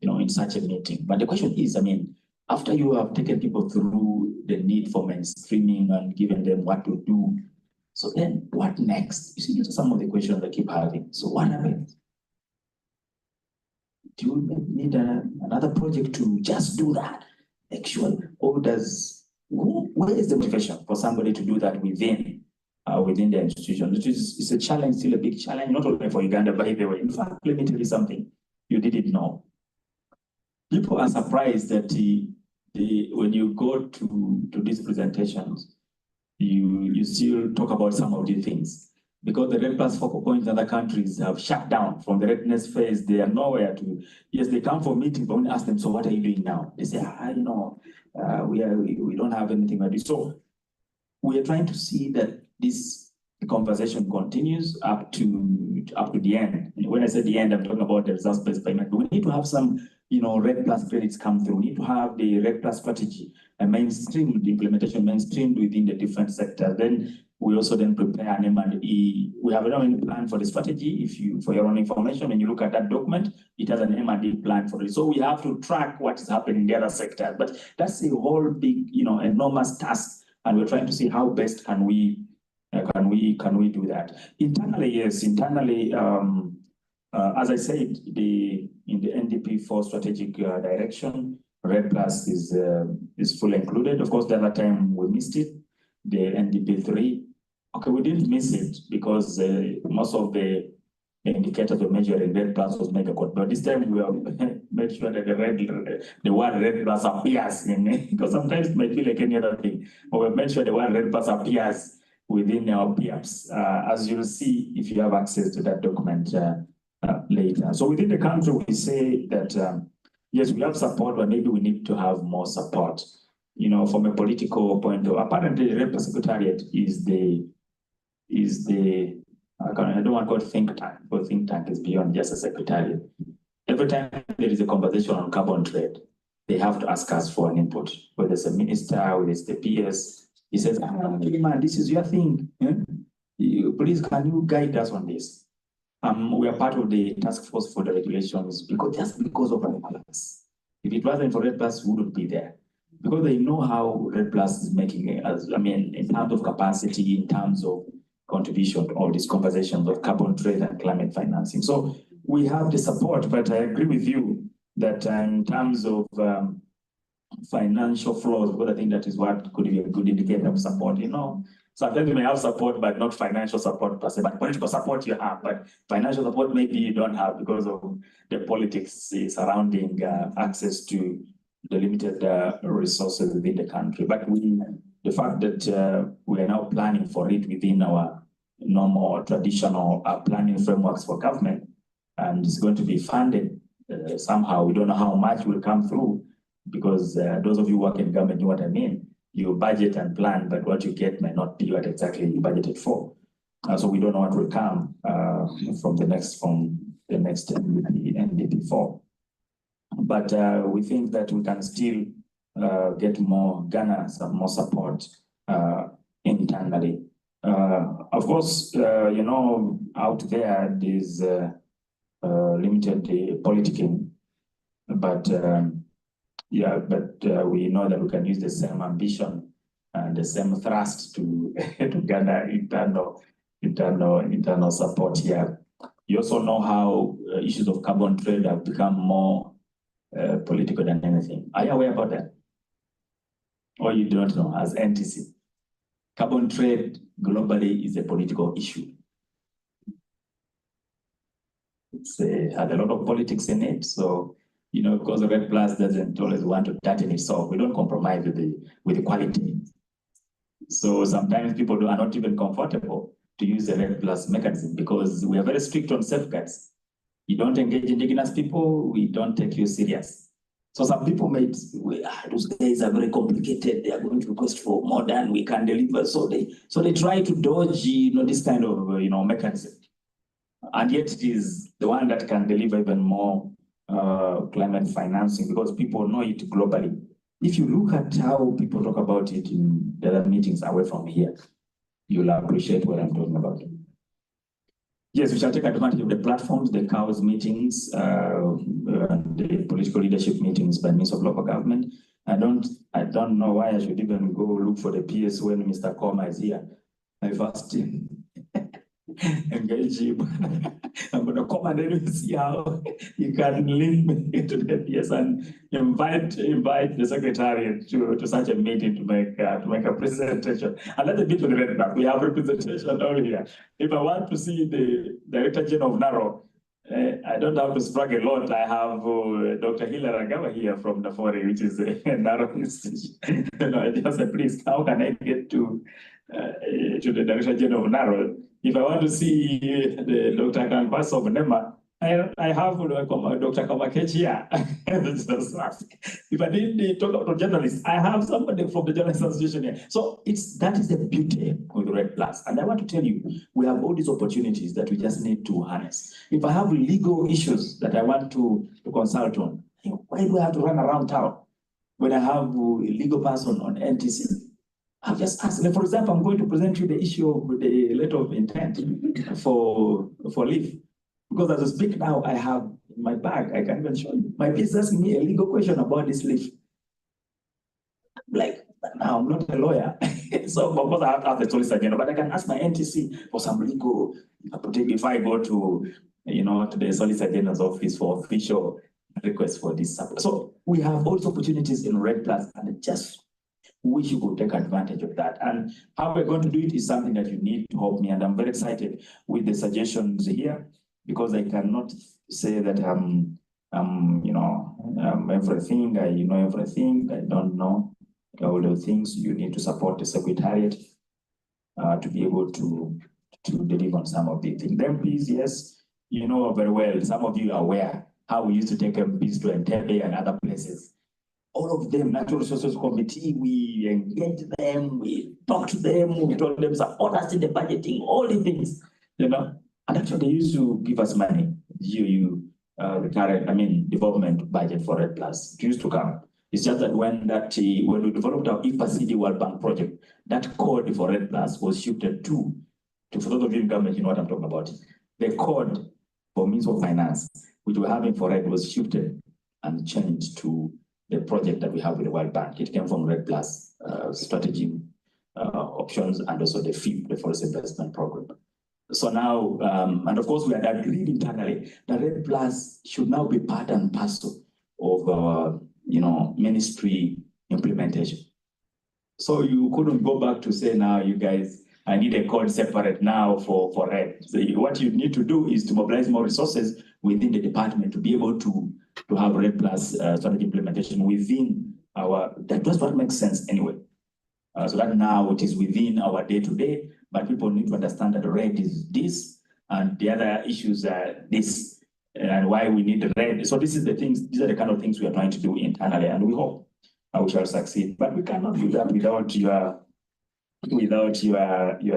in such a meeting. But the question is, after you have taken people through the need for mainstreaming and given them what to do, so then what next? You see, these are some of the questions I keep having. So what happens? Do you need another project to just do that? Actually, or where is the motivation for somebody to do that within the institution? It's a challenge, still a big challenge, not only for Uganda, by the way. In fact, let me tell you something you didn't know. People are surprised that when you go to these presentations, you still talk about some of these things. Because the REDD+ focal points in other countries have shut down from the readiness phase. They are nowhere to, yes, they come for meetings, but when you ask them, so what are you doing now? They say, we don't have anything to do. So we are trying to see that this conversation continues up to the end. And when I say the end, I'm talking about the results-based payment. We need to have some, REDD+ credits come through. We need to have the REDD+ strategy and mainstream, the implementation mainstreamed within the different sectors. Then we also then prepare an M&E. We have an M&E plan for the strategy. For your own information, when you look at that document, it has an M&E plan for it. So we have to track what is happening in the other sectors. But that's a whole big, enormous task. And we're trying to see how best can we do that. Internally, yes, as I said, in the NDP4 strategic direction, REDD+ is fully included. Of course, the other time we missed it, the NDP3. Okay, we didn't miss it because most of the indicators were measuring REDD+ was megacode. But this time we have made sure that the word REDD+ appears because sometimes it might be like any other thing. But we made sure the word REDD+ appears within our PIAPs, as you'll see if you have access to that document later. So within the country, we say that yes, we have support, but maybe we need to have more support. From a political point of view, apparently the REDD+ Secretariat is the I don't want to call it think tank, because think tank is beyond just a secretariat. Every time there is a conversation on carbon trade, they have to ask us for an input, whether it's a minister, whether it's the PS. He says, man, this is your thing. Please, can you guide us on this? We are part of the task force for the regulations because of REDD+. If it wasn't for REDD+, we wouldn't be there. Because they know how REDD+ is making it, in terms of capacity, in terms of contribution to all these conversations of carbon trade and climate financing. So we have the support, but I agree with you that in terms of financial flows, because I think that is what could be a good indicator of support. Sometimes you may have support, but not financial support per se, but political support you have, but financial support maybe you don't have because of the politics surrounding access to the limited resources within the country. But the fact that we are now planning for it within our normal traditional planning frameworks for government, and it's going to be funded somehow. We don't know how much will come through because those of you who work in government know what I mean. You budget and plan, but what you get may not be what exactly you budgeted for. So we don't know what will come from the next NDP4. But we think that we can still garner some more support internally. Of course, out there's limited politicking, but we know that we can use the same ambition and the same thrust to gather internal support here. You also know how issues of carbon trade have become more political than anything. Are you aware about that? Or you do not know as NTC? Carbon trade globally is a political issue. It's had a lot of politics in it. So, because the REDD+ doesn't always want to tighten itself, we don't compromise with the quality. So sometimes people are not even comfortable to use the REDD+ mechanism because we are very strict on safeguards. You don't engage indigenous people, we don't take you serious. So some people made, those guys are very complicated, they are going to request for more than we can deliver. So they try to dodge, this kind of, mechanism. And yet it is the one that can deliver even more climate financing because people know it globally. If you look at how people talk about it in the other meetings away from here, you'll appreciate what I'm talking about. Yes, we shall take advantage of the platforms, the COWS meetings, the political leadership meetings by means of local government. I don't know why I should even go look for the PS when Mr. Koma is here. I've asked him, engage him. I'm going to come and then see how you can link me to the PS and invite the secretariat to such a meeting to make a presentation. And let the bit of the red. We have representation down here. If I want to see the Director General of NARO, I don't have to sprag a lot. I have Dr. Hilary Agawa here from the Fori, which is a NARO institution. I just said, please, how can I get to the Director General of NARO? If I want to see the Dr. Kankwasa of NEMA, I have Dr. Kamakechi here. If I need to talk to journalists, I have somebody from the Journalists Association here. So that is the beauty of the REDD+. And I want to tell you, we have all these opportunities that we just need to harness. If I have legal issues that I want to consult on, why do I have to run around town when I have a legal person on NTC? I've just asked, for example, I'm going to present you the issue of the letter of intent for leave. Because as I speak now, I have in my bag, I can even show you. My piece asking me a legal question about this leave. Like, now I'm not a lawyer. So, of course, I have to ask the Solicitor General, but I can ask my NTC for some legal, if I go to, to the Solicitor General's office for official request for this support. So we have all these opportunities in REDD+, and just wish you could take advantage of that. And how we're going to do it is something that you need to help me. And I'm very excited with the suggestions here, because I cannot say that I'm everything, I know everything, I don't know all the things. You need to support the Secretariat to be able to deliver on some of the things. The MPs, yes, you know very well, some of you are aware how we used to take MPs to Entebbe and other places. All of them, Natural Resources Committee, we engage them, we talk to them, we told them support us in the budgeting, all the things, And actually they used to give us money, the current, development budget for REDD+. It used to come. It's just that when we developed our IFA-CD World Bank project, that code for REDD+ was shifted to for those of you in government, you know what I'm talking about. The code for means of finance, which we're having for REDD, was shifted and changed to the project that we have with the World Bank. It came from REDD+ strategy options, and also the FIP, the Forest Investment Program. So now, and of course, we had agreed internally that REDD+ should now be part and parcel of our, ministry implementation. So you couldn't go back to say, now you guys, I need a code separate now for REDD. So what you need to do is to mobilize more resources within the department to be able to have REDD+ strategy implementation within that's what makes sense anyway. So that now it is within our day-to-day, but people need to understand that REDD is this, and the other issues are this, and why we need REDD. So these are the kind of things we are trying to do internally, and we hope we shall succeed. But we cannot do that without your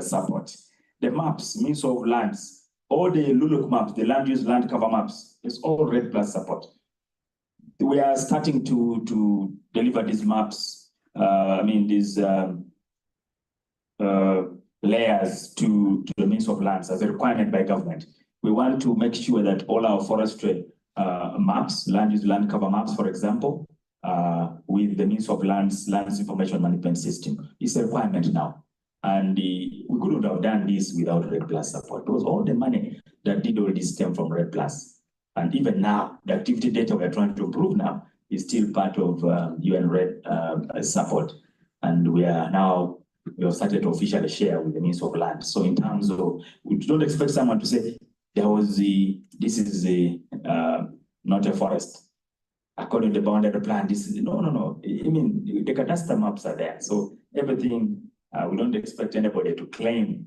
support. The maps, means of lands, all the LULUC maps, the land use land cover maps, it's all REDD+ support. We are starting to deliver these maps, these layers to the means of lands as a requirement by government. We want to make sure that all our forestry maps, land use land cover maps, for example, with the means of lands information management system, is a requirement now. And we couldn't have done this without REDD+ support, because all the money that did all this came from REDD+. And even now, the activity data we're trying to improve now is still part of UN REDD support. And we have started to officially share with the means of land. So in terms of, we don't expect someone to say, this is not a forest. According to the boundary plan, this is, no. The cadastre maps are there. So everything, we don't expect anybody to claim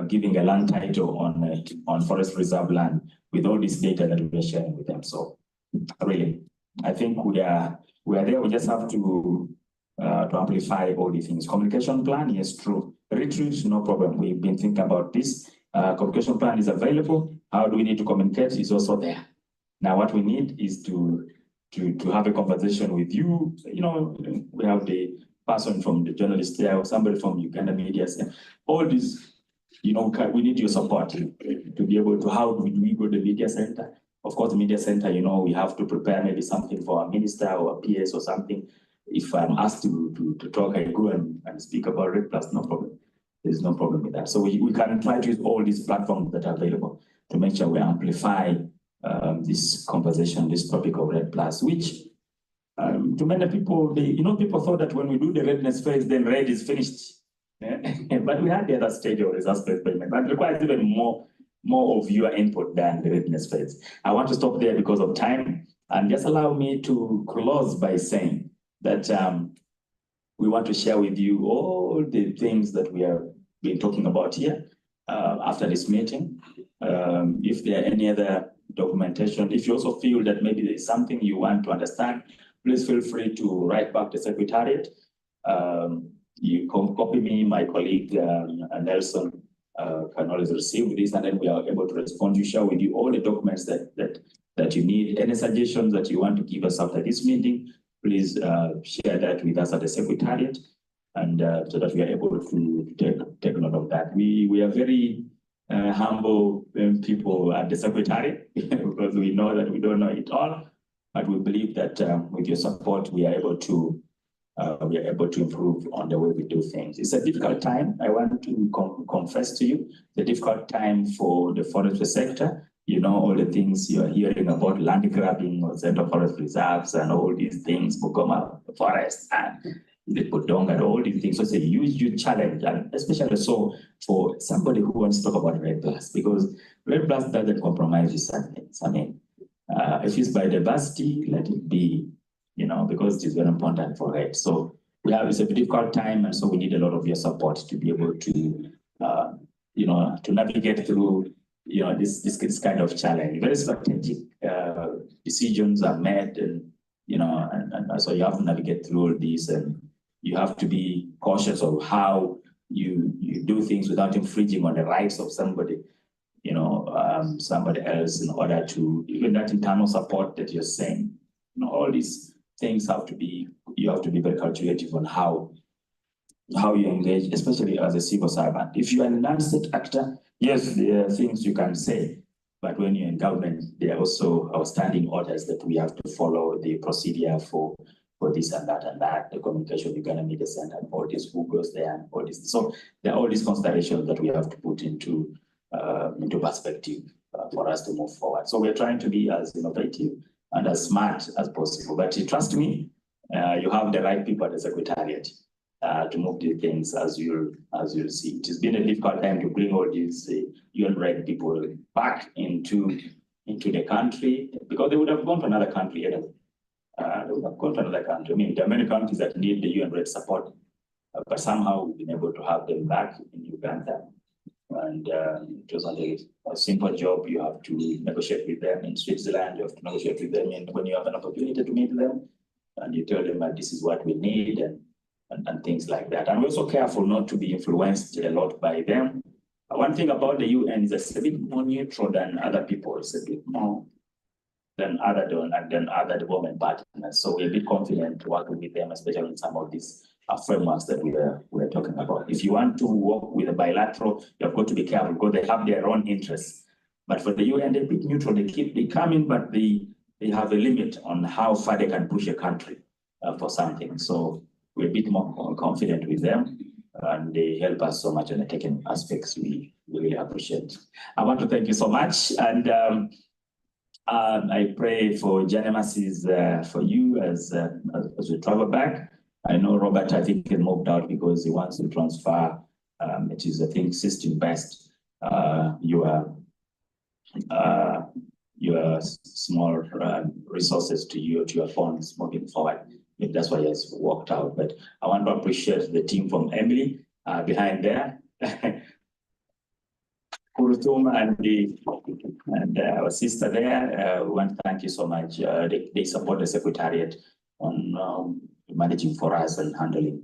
giving a land title on forest reserve land with all this data that we're sharing with them. So really, I think we are there. We just have to amplify all these things. Communication plan, yes, true. Retreat, no problem. We've been thinking about this. Communication plan is available. How do we need to communicate? Is also there. Now, what we need is to have a conversation with you. You know, we have the person from the journalist there, or somebody from Uganda Media. All these, you know, we need your support to be able to. How do we go to the media center? Of course, the media center, you know, we have to prepare maybe something for a minister or a PS or something. If I'm asked to talk, I go and speak about REDD+, no problem. There's no problem with that. So we can try to use all these platforms that are available to make sure we amplify this conversation, this topic of REDD+, which to many people, people thought that when we do the readiness phase, then REDD is finished. But we had the other stage of disaster experiment, but it requires even more of your input than the readiness phase. I want to stop there because of time, and just allow me to close by saying that we want to share with you all the things that we have been talking about here after this meeting. If there are any other documentation, if you also feel that maybe there's something you want to understand, please feel free to write back to the Secretariat. You can copy me, my colleague Nelson can always receive this, and then we are able to respond. You share with you all the documents that you need. Any suggestions that you want to give us after this meeting, please share that with us at the Secretariat, and so that we are able to take note of that. We are very humble people at the Secretariat because we know that we don't know it all, but we believe that with your support, we are able to improve on the way we do things. It's a difficult time. I want to confess to you, the difficult time for the forestry sector. You know, all the things you're hearing about land grabbing or central forest reserves and all these things, Bugoma Forest and the Podong and all these things. So it's a huge challenge, and especially so for somebody who wants to talk about REDD+, because REDD+ doesn't compromise with certain things. I mean, if it's biodiversity, let it be, you know, because it is very important for REDD. So it's a difficult time, and so we need a lot of your support to be able to, to navigate through, this kind of challenge. Very strategic decisions are made, and so you have to navigate through all these, and you have to be cautious of how you do things without infringing on the rights of somebody, somebody else, in order to even that internal support that you're saying. All these things you have to be very calculative on how you engage, especially as a civil servant. If you are a non-state actor, yes, there are things you can say, but when you're in government, there are also outstanding orders that we have to follow the procedure for this and that, the communication Uganda Media Center, and all this, who goes there, and all this. So there are all these considerations that we have to put into perspective for us to move forward. So we're trying to be as innovative and as smart as possible. But trust me, you have the right people at the Secretariat to move the things as you'll see. It has been a difficult time to bring all these UN-REDD people back into the country, because they would have gone to another country anyway. They would have gone to another country. I mean, there are many countries that need the UN-REDD support, but somehow we've been able to have them back in Uganda. And it was not a simple job. You have to negotiate with them in Switzerland. You have to negotiate with them, and when you have an opportunity to meet them, and you tell them that this is what we need, and things like that. And we're also careful not to be influenced a lot by them. One thing about the UN is it's a bit more neutral than other people. It's a bit more than other development partners. So we're a bit confident working with them, especially in some of these frameworks that we're talking about. If you want to work with a bilateral, you've got to be careful because they have their own interests. But for the UN, they're a bit neutral. They come in, but they have a limit on how far they can push a country for something. So we're a bit more confident with them, and they help us so much on the technical aspects. We really appreciate. I want to thank you so much, and I pray for Janemas for you as we travel back. I know Robert, I think, he moved out because he wants to transfer. It is, I think, system best. Your small resources to your phones moving forward. Maybe that's why he has walked out. But I want to appreciate the team from Emily behind there. Kurutum and our sister there, we want to thank you so much. They support the Secretariat on managing for us and handling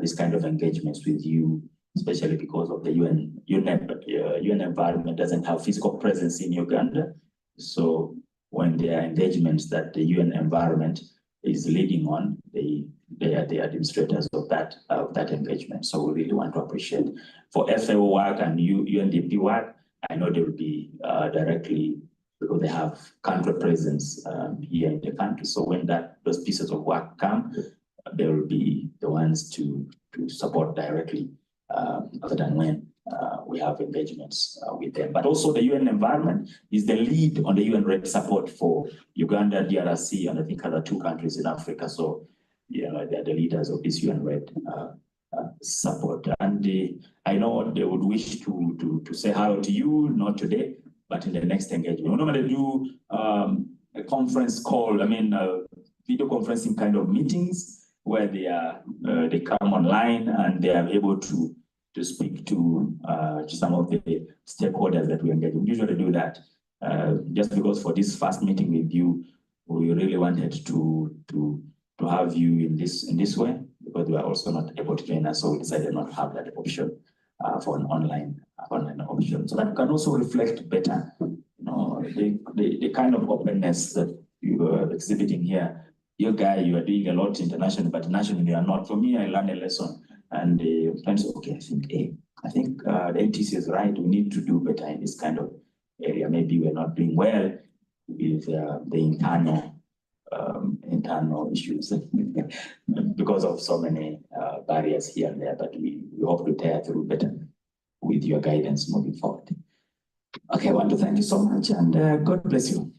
this kind of engagements with you, especially because of the UN environment doesn't have physical presence in Uganda. So when there are engagements that the UN environment is leading on, they are the administrators of that engagement. So we really want to appreciate. For FAO work and UNDP work, I know they will be directly, because they have country presence here in the country. So when those pieces of work come, they will be the ones to support directly other than when we have engagements with them. But also the UN environment is the lead on the UN Red support for Uganda, DRC, and I think other 2 countries in Africa. So, you know, they're the leaders of this UN Red support. And I know they would wish to say hello to you, not today, but in the next engagement. We normally do a conference call, video conferencing kind of meetings where they come online and they are able to speak to some of the stakeholders that we engage. We usually do that just because for this first meeting with you, we really wanted to have you in this way, because we are also not able to join us, so we decided not to have that option for an online option, so that we can also reflect better, you know, the kind of openness that you are exhibiting here. You are doing a lot internationally, but nationally you are not. For me, I learned a lesson, and I said, okay, I think the NTC is right. We need to do better in this kind of area. Maybe we're not doing well with the internal issues because of so many barriers here and there, but we hope to tear through better with your guidance moving forward. Okay, I want to thank you so much, and God bless you.